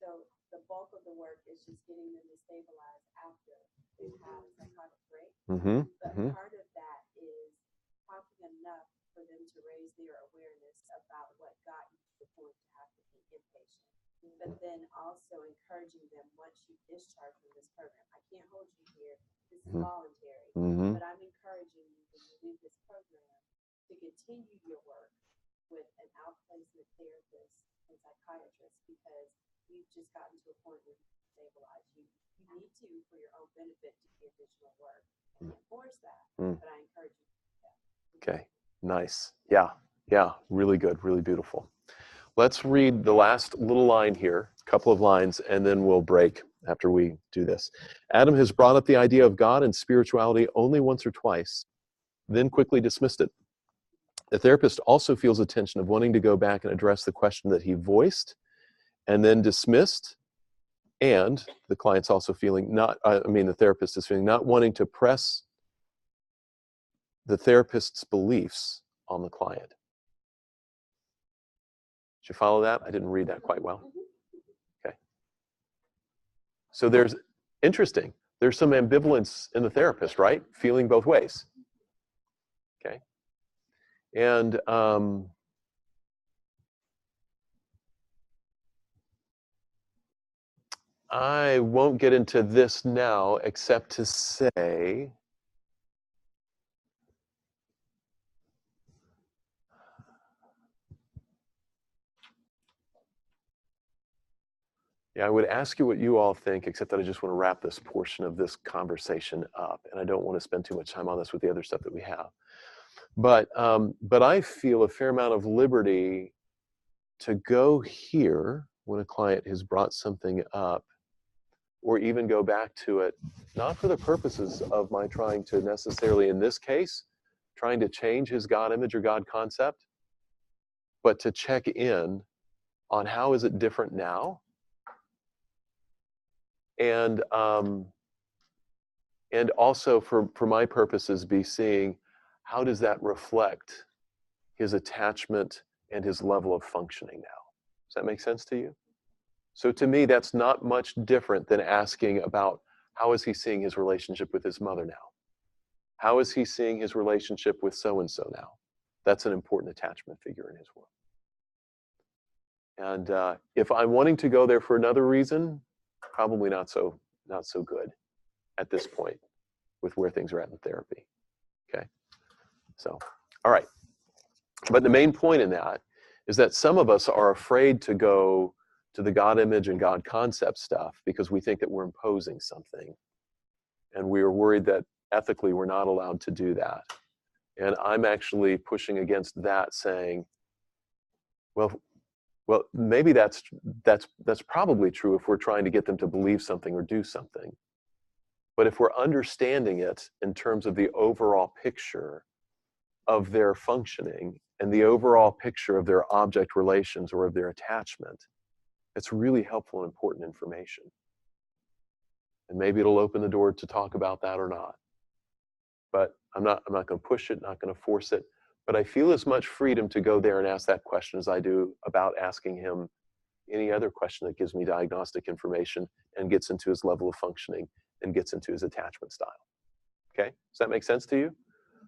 So the bulk of the work is just getting them to stabilize after they've had a psychotic break. But part of that is talking them enough for them to raise their awareness about what got you to the point to have to be inpatient. But then also encouraging them once you discharge from this program. I can't hold you here. This is voluntary. But I'm encouraging you when you leave this program to continue your work with an outplacement therapist and psychiatrist, because you've just gotten to a point where you stabilize. You need to, for your own benefit, to do additional work. I can't force that, but I encourage you to do that. Okay, nice. Yeah, really good, really beautiful. Let's read the last little line here, a couple of lines, and then we'll break after we do this. Adam has brought up the idea of God and spirituality only once or twice, then quickly dismissed it. The therapist also feels a tension of wanting to go back and address the question that he voiced and then dismissed, and the client's also feeling the therapist is feeling not wanting to press the therapist's beliefs on the client. Did you follow that? I didn't read that quite well. Okay. So there's some ambivalence in the therapist, right? Feeling both ways. Okay. And I won't get into this now, except to say I would ask you what you all think, except that I just want to wrap this portion of this conversation up, and I don't want to spend too much time on this with the other stuff that we have. But I feel a fair amount of liberty to go here when a client has brought something up, or even go back to it, not for the purposes of my trying to necessarily, in this case, trying to change his God image or God concept, but to check in on how is it different now, and also for my purposes be seeing how does that reflect his attachment and his level of functioning now. Does that make sense to you? So to me, that's not much different than asking about how is he seeing his relationship with his mother now? How is he seeing his relationship with so-and-so now? That's an important attachment figure in his world. And if I'm wanting to go there for another reason, probably not so good at this point with where things are at in therapy. Okay, so all right. But the main point in that is that some of us are afraid to go to the God image and God concept stuff because we think that we're imposing something, and we are worried that ethically we're not allowed to do that. And I'm actually pushing against that, saying, well, maybe that's probably true if we're trying to get them to believe something or do something. But if we're understanding it in terms of the overall picture of their functioning and the overall picture of their object relations or of their attachment, it's really helpful and important information. And maybe it'll open the door to talk about that or not. But I'm not going to push it, not going to force it. But I feel as much freedom to go there and ask that question as I do about asking him any other question that gives me diagnostic information and gets into his level of functioning and gets into his attachment style. Okay? Does that make sense to you?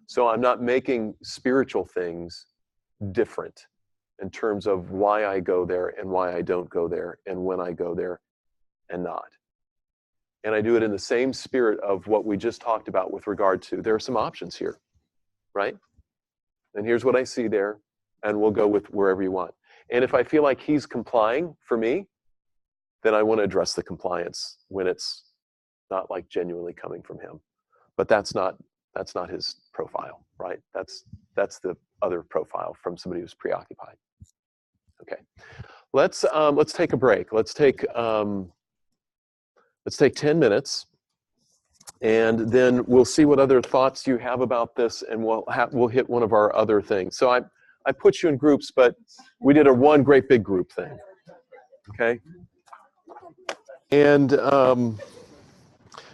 So I'm not making spiritual things different in terms of why I go there and why I don't go there and when I go there and not. And I do it in the same spirit of what we just talked about with regard to, there are some options here, right? And here's what I see there, and we'll go with wherever you want. And if I feel like he's complying for me, then I want to address the compliance when it's not like genuinely coming from him. But that's not his profile, right? That's the other profile from somebody who's preoccupied. Okay, let's take a break. Let's take 10 minutes. And then we'll see what other thoughts you have about this, and we'll hit one of our other things. So I put you in groups, but we did one great big group thing, okay? And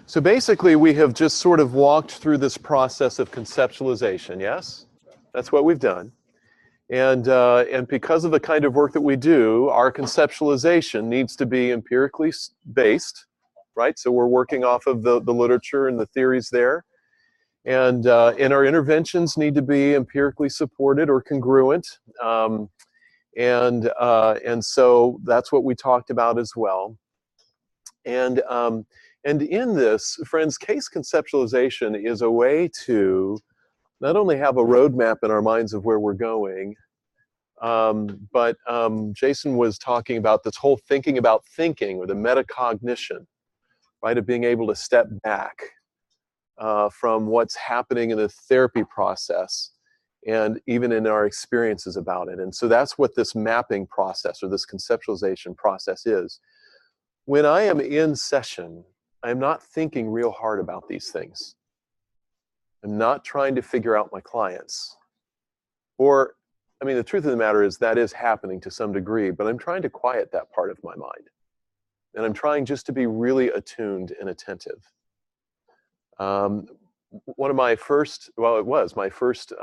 so basically we have just sort of walked through this process of conceptualization, yes? That's what we've done. And because of the kind of work that we do, our conceptualization needs to be empirically based, right? So we're working off of the literature and the theories there. And our interventions need to be empirically supported or congruent. And so that's what we talked about as well. And in this, friends, case conceptualization is a way to not only have a roadmap in our minds of where we're going, but Jason was talking about this whole thinking about thinking, or the metacognition, right, of being able to step back from what's happening in the therapy process and even in our experiences about it. And so that's what this mapping process or this conceptualization process is. When I am in session, I'm not thinking real hard about these things. I'm not trying to figure out my clients. Or, I mean, the truth of the matter is that is happening to some degree, but I'm trying to quiet that part of my mind. And I'm trying just to be really attuned and attentive. One of my first, well, it was my first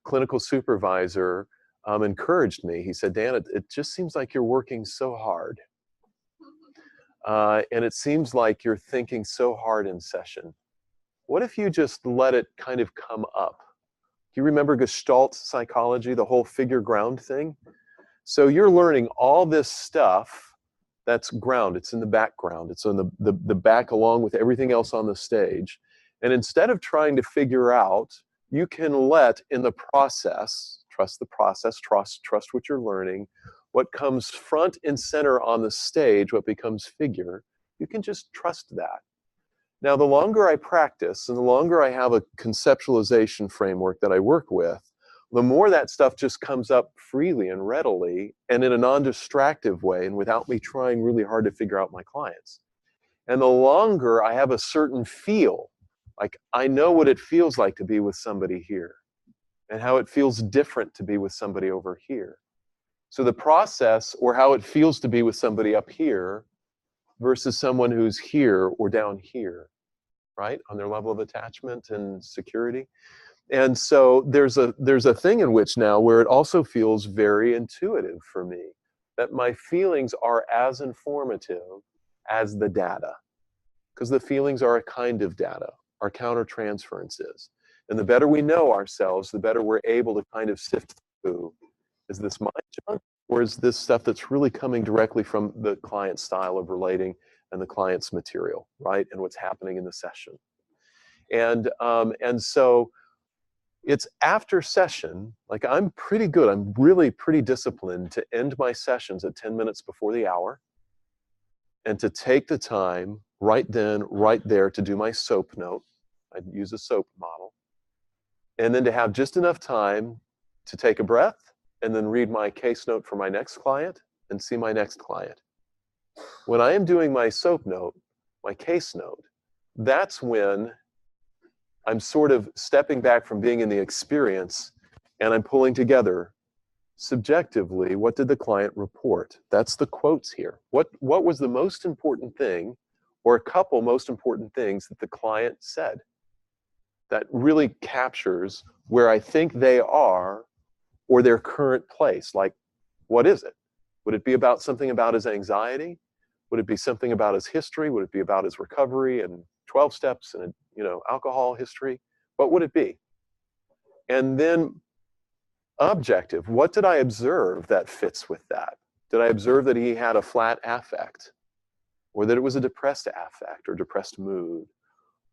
clinical supervisor encouraged me. He said, Dan, it just seems like you're working so hard. And it seems like you're thinking so hard in session. What if you just let it kind of come up? Do you remember Gestalt psychology, the whole figure ground thing? So you're learning all this stuff that's ground. It's in the background. It's on the back along with everything else on the stage. And instead of trying to figure out, you can let in the process, trust the process, trust what you're learning, what comes front and center on the stage, what becomes figure, you can just trust that. Now, the longer I practice and the longer I have a conceptualization framework that I work with, the more that stuff just comes up freely and readily and in a non-distractive way and without me trying really hard to figure out my clients. And the longer I have a certain feel, like I know what it feels like to be with somebody here and how it feels different to be with somebody over here. So the process, or how it feels to be with somebody up here versus someone who's here or down here, right, on their level of attachment and security. And so there's a thing in which now where it also feels very intuitive for me, that my feelings are as informative as the data, because the feelings are a kind of data, our countertransference is. And the better we know ourselves, the better we're able to kind of sift through, is this my junk, or is this stuff that's really coming directly from the client's style of relating and the client's material, right, and what's happening in the session. And so it's after session, like I'm pretty good, I'm really pretty disciplined to end my sessions at 10 minutes before the hour and to take the time right then, right there to do my SOAP note. I'd use a SOAP model. And then to have just enough time to take a breath and then read my case note for my next client and see my next client. When I am doing my SOAP note, my case note, that's when I'm sort of stepping back from being in the experience and I'm pulling together subjectively, what did the client report? That's the quotes here. What was the most important thing, or a couple most important things that the client said that really captures where I think they are or their current place? Like, what is it? Would it be about something about his anxiety? Would it be something about his history? Would it be about his recovery and 12 steps and alcohol history? What would it be? And then objective, what did I observe that fits with that? Did I observe that he had a flat affect, or that it was a depressed affect or depressed mood?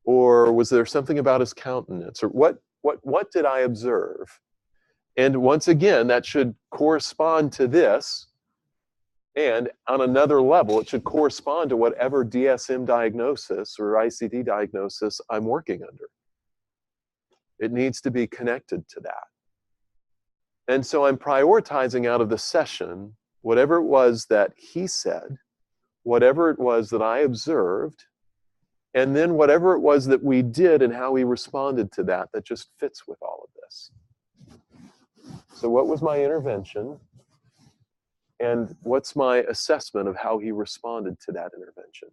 Or was there something about his countenance? Or what did I observe? And once again, that should correspond to this. And on another level, it should correspond to whatever DSM diagnosis or ICD diagnosis I'm working under. It needs to be connected to that. And so I'm prioritizing out of the session whatever it was that he said, whatever it was that I observed, and then whatever it was that we did and how he responded to that just fits with all of this. So what was my intervention? And what's my assessment of how he responded to that intervention?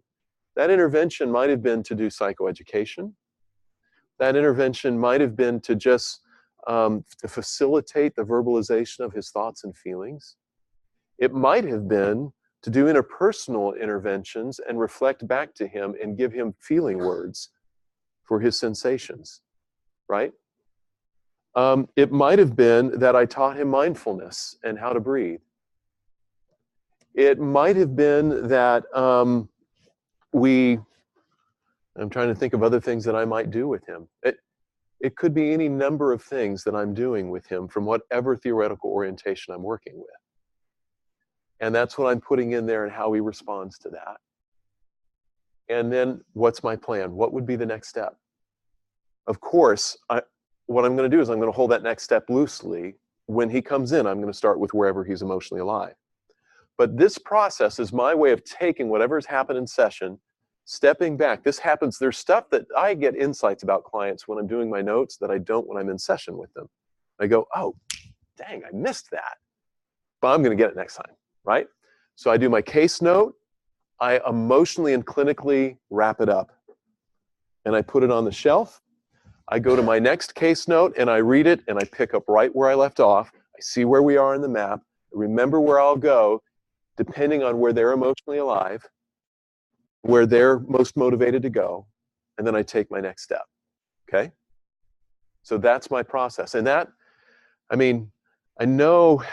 That intervention might have been to do psychoeducation. That intervention might have been to just to facilitate the verbalization of his thoughts and feelings. It might have been to do interpersonal interventions and reflect back to him and give him feeling words for his sensations. right? It might have been that I taught him mindfulness and how to breathe. It might have been that I'm trying to think of other things that I might do with him. It could be any number of things that I'm doing with him from whatever theoretical orientation I'm working with. And that's what I'm putting in there and how he responds to that. And then what's my plan? What would be the next step? Of course, what I'm going to do is I'm going to hold that next step loosely. When he comes in, I'm going to start with wherever he's emotionally alive. But this process is my way of taking whatever's happened in session, stepping back. This happens, there's stuff that I get insights about clients when I'm doing my notes that I don't when I'm in session with them. I go, oh, dang, I missed that. But I'm going to get it next time, right? So I do my case note. I emotionally and clinically wrap it up. And I put it on the shelf. I go to my next case note and I read it and I pick up right where I left off. I see where we are in the map. I remember where I'll go depending on where they're emotionally alive, where they're most motivated to go, and then I take my next step, okay? So that's my process. And that, I mean, I know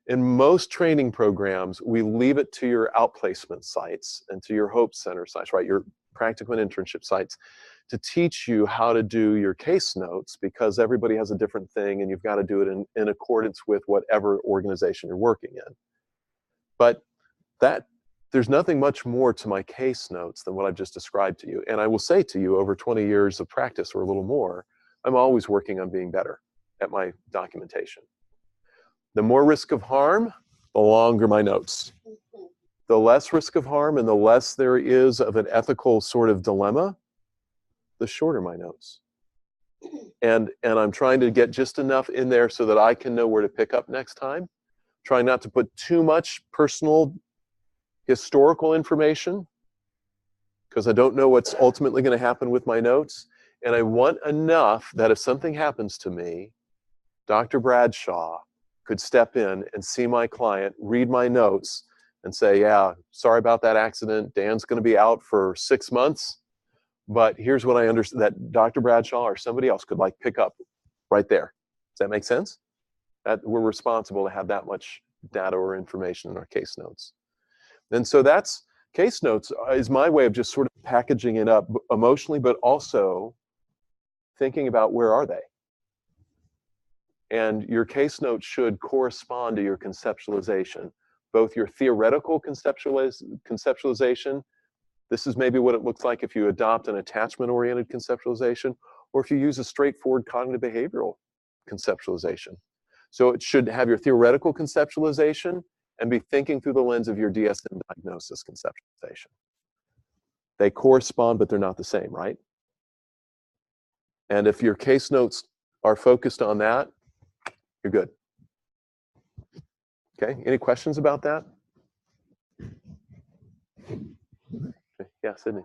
in most training programs, we leave it to your outplacement sites and to your Hope Center sites, right? Your practical and internship sites to teach you how to do your case notes because everybody has a different thing and you've got to do it in accordance with whatever organization you're working in. But there's nothing much more to my case notes than what I've just described to you. And I will say to you, over 20 years of practice or a little more, I'm always working on being better at my documentation. The more risk of harm, the longer my notes. The less risk of harm and the less there is of an ethical sort of dilemma, the shorter my notes. And I'm trying to get just enough in there so that I can know where to pick up next time. Trying not to put too much personal historical information because I don't know what's ultimately going to happen with my notes. And I want enough that if something happens to me, Dr. Bradshaw could step in and see my client, read my notes, and say, yeah, sorry about that accident. Dan's going to be out for 6 months. But here's what I understand that Dr. Bradshaw or somebody else could like pick up right there. Does that make sense? That we're responsible to have that much data or information in our case notes. And so that's case notes is my way of just sort of packaging it up emotionally, but also thinking about where are they? And your case notes should correspond to your conceptualization, both your theoretical conceptualization. This is maybe what it looks like if you adopt an attachment-oriented conceptualization, or if you use a straightforward cognitive behavioral conceptualization. So it should have your theoretical conceptualization and be thinking through the lens of your DSM diagnosis conceptualization. They correspond, but they're not the same, right? And if your case notes are focused on that, you're good. Okay, any questions about that? Okay. Yeah, Sydney.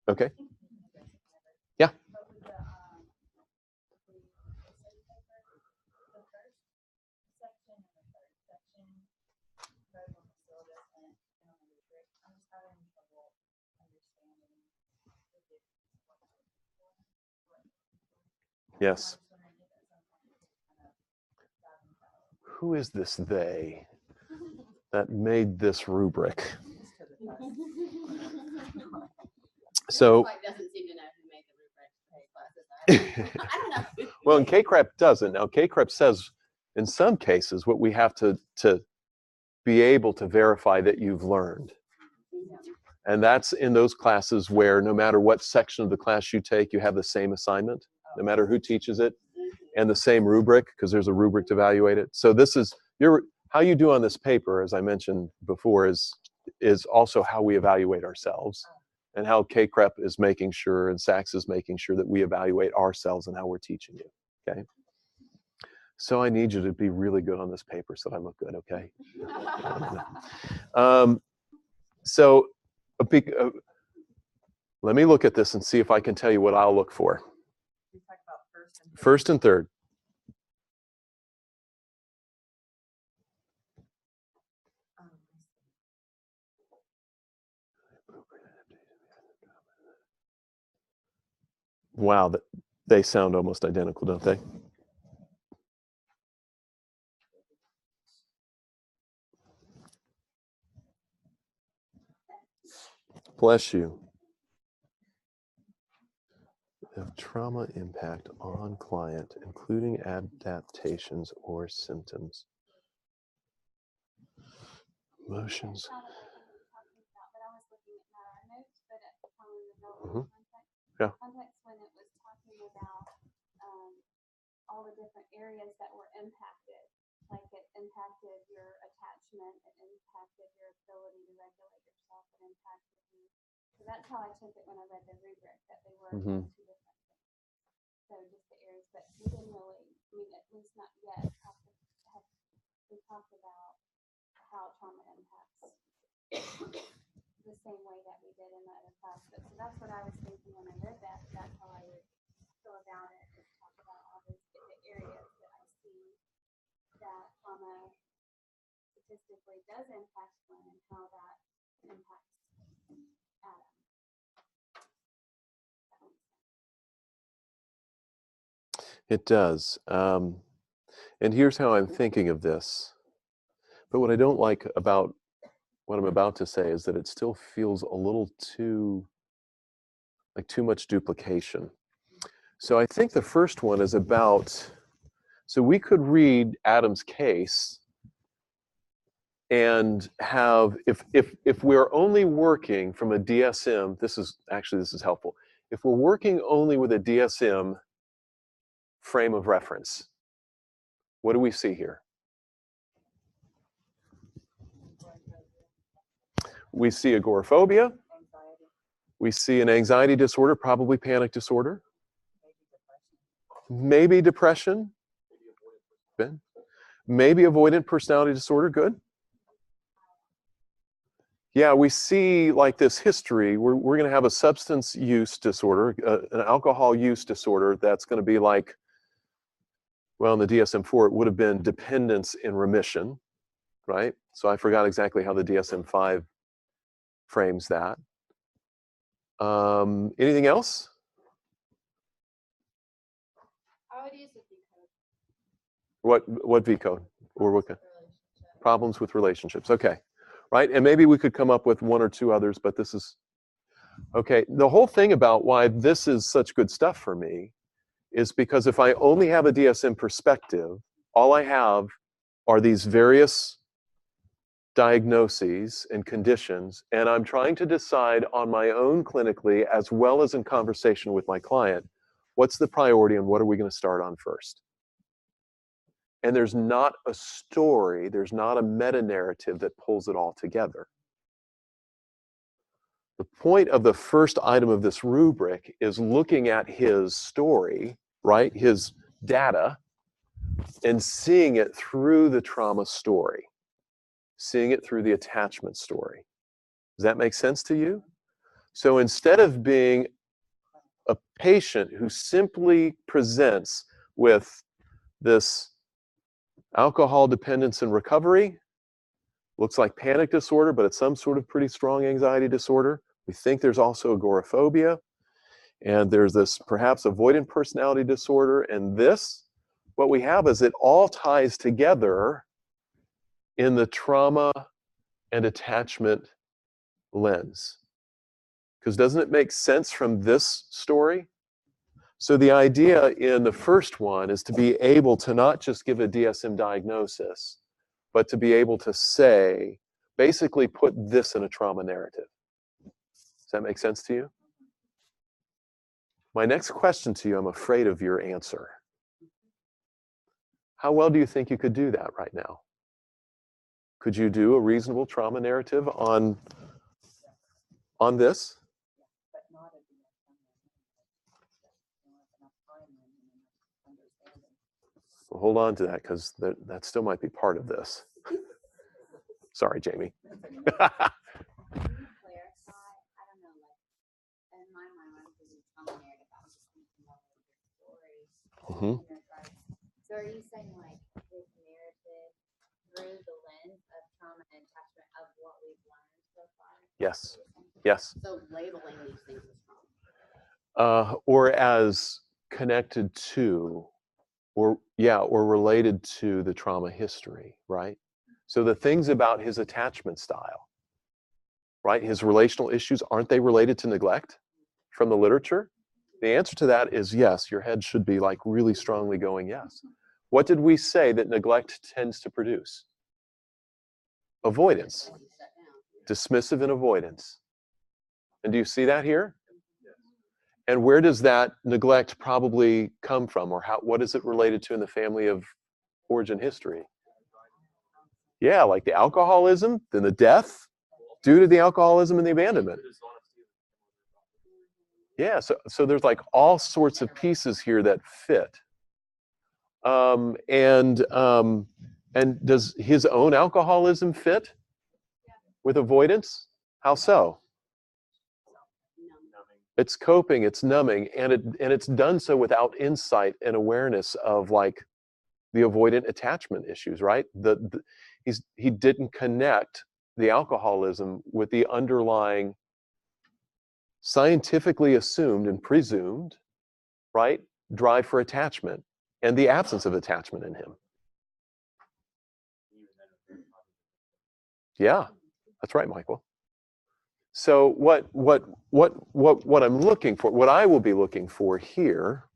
Okay. Yeah. Yes. Who is this they that made this rubric? So, doesn't seem to know who made the rubric. I don't know. well, and KCREP doesn't. Now, KCREP says in some cases what we have to be able to verify that you've learned. And that's in those classes where no matter what section of the class you take, you have the same assignment, no matter who teaches it, and the same rubric, because there's a rubric to evaluate it. So this is how you do on this paper, as I mentioned before, is also how we evaluate ourselves, and how KCREP is making sure, and SACS is making sure that we evaluate ourselves and how we're teaching you, okay? So I need you to be really good on this paper so that I look good, okay? So let me look at this and see if I can tell you what I'll look for. We talk about First and third. Wow, they sound almost identical, don't they? Bless you. Of trauma impact on client, including adaptations or symptoms. Emotions. Mhm. Yeah. Context when it was talking about all the different areas that were impacted, like it impacted your attachment, it impacted your ability to regulate yourself, it impacted you. So that's how I took it when I read the rubric, that they were Mhm. two different things. So just the areas, but we didn't really, I mean, at least not yet, we talked about how trauma impacts the same way that we did in the other class. But so that's what I was thinking when I read that. That's how I would go about it, is talk about all the areas that I see that trauma statistically does impact Glenn and how that impacts Adam. It does. And here's how I'm thinking of this. But what I don't like about what I'm about to say is that it still feels a little too much duplication. So I think the first one is about, so we could read Adam's case and have, if we're only working from a DSM, this is helpful. If we're working only with a DSM frame of reference, what do we see here? We see agoraphobia. We see an anxiety disorder, probably panic disorder. Maybe depression. Ben? Maybe avoidant personality disorder. Good. Yeah, we see like this history. We're going to have a substance use disorder, an alcohol use disorder that's going to be like, well, in the DSM-4, it would have been dependence in remission, right? So I forgot exactly how the DSM-5 frames that. Anything else? I would use the V code. What V code? Or what kind? Problems with relationships. Okay. Right? And maybe we could come up with one or two others, but this is okay. The whole thing about why this is such good stuff for me is because if I only have a DSM perspective, all I have are these various diagnoses and conditions, and I'm trying to decide on my own clinically as well as in conversation with my client, what's the priority and what are we going to start on first? And there's not a story, there's not a meta-narrative that pulls it all together. The point of the first item of this rubric is looking at his story, right? His data, and seeing it through the trauma story, seeing it through the attachment story. Does that make sense to you? So instead of being a patient who simply presents with this alcohol dependence and recovery, looks like panic disorder, but it's some sort of pretty strong anxiety disorder. We think there's also agoraphobia, and there's this perhaps avoidant personality disorder, and this, what we have is it all ties together in the trauma and attachment lens. Because doesn't it make sense from this story? So the idea in the first one is to be able to not just give a DSM diagnosis, but to be able to say, basically put this in a trauma narrative. Does that make sense to you? My next question to you, I'm afraid of your answer. How well do you think you could do that right now? Could you do a reasonable trauma narrative on this? Well, hold on to that, because that still might be part of this. Sorry, Jamie. Clarify, I don't know, like, in my mind, when I'm thinking trauma narrative, I was just thinking about your story. Mm-hmm. So are you saying like this narrative through the lens of trauma and attachment of what we've learned so far? Yes. Yes. So labeling these things as trauma. or as connected to, or related to the trauma history, right? So the things about his attachment style, right? His relational issues, aren't they related to neglect from the literature? The answer to that is yes. Your head should be like really strongly going yes. What did we say that neglect tends to produce? Avoidance. Dismissive and avoidance. And do you see that here? And where does that neglect probably come from, or what is it related to in the family of origin history? Yeah, like the alcoholism, then the death due to the alcoholism and the abandonment. Yeah, so there's like all sorts of pieces here that fit. And does his own alcoholism fit with avoidance? How so? It's coping, it's numbing, and it's done so without insight and awareness of like the avoidant attachment issues, right? He didn't connect the alcoholism with the underlying scientifically assumed and presumed, right, drive for attachment and the absence of attachment in him. Yeah, that's right, Michael. So what I'm looking for, what I will be looking for here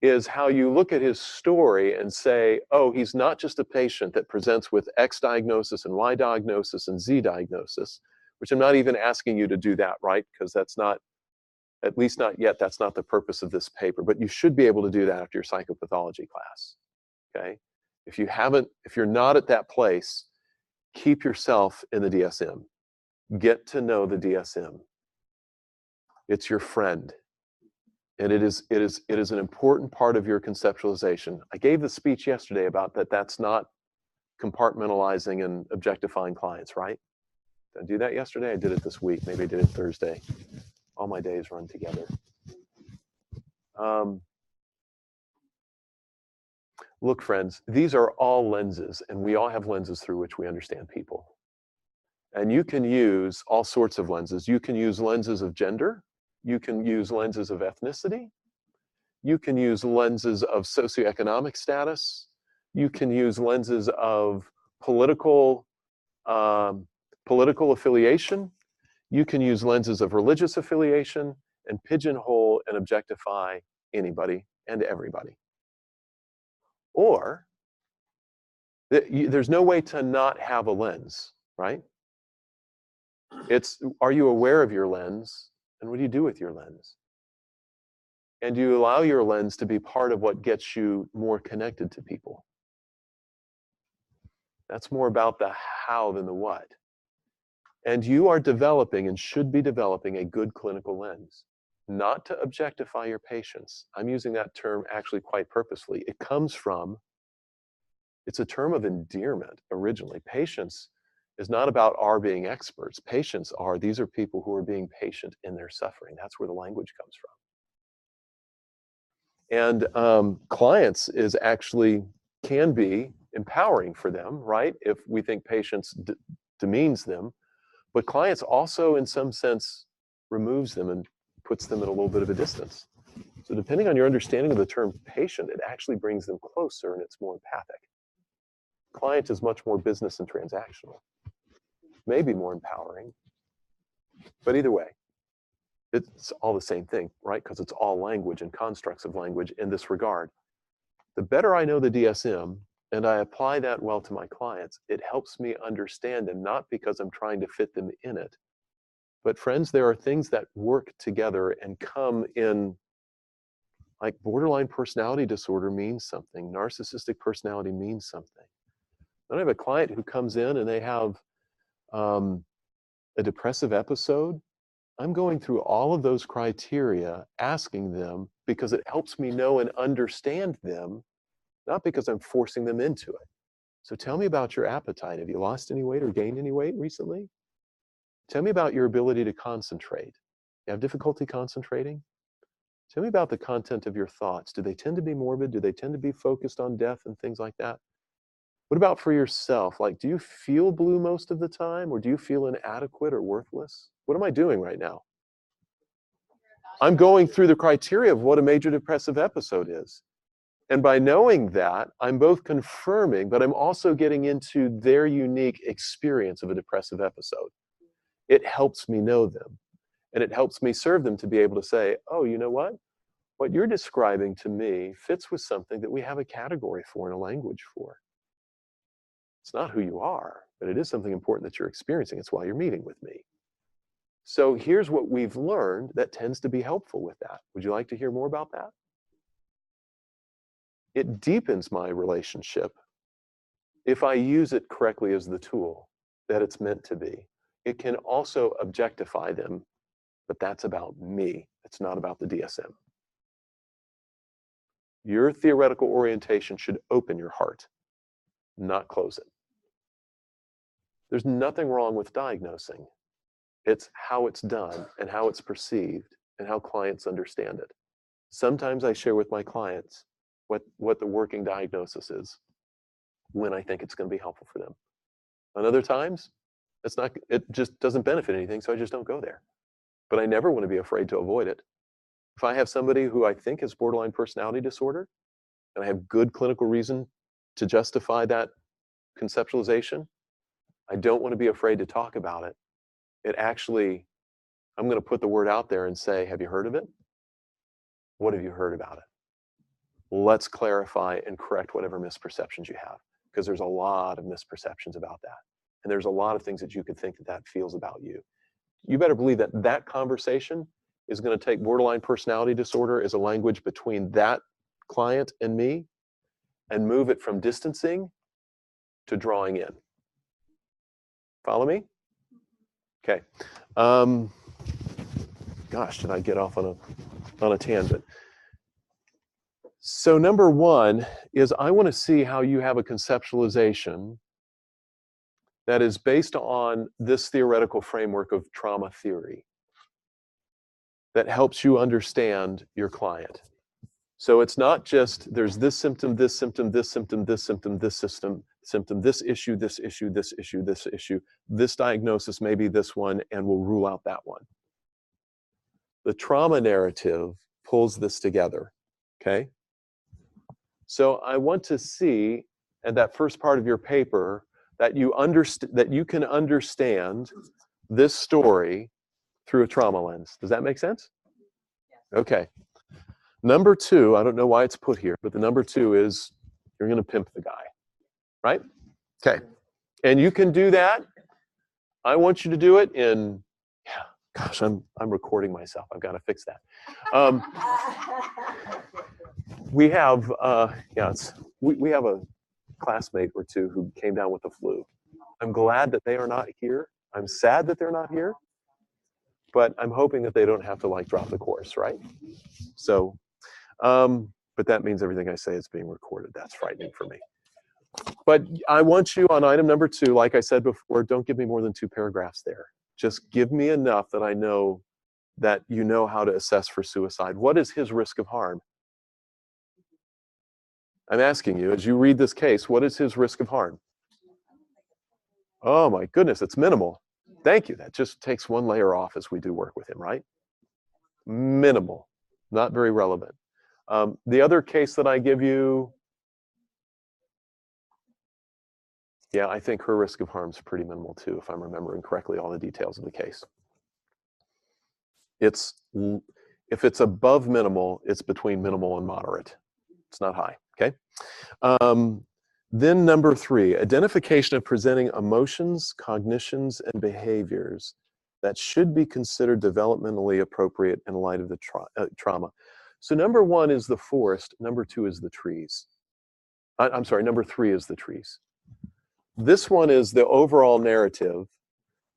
is how you look at his story and say, oh, he's not just a patient that presents with X diagnosis and Y diagnosis and Z diagnosis, which I'm not even asking you to do that, right? Because that's not, at least not yet, that's not the purpose of this paper, but you should be able to do that after your psychopathology class, okay? If you're not at that place, keep yourself in the DSM. Get to know the DSM. It's your friend. And it is an important part of your conceptualization. I gave the speech yesterday about that's not compartmentalizing and objectifying clients, right? Did I do that yesterday? I did it this week. Maybe I did it Thursday. All my days run together. Look, friends, these are all lenses, and we all have lenses through which we understand people. And you can use all sorts of lenses. You can use lenses of gender. You can use lenses of ethnicity. You can use lenses of socioeconomic status. You can use lenses of political affiliation. You can use lenses of religious affiliation and pigeonhole and objectify anybody and everybody. Or there's no way to not have a lens, right? It's, are you aware of your lens, and what do you do with your lens? And do you allow your lens to be part of what gets you more connected to people? That's more about the how than the what. And you are developing and should be developing a good clinical lens, not to objectify your patients. I'm using that term actually quite purposely. It comes from, it's a term of endearment originally. Patience is not about our being experts. Patients are, these are people who are being patient in their suffering. That's where the language comes from. And clients is actually, can be empowering for them, right? If we think patience demeans them. But clients also, in some sense, removes them and puts them at a little bit of a distance. So depending on your understanding of the term patient, it actually brings them closer and it's more empathic. Client is much more business and transactional. Maybe more empowering. But either way, it's all the same thing, right? Because it's all language and constructs of language in this regard. The better I know the DSM, and I apply that well to my clients, it helps me understand them, not because I'm trying to fit them in it. But friends, there are things that work together and come in, like borderline personality disorder means something. Narcissistic personality means something. Then I have a client who comes in and they have a depressive episode. I'm going through all of those criteria, asking them because it helps me know and understand them, not because I'm forcing them into it. So tell me about your appetite. Have you lost any weight or gained any weight recently? Tell me about your ability to concentrate. You have difficulty concentrating? Tell me about the content of your thoughts. Do they tend to be morbid? Do they tend to be focused on death and things like that? What about for yourself? Like, do you feel blue most of the time, or do you feel inadequate or worthless? What am I doing right now? You're I'm going through the criteria of what a major depressive episode is. And by knowing that, I'm both confirming, but I'm also getting into their unique experience of a depressive episode. It helps me know them. And it helps me serve them to be able to say, oh, you know what? What you're describing to me fits with something that we have a category for and a language for. It's not who you are, but it is something important that you're experiencing. It's why you're meeting with me. So here's what we've learned that tends to be helpful with that. Would you like to hear more about that? It deepens my relationship if I use it correctly as the tool that it's meant to be. It can also objectify them, but that's about me. It's not about the DSM. Your theoretical orientation should open your heart, not close it. There's nothing wrong with diagnosing. It's how it's done and how it's perceived and how clients understand it. Sometimes I share with my clients what the working diagnosis is when I think it's going to be helpful for them. And other times, it just doesn't benefit anything, so I just don't go there. But I never want to be afraid to avoid it. If I have somebody who I think has borderline personality disorder, and I have good clinical reason to justify that conceptualization, I don't want to be afraid to talk about it. I'm going to put the word out there and say, have you heard of it? What have you heard about it? Let's clarify and correct whatever misperceptions you have, because there's a lot of misperceptions about that. And there's a lot of things that you could think that feels about you. You better believe that that conversation is going to take borderline personality disorder as a language between that client and me and move it from distancing to drawing in. Follow me? Okay. Gosh, did I get off on a tangent? So number one is I want to see how you have a conceptualization that is based on this theoretical framework of trauma theory that helps you understand your client. So it's not just there's this symptom, this symptom, this symptom, this symptom, this symptom, this issue, this issue, this issue, this issue, this diagnosis may be this one, and we'll rule out that one. The trauma narrative pulls this together, okay? So I want to see at that first part of your paper that you can understand this story through a trauma lens. Does that make sense? Okay. Number two, I don't know why it's put here, but the number two is you're going to pimp the guy, right? Okay. And you can do that. I want you to do it in, gosh, I'm recording myself. I've got to fix that. We have, we have a classmate or two who came down with the flu. I'm glad that they are not here. I'm sad that they're not here, but I'm hoping that they don't have to drop the course, right? So, but that means everything I say is being recorded. That's frightening for me. But I want you on item number two, like I said before, don't give me more than 2 paragraphs there. Just give me enough that I know that you know how to assess for suicide. What is his risk of harm? I'm asking you, as you read this case, what is his risk of harm? Oh my goodness, it's minimal. Thank you. That just takes one layer off as we do work with him, right? Minimal, not very relevant. The other case that I give you, yeah, I think her risk of harm is pretty minimal too, if I'm remembering correctly all the details of the case. If it's above minimal, it's between minimal and moderate. It's not high, okay? Then number 3, identification of presenting emotions, cognitions, and behaviors that should be considered developmentally appropriate in light of the trauma. So number 1 is the forest, number 2 is the trees. I'm sorry, number 3 is the trees. This one is the overall narrative.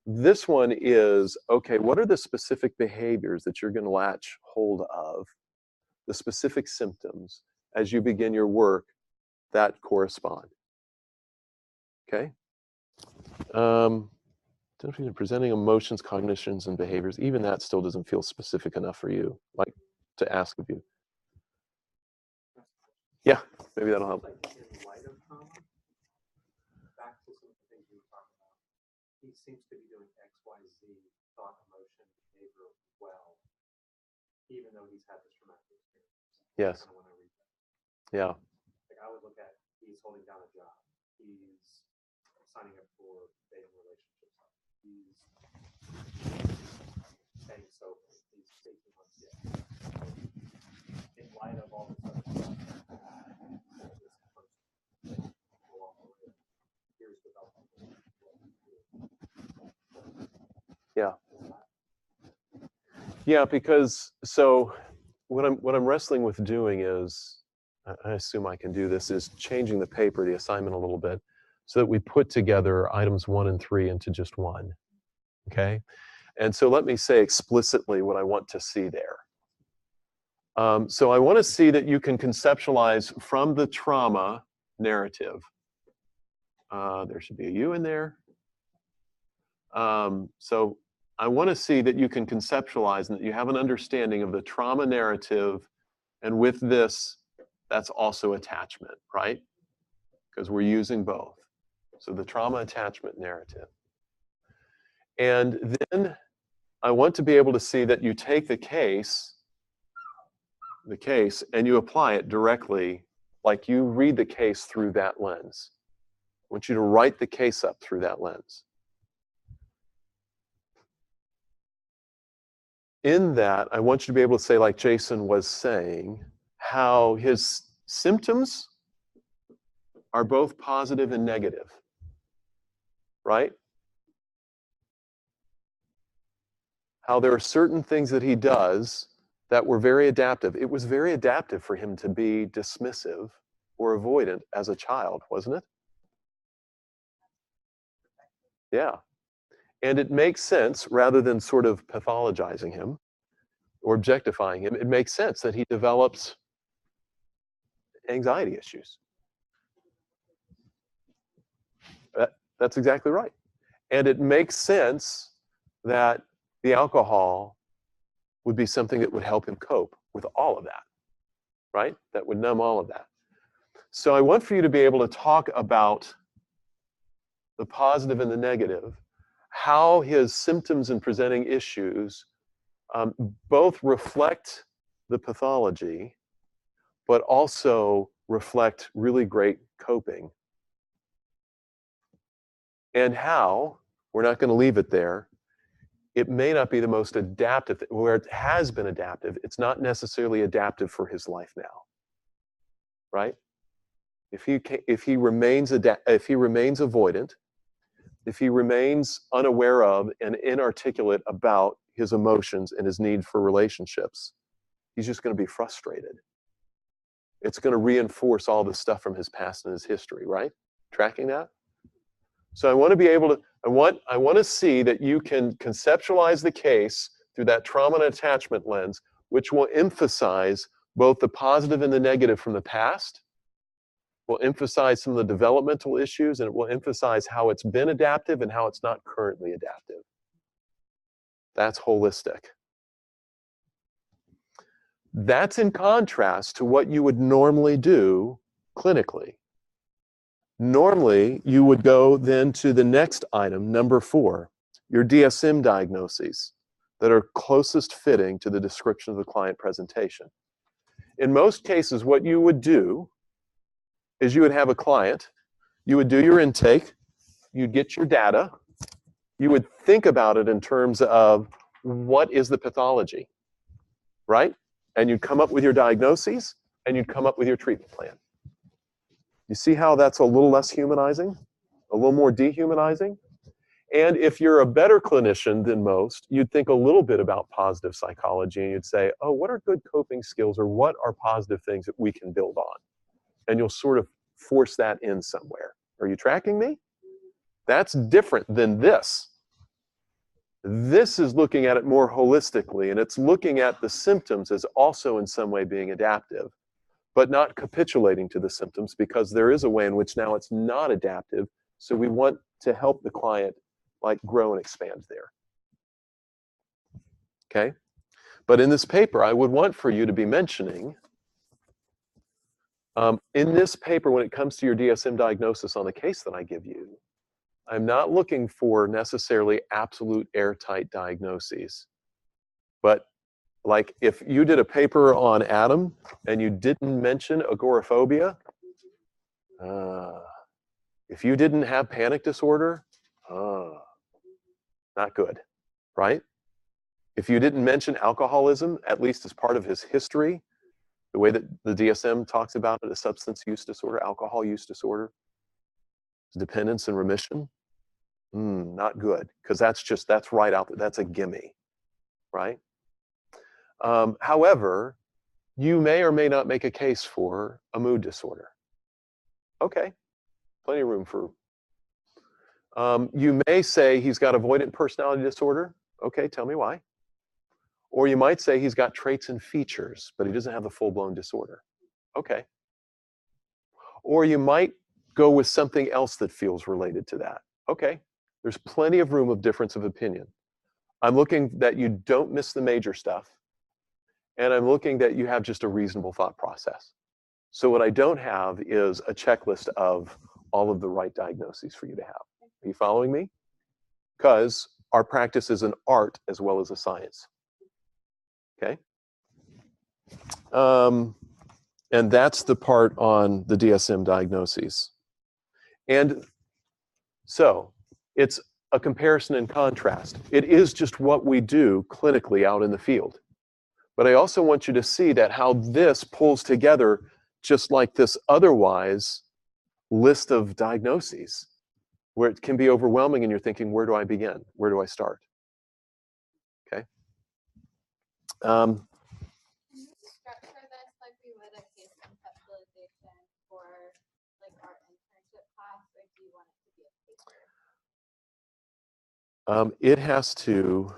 This one is, okay, what are the specific behaviors that you're going to latch hold of, the specific symptoms as you begin your work that correspond. Okay? Presenting emotions, cognitions, and behaviors, even that still doesn't feel specific enough for you, like to ask of you. Yeah, maybe that'll help. In light of trauma, back to some of the things we were talking about, he seems to be doing X, Y, Z, thought, emotion, behavior well. even though he's had this traumatic experience. Yes. Kind of when I read that. Yeah. Like I would look at, he's holding down a job. He's signing up for dating relationships. He's staying sober. He's 18 months yet. In light of all this other stuff, this person will walk away. Here's development. Yeah. Yeah, because so what I'm wrestling with doing is, I assume I can do this, is changing the paper, the assignment a little bit, so that we put together items 1 and 3 into just one. Okay? And so let me say explicitly what I want to see there. So I want to see that you can conceptualize from the trauma narrative. There should be a U in there. So I want to see that you can conceptualize and that you have an understanding of the trauma narrative, and with this, that's also attachment, right? Because we're using both. So the trauma attachment narrative. And then I want to be able to see that you take the case, and you apply it directly, like you read the case through that lens. I want you to write the case up through that lens. In that, I want you to be able to say, like Jason was saying, how his symptoms are both positive and negative, right? How there are certain things that he does that were very adaptive. It was very adaptive for him to be dismissive or avoidant as a child, wasn't it? Yeah. And it makes sense, rather than sort of pathologizing him or objectifying him, it makes sense that he develops anxiety issues. That's exactly right. And it makes sense that the alcohol would be something that would help him cope with all of that, right? That would numb all of that. So I want for you to be able to talk about the positive and the negative, how his symptoms and presenting issues both reflect the pathology, but also reflect really great coping. And how, we're not going to leave it there, it may not be the most adaptive, where it has been adaptive, it's not necessarily adaptive for his life now, right? If he remains avoidant, if he remains unaware of and inarticulate about his emotions and his need for relationships, he's just going to be frustrated. It's going to reinforce all the stuff from his past and his history, right? Tracking that? So I want to be able to, I want to see that you can conceptualize the case through that trauma and attachment lens, which will emphasize both the positive and the negative from the past, will emphasize some of the developmental issues, and it will emphasize how it's been adaptive and how it's not currently adaptive. That's holistic. That's in contrast to what you would normally do clinically. Normally, you would go then to the next item, number 4, your DSM diagnoses that are closest fitting to the description of the client presentation. In most cases, what you would do is you would have a client, you would do your intake, you'd get your data, you would think about it in terms of what is the pathology, right? And you'd come up with your diagnoses, and you'd come up with your treatment plan. You see how that's a little less humanizing, a little more dehumanizing? And if you're a better clinician than most, you'd think a little bit about positive psychology, and you'd say, oh, what are good coping skills, or what are positive things that we can build on? And you'll sort of force that in somewhere. Are you tracking me? That's different than this. This is looking at it more holistically, and it's looking at the symptoms as also in some way being adaptive, but not capitulating to the symptoms, because there is a way in which now it's not adaptive. So we want to help the client like grow and expand there. Okay? But in this paper, I would want for you to be mentioning, in this paper, when it comes to your DSM diagnosis on the case that I give you, I'm not looking for necessarily absolute airtight diagnoses, but Like if you did a paper on Adam and you didn't mention agoraphobia, if you didn't have panic disorder, not good, right? If you didn't mention alcoholism, at least as part of his history, the way that the DSM talks about it, a substance use disorder, alcohol use disorder, dependence and remission, not good, because that's right out there. That's a gimme, right? However, you may or may not make a case for a mood disorder. Okay, plenty of room for. You may say he's got avoidant personality disorder. Okay, tell me why. Or you might say he's got traits and features, but he doesn't have the full-blown disorder. Okay. Or you might go with something else that feels related to that. Okay, there's plenty of room of difference of opinion. I'm looking that you don't miss the major stuff, and I'm looking that you have just a reasonable thought process. So what I don't have is a checklist of all of the right diagnoses for you to have. Are you following me? Because our practice is an art as well as a science. Okay? And that's the part on the DSM diagnoses. And so it's a comparison and contrast. It is just what we do clinically out in the field. But I also want you to see that how this pulls together just like this otherwise list of diagnoses, where it can be overwhelming and you're thinking, where do I begin? Where do I start? Okay. Can you structure this like we would a case conceptualization for like our internship class, or do you want it to be a paper? It has to,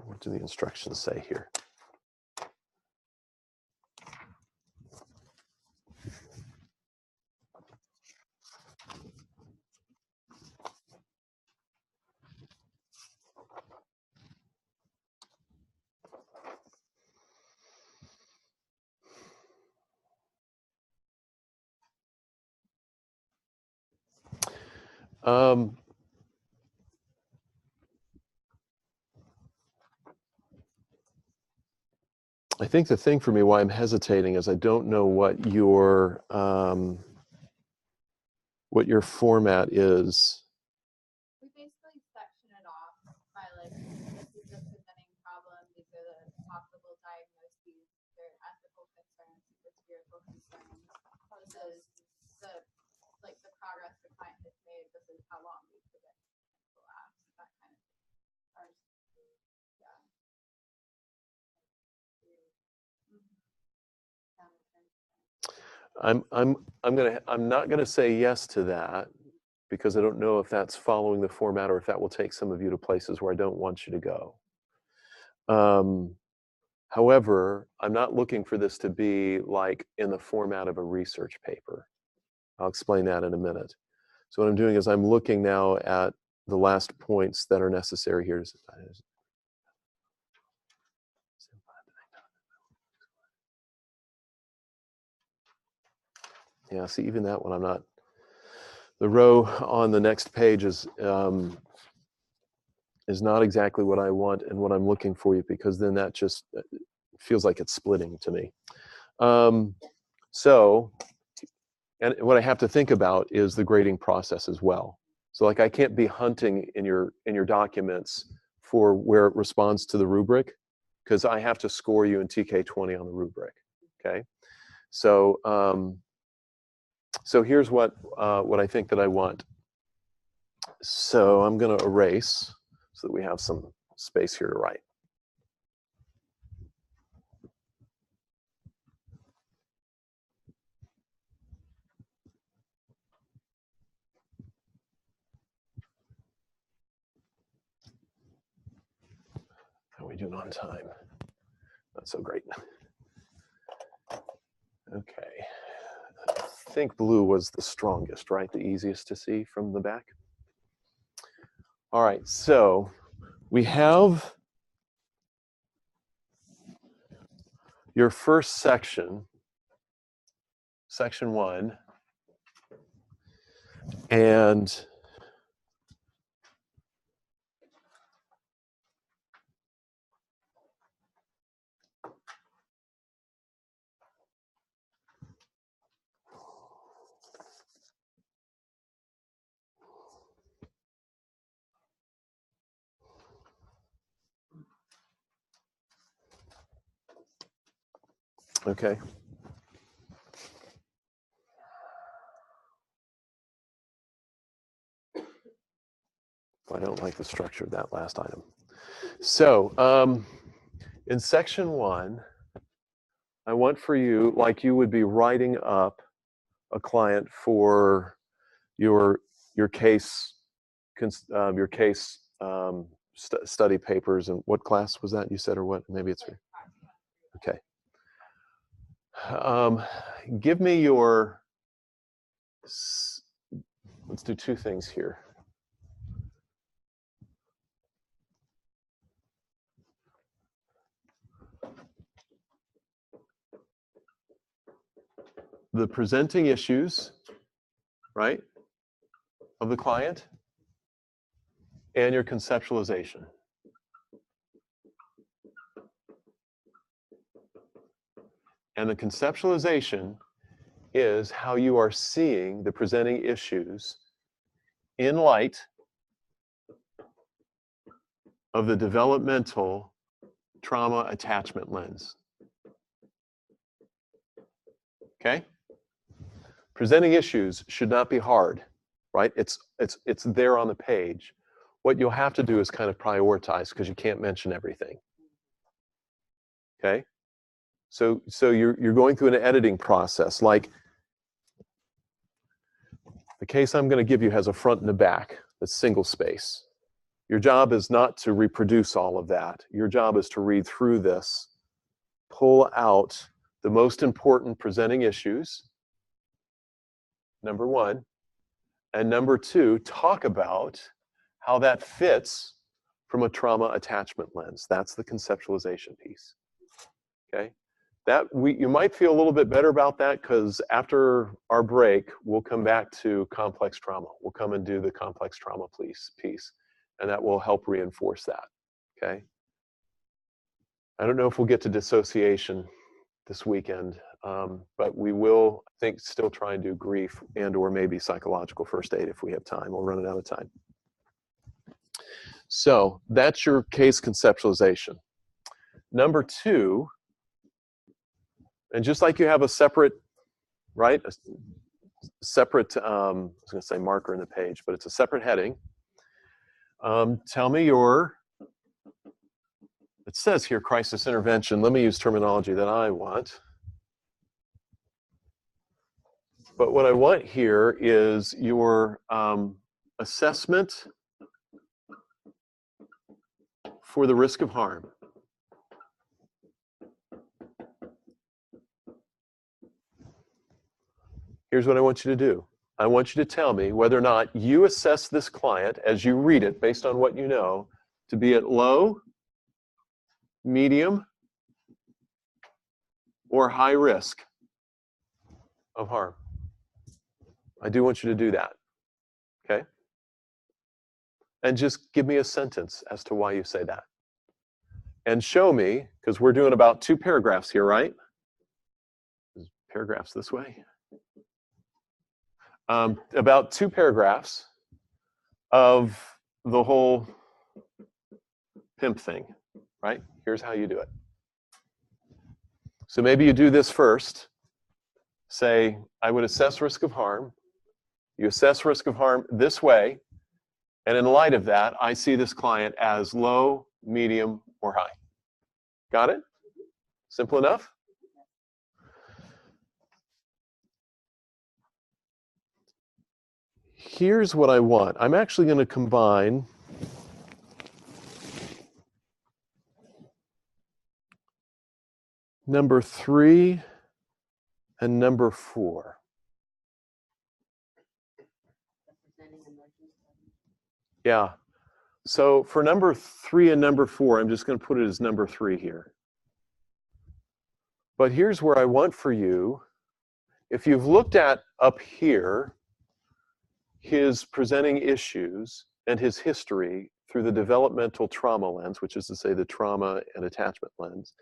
what do the instructions say here? I think the thing for me why I'm hesitating is I don't know what your format is. We basically section it off by like, this is the presenting problem, these are the possible diagnoses, their ethical concerns, the spiritual concerns. This is the progress the client has made, this is how long we predict it will last, that kind of thing. Yeah. I'm not gonna say yes to that because I don't know if that's following the format or if that will take some of you to places where I don't want you to go. However, I'm not looking for this to be like in the format of a research paper. I'll explain that in a minute. So what I'm doing is I'm looking now at the last points that are necessary here. Yeah, see, even that one, I'm not. The row on the next page is not exactly what I want and what I'm looking for you, because then that just feels like it's splitting to me. So, and what I have to think about is the grading process as well. So like I can't be hunting in your documents for where it responds to the rubric, because I have to score you in TK20 on the rubric, okay? So, so here's what I think that I want. So I'm gonna erase so that we have some space here to write. How are we doing on time? Not so great. Okay. I think blue was the strongest, right? The easiest to see from the back. All right, so we have your first section, section 1, and Okay. I don't like the structure of that last item. So in section 1, I want for you, like you would be writing up a client for your case study papers. And what class was that you said, or what? Maybe it's okay. Give me your. Let's do 2 things here. The presenting issues, right, of the client, and your conceptualization. And the conceptualization is how you are seeing the presenting issues in light of the developmental trauma attachment lens. Okay? Presenting issues should not be hard, right? It's there on the page. What you'll have to do is kind of prioritize, because you can't mention everything. Okay? So you're going through an editing process. Like, the case I'm going to give you has a front and a back that's single space. Your job is not to reproduce all of that. Your job is to read through this, pull out the most important presenting issues, number 1, and number 2, talk about how that fits from a trauma attachment lens. That's the conceptualization piece. Okay? You might feel a little bit better about that, because after our break, we'll come back to complex trauma. We'll come and do the complex trauma piece, and that will help reinforce that. Okay? I don't know if we'll get to dissociation this weekend, but we will, I think, still try and do grief and or maybe psychological first aid if we have time. We're running out of time. So that's your case conceptualization. Number 2, and just like you have a separate, right, a separate, I was going to say marker in the page, but it's a separate heading. Tell me it says here crisis intervention. Let me use terminology that I want. But what I want here is your assessment for the risk of harm. Here's what I want you to do. I want you to tell me whether or not you assess this client as you read it based on what you know to be at low, medium, or high risk of harm. I do want you to do that. Okay? And just give me a sentence as to why you say that. And show me, because we're doing about 2 paragraphs here, right? Paragraphs this way. About 2 paragraphs of the whole PIMP thing, right? Here's how you do it. So maybe you do this first. Say, I would assess risk of harm. You assess risk of harm this way, and in light of that, I see this client as low, medium, or high. Got it? Simple enough? Here's what I want. I'm actually going to combine number 3 and number 4. Yeah. So for number 3 and number 4, I'm just going to put it as number 3 here. But here's where I want for you, if you've looked at up here, his presenting issues and his history through the developmental trauma lens, which is to say the trauma and attachment lens,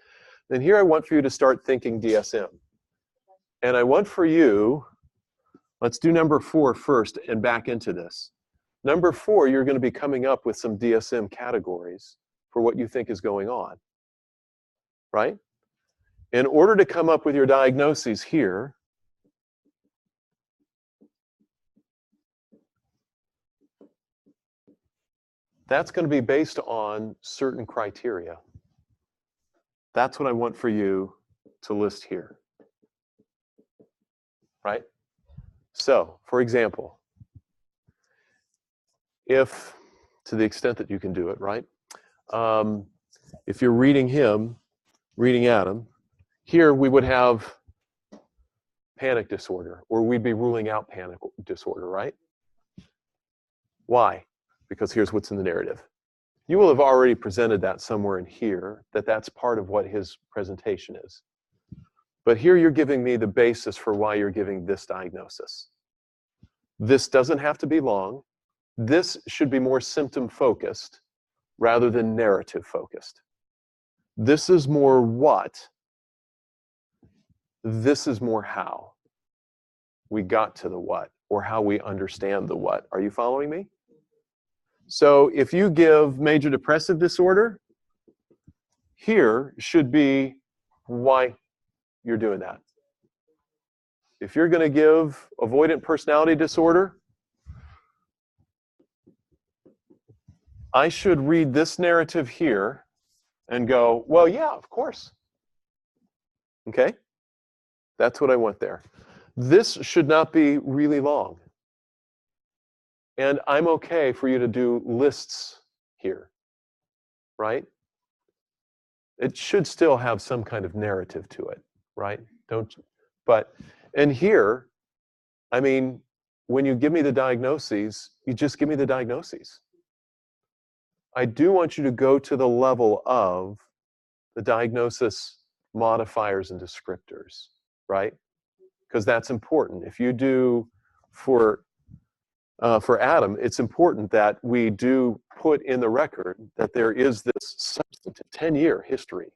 then here I want for you to start thinking DSM. And I want for you, let's do number 4 first and back into this. Number 4, you're going to be coming up with some DSM categories for what you think is going on, right? in order to come up with your diagnoses here, that's going to be based on certain criteria. That's what I want for you to list here. Right? So, for example, if, to the extent that you can do it, right? If you're reading him, reading Adam, here we would have panic disorder, or we'd be ruling out panic disorder, right? Why? Because here's what's in the narrative. You will have already presented that somewhere in here, that's part of what his presentation is. But here you're giving me the basis for why you're giving this diagnosis. This doesn't have to be long. This should be more symptom focused rather than narrative focused. This is more what. This is more how. We got to the what, or how we understand the what. Are you following me? So if you give major depressive disorder, here should be why you're doing that. If you're going to give avoidant personality disorder, I should read this narrative here and go, well, yeah, of course. Okay? That's what I want there. This should not be really long. And I'm okay for you to do lists here, right? It should still have some kind of narrative to it, right? And here, I mean, when you give me the diagnoses, you just give me the diagnoses. I do want you to go to the level of the diagnosis modifiers and descriptors, right? Because that's important. If you do for Adam, it's important that we do put in the record that there is this substantive 10-year history,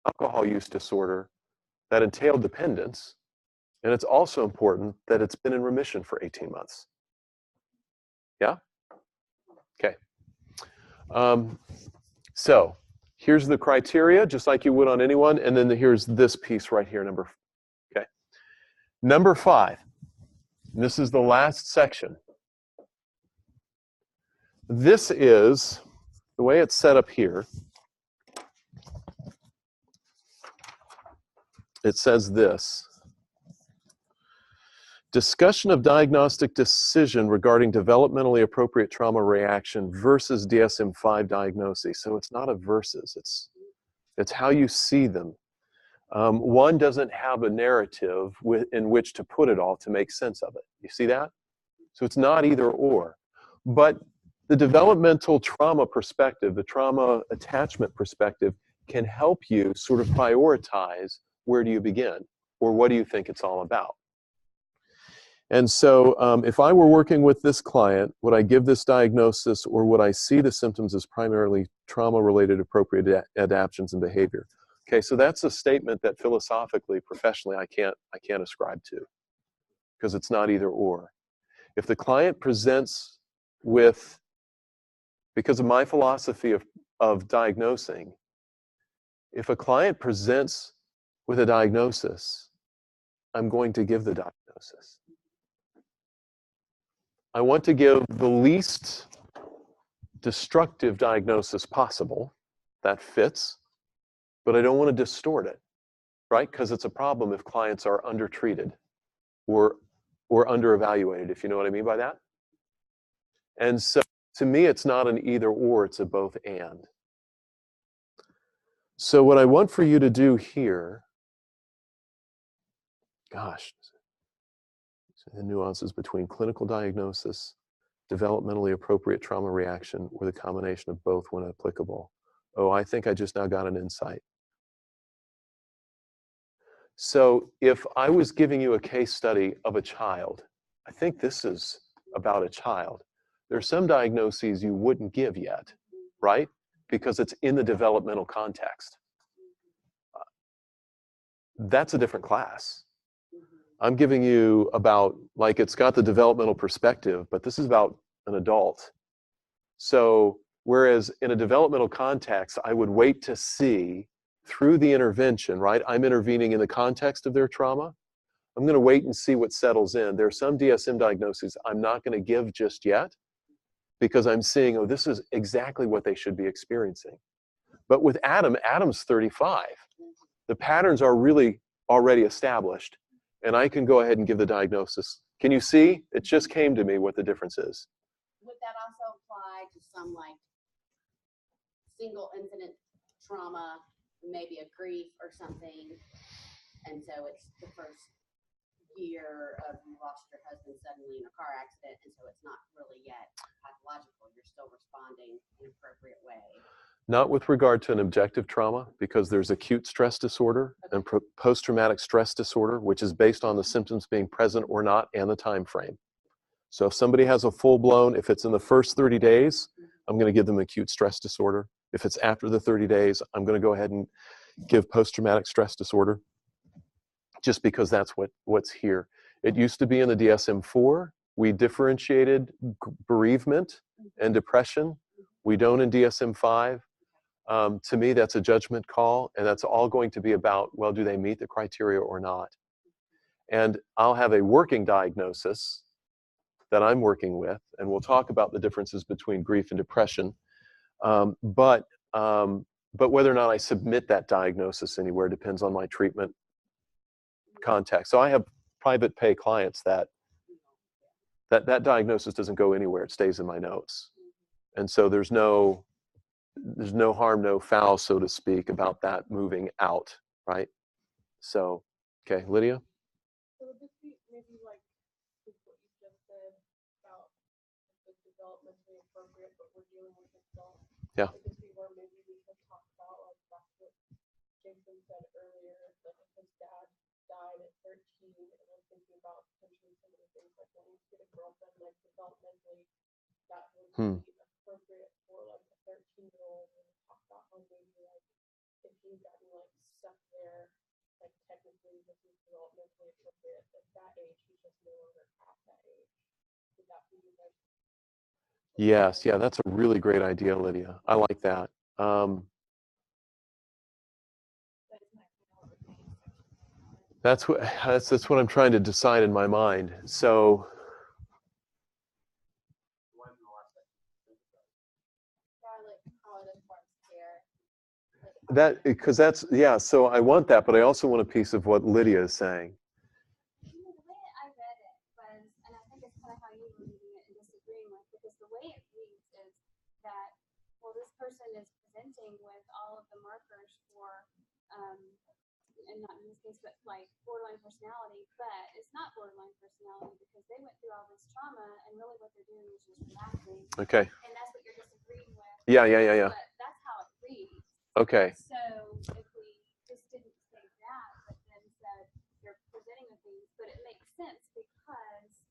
alcohol use disorder that entailed dependence, and it's also important that it's been in remission for 18 months. Yeah? Okay. So here's the criteria, just like you would on anyone, and then here's this piece right here, Number 5. This is the last section. This is the way it's set up here. It says this. Discussion of diagnostic decision regarding developmentally appropriate trauma reaction versus DSM-5 diagnosis. So it's not a versus, it's how you see them. One doesn't have a narrative in which to put it all to make sense of it. You see that? So it's not either or. But the developmental trauma perspective, the trauma attachment perspective, can help you sort of prioritize where do you begin, or what do you think it's all about. And so if I were working with this client, would I give this diagnosis, or would I see the symptoms as primarily trauma-related appropriate adaptions and behavior? Okay, so that's a statement that philosophically, professionally, I can't ascribe to, because it's not either or. If the client presents with, because of my philosophy of diagnosing, if a client presents with a diagnosis, I'm going to give the diagnosis. I want to give the least destructive diagnosis possible that fits, but I don't want to distort it, right? Because it's a problem if clients are undertreated or under-evaluated, if you know what I mean by that. And so to me, it's not an either or, it's a both and. So what I want for you to do here, gosh, the nuances between clinical diagnosis, developmentally appropriate trauma reaction, or the combination of both when applicable. Oh, I think I just now got an insight. So if I was giving you a case study of a child, I think this is about a child. There are some diagnoses you wouldn't give yet, right? Because it's in the developmental context. That's a different class. I'm giving you about, like, it's got the developmental perspective, but this is about an adult. So whereas in a developmental context, I would wait to see through the intervention, right? I'm intervening in the context of their trauma. I'm going to wait and see what settles in. There are some DSM diagnoses I'm not going to give just yet because I'm seeing, oh, this is exactly what they should be experiencing. But with Adam's 35. The patterns are really already established, and I can go ahead and give the diagnosis. Can you see? It just came to me what the difference is. Would that also apply to some like single incident trauma, maybe a grief or something, and so it's the first year of you lost your husband suddenly in a car accident, and so it's not really yet pathological. You're still responding in an appropriate way. Not with regard to an objective trauma, because there's acute stress disorder and post-traumatic stress disorder, which is based on the symptoms being present or not and the time frame. So if somebody has a full-blown, if it's in the first 30 days, I'm going to give them acute stress disorder. If it's after the 30 days, I'm going to go ahead and give post-traumatic stress disorder, just because that's what's here. It used to be in the DSM-4. We differentiated bereavement and depression. We don't in DSM-5. To me, that's a judgment call, and that's all going to be about, well, do they meet the criteria or not? And I'll have a working diagnosis that I'm working with, and we'll talk about the differences between grief and depression. But whether or not I submit that diagnosis anywhere depends on my treatment context. So I have private pay clients that diagnosis doesn't go anywhere. It stays in my notes. And so there's no harm, no foul, so to speak, about that moving out, right? So, okay, Lydia? So would this be maybe like what you just said about the developmentally appropriate, but we're dealing with adults? Yeah. Would this be where maybe we could talk about, like that's what Jason said earlier, like if his dad died at 13, and I'm thinking about potentially some of the things like when you get a girlfriend, like developmentally, that would be appropriate for like a 13-year-old, and talk about how maybe like if he's gotten like stuck there, like technically this is developmentally appropriate at that age, he's just no longer at that age. Would that be like? Yes, yeah, that's a really great idea, Lydia. I like that. That's what I'm trying to decide in my mind. So so I want that, but I also want a piece of what Lydia is saying. The way I read it was, and I think it's kind of how you were reading it and disagreeing with, because the way it reads is that, well, this person is presenting with all of the markers for, and not in this case, but like borderline personality, but it's not borderline personality because they went through all this trauma, and really what they're doing is just reacting. Okay. And that's what you're disagreeing with. Yeah. But that's how it reads. Okay. So if we just didn't say that, but then said you're presenting with these, but it makes sense because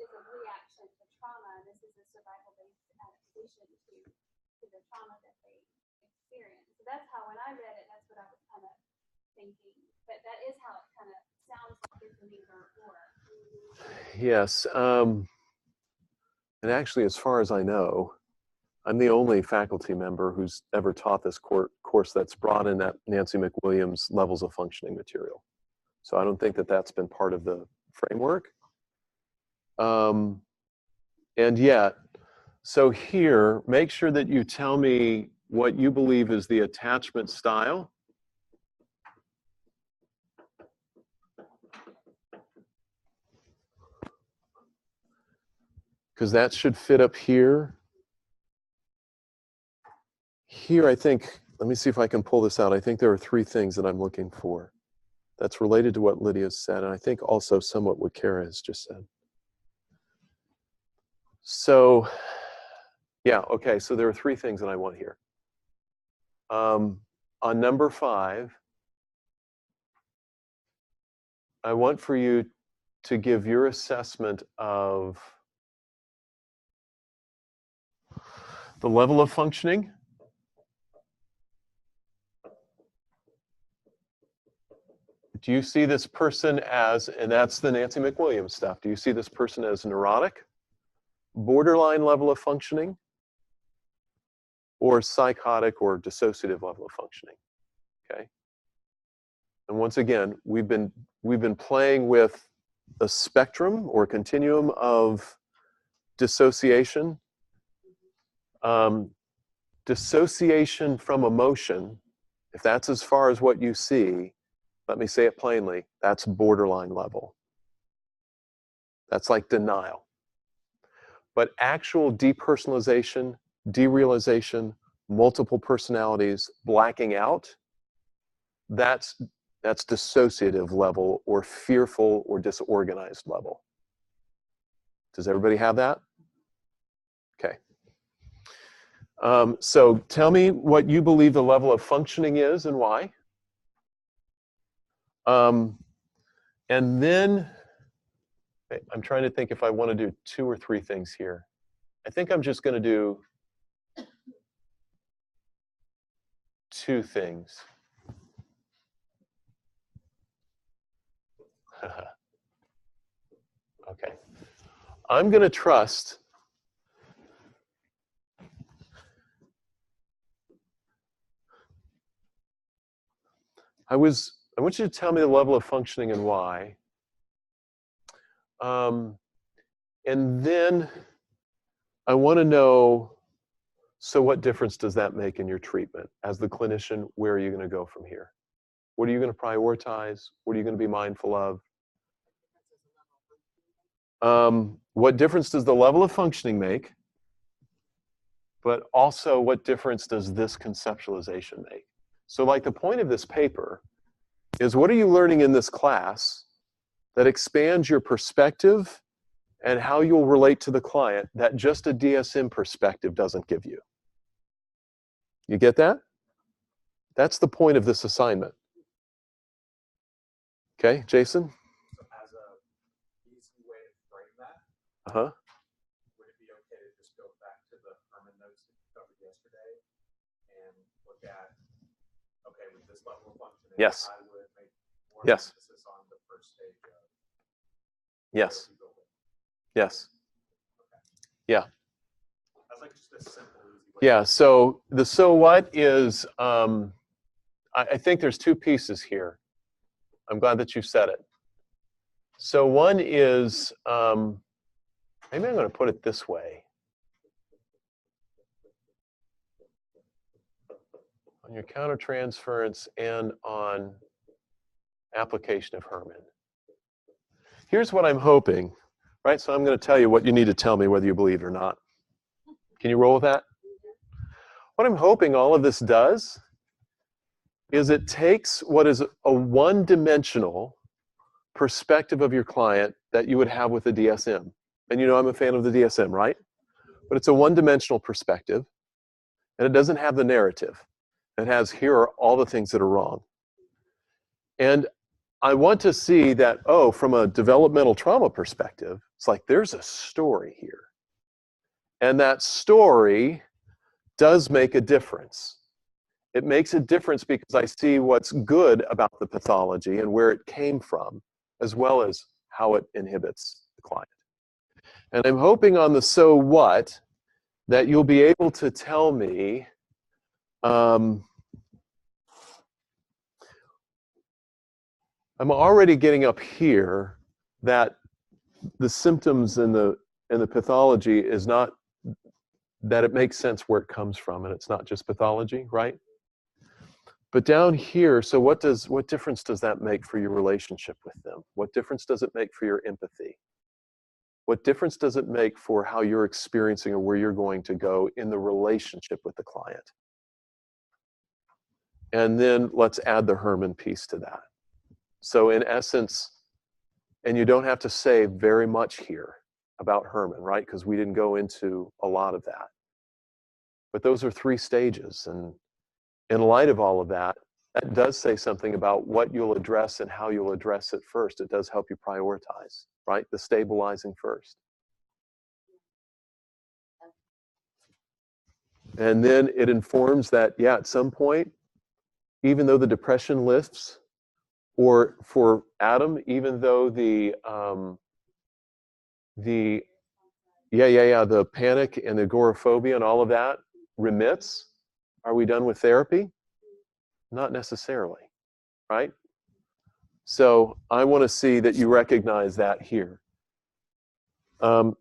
it's a reaction to trauma. This is a survival-based adaptation to the trauma that they experience. So that's how, when I read it, that's what I was kind of thinking. But that is how it kind of sounds like it's neither or. Yes. And actually, as far as I know, I'm the only faculty member who's ever taught this course that's brought in that Nancy McWilliams levels of functioning material. So I don't think that that's been part of the framework. And yet, so here, make sure that you tell me what you believe is the attachment style. Because that should fit up here. Here, I think, let me see if I can pull this out. I think there are three things that I'm looking for that's related to what Lydia said, and I think also somewhat what Kara has just said. So, yeah, okay, so there are three things that I want here. On number 5, I want for you to give your assessment of the level of functioning, do you see this person as, and that's the Nancy McWilliams stuff, do you see this person as neurotic, borderline level of functioning, or psychotic or dissociative level of functioning? Okay. And once again, we've been playing with a spectrum or continuum of dissociation. Dissociation from emotion, if that's as far as what you see, let me say it plainly, that's borderline level. That's like denial. But actual depersonalization, derealization, multiple personalities, blacking out, that's dissociative level or fearful or disorganized level. Does everybody have that? Okay. So tell me what you believe the level of functioning is and why. And then I'm trying to think if I want to do 2 or 3 things here. I think I'm just going to do 2 things. Okay. I'm going to trust I want you to tell me the level of functioning and why. And then I want to know, so what difference does that make in your treatment? As the clinician, where are you going to go from here? What are you going to prioritize? What are you going to be mindful of? What difference does the level of functioning make? But also, what difference does this conceptualization make? So like the point of this paper is, what are you learning in this class that expands your perspective and how you'll relate to the client that just a DSM perspective doesn't give you? You get that? That's the point of this assignment. Okay, Jason? So as a easy way to frame that, Uh-huh. would it be okay to just go back to the Herman notes that you covered yesterday and look at, okay, with this level of functioning, Yes. I would make more Yes. emphasis on the first stage of Yes. therapy building. Yes. Okay. Yeah. That's like just a simple, easy way. Yeah, so the so what is, I think there's 2 pieces here. I'm glad that you said it. So one is, maybe I'm going to put it this way. On your countertransference and on application of Herman. Here's what I'm hoping, right? So I'm going to tell you what you need to tell me whether you believe it or not. Can you roll with that? What I'm hoping all of this does is it takes what is a one-dimensional perspective of your client that you would have with a DSM. And you know I'm a fan of the DSM, right? But it's a one-dimensional perspective, and it doesn't have the narrative. It has, here are all the things that are wrong. And I want to see that, oh, from a developmental trauma perspective, it's like there's a story here. And that story does make a difference. It makes a difference because I see what's good about the pathology and where it came from, as well as how it inhibits the client. And I'm hoping on the so what that you'll be able to tell me I'm already getting up here that the symptoms and the pathology is not that it makes sense where it comes from, and it's not just pathology, right? But down here, so what difference does that make for your relationship with them? What difference does it make for your empathy? What difference does it make for how you're experiencing or where you're going to go in the relationship with the client? And then let's add the Herman piece to that. So in essence, and you don't have to say very much here about Herman, right? Because we didn't go into a lot of that. But those are 3 stages. And in light of all of that, that does say something about what you'll address and how you'll address it first. It does help you prioritize, right? The stabilizing first. And then it informs that, yeah, at some point, even though the depression lifts, or for Adam, even though the panic and the agoraphobia and all of that remits, are we done with therapy? Not necessarily, right? So I want to see that you recognize that here.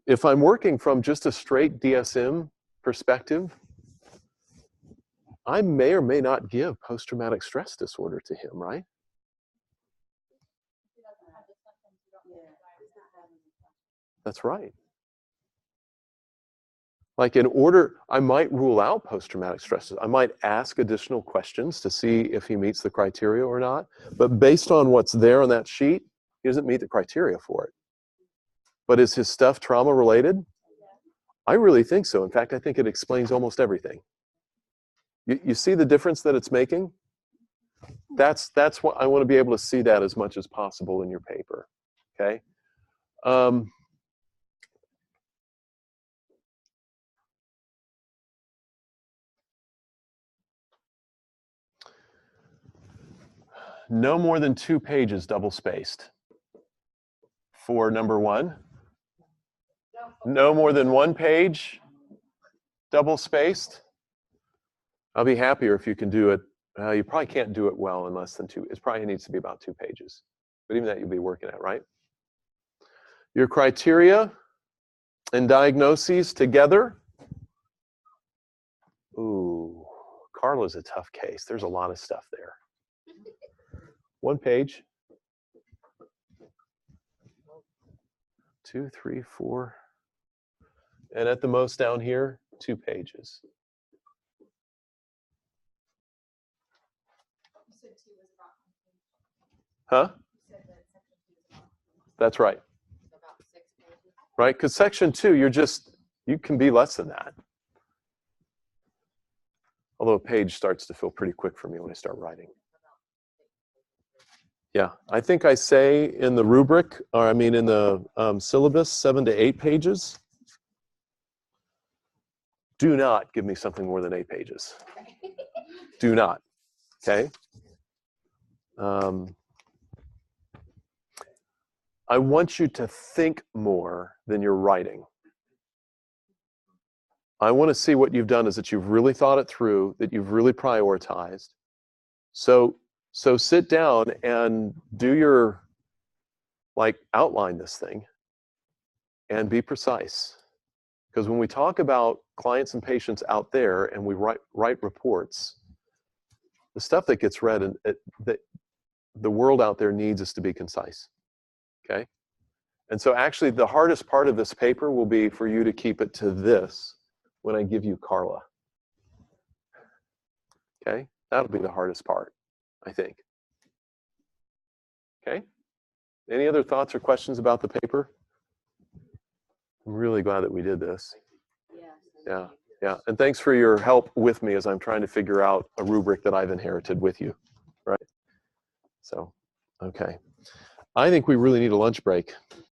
If I'm working from just a straight DSM perspective, I may or may not give post-traumatic stress disorder to him, right? That's right. Like in order, I might rule out post-traumatic stress. I might ask additional questions to see if he meets the criteria or not. But based on what's there on that sheet, he doesn't meet the criteria for it. But is his stuff trauma related? I really think so. In fact, I think it explains almost everything. You see the difference that it's making? That's what I want to be able to see that as much as possible in your paper. Okay. No more than 2 pages double spaced for number 1. No more than 1 page double spaced. I'll be happier if you can do it. You probably can't do it well in less than 2. It probably needs to be about 2 pages. But even that you'll be working at, right? Your criteria and diagnoses together. Ooh, Carla's a tough case. There's a lot of stuff there. 1 page. 2, 3, 4. And at the most down here, 2 pages. Huh? That's right. Right? Because section 2, you can be less than that. Although a page starts to feel pretty quick for me when I start writing. Yeah, I think I say in the rubric, or I mean in the syllabus, 7 to 8 pages. Do not give me something more than 8 pages. Do not. Okay? I want you to think more than you're writing. I want to see what you've done is that you've really thought it through, that you've really prioritized. So sit down and do your, outline this thing and be precise. Because when we talk about clients and patients out there and we write reports, the stuff that gets read and that the world out there needs us to be concise. Okay? And so actually the hardest part of this paper will be for you to keep it to this when I give you Carla. Okay? That'll be the hardest part, I think. Okay? Any other thoughts or questions about the paper? I'm really glad that we did this. Yeah, yeah. And thanks for your help with me as I'm trying to figure out a rubric that I've inherited with you, right? So, okay. I think we really need a lunch break.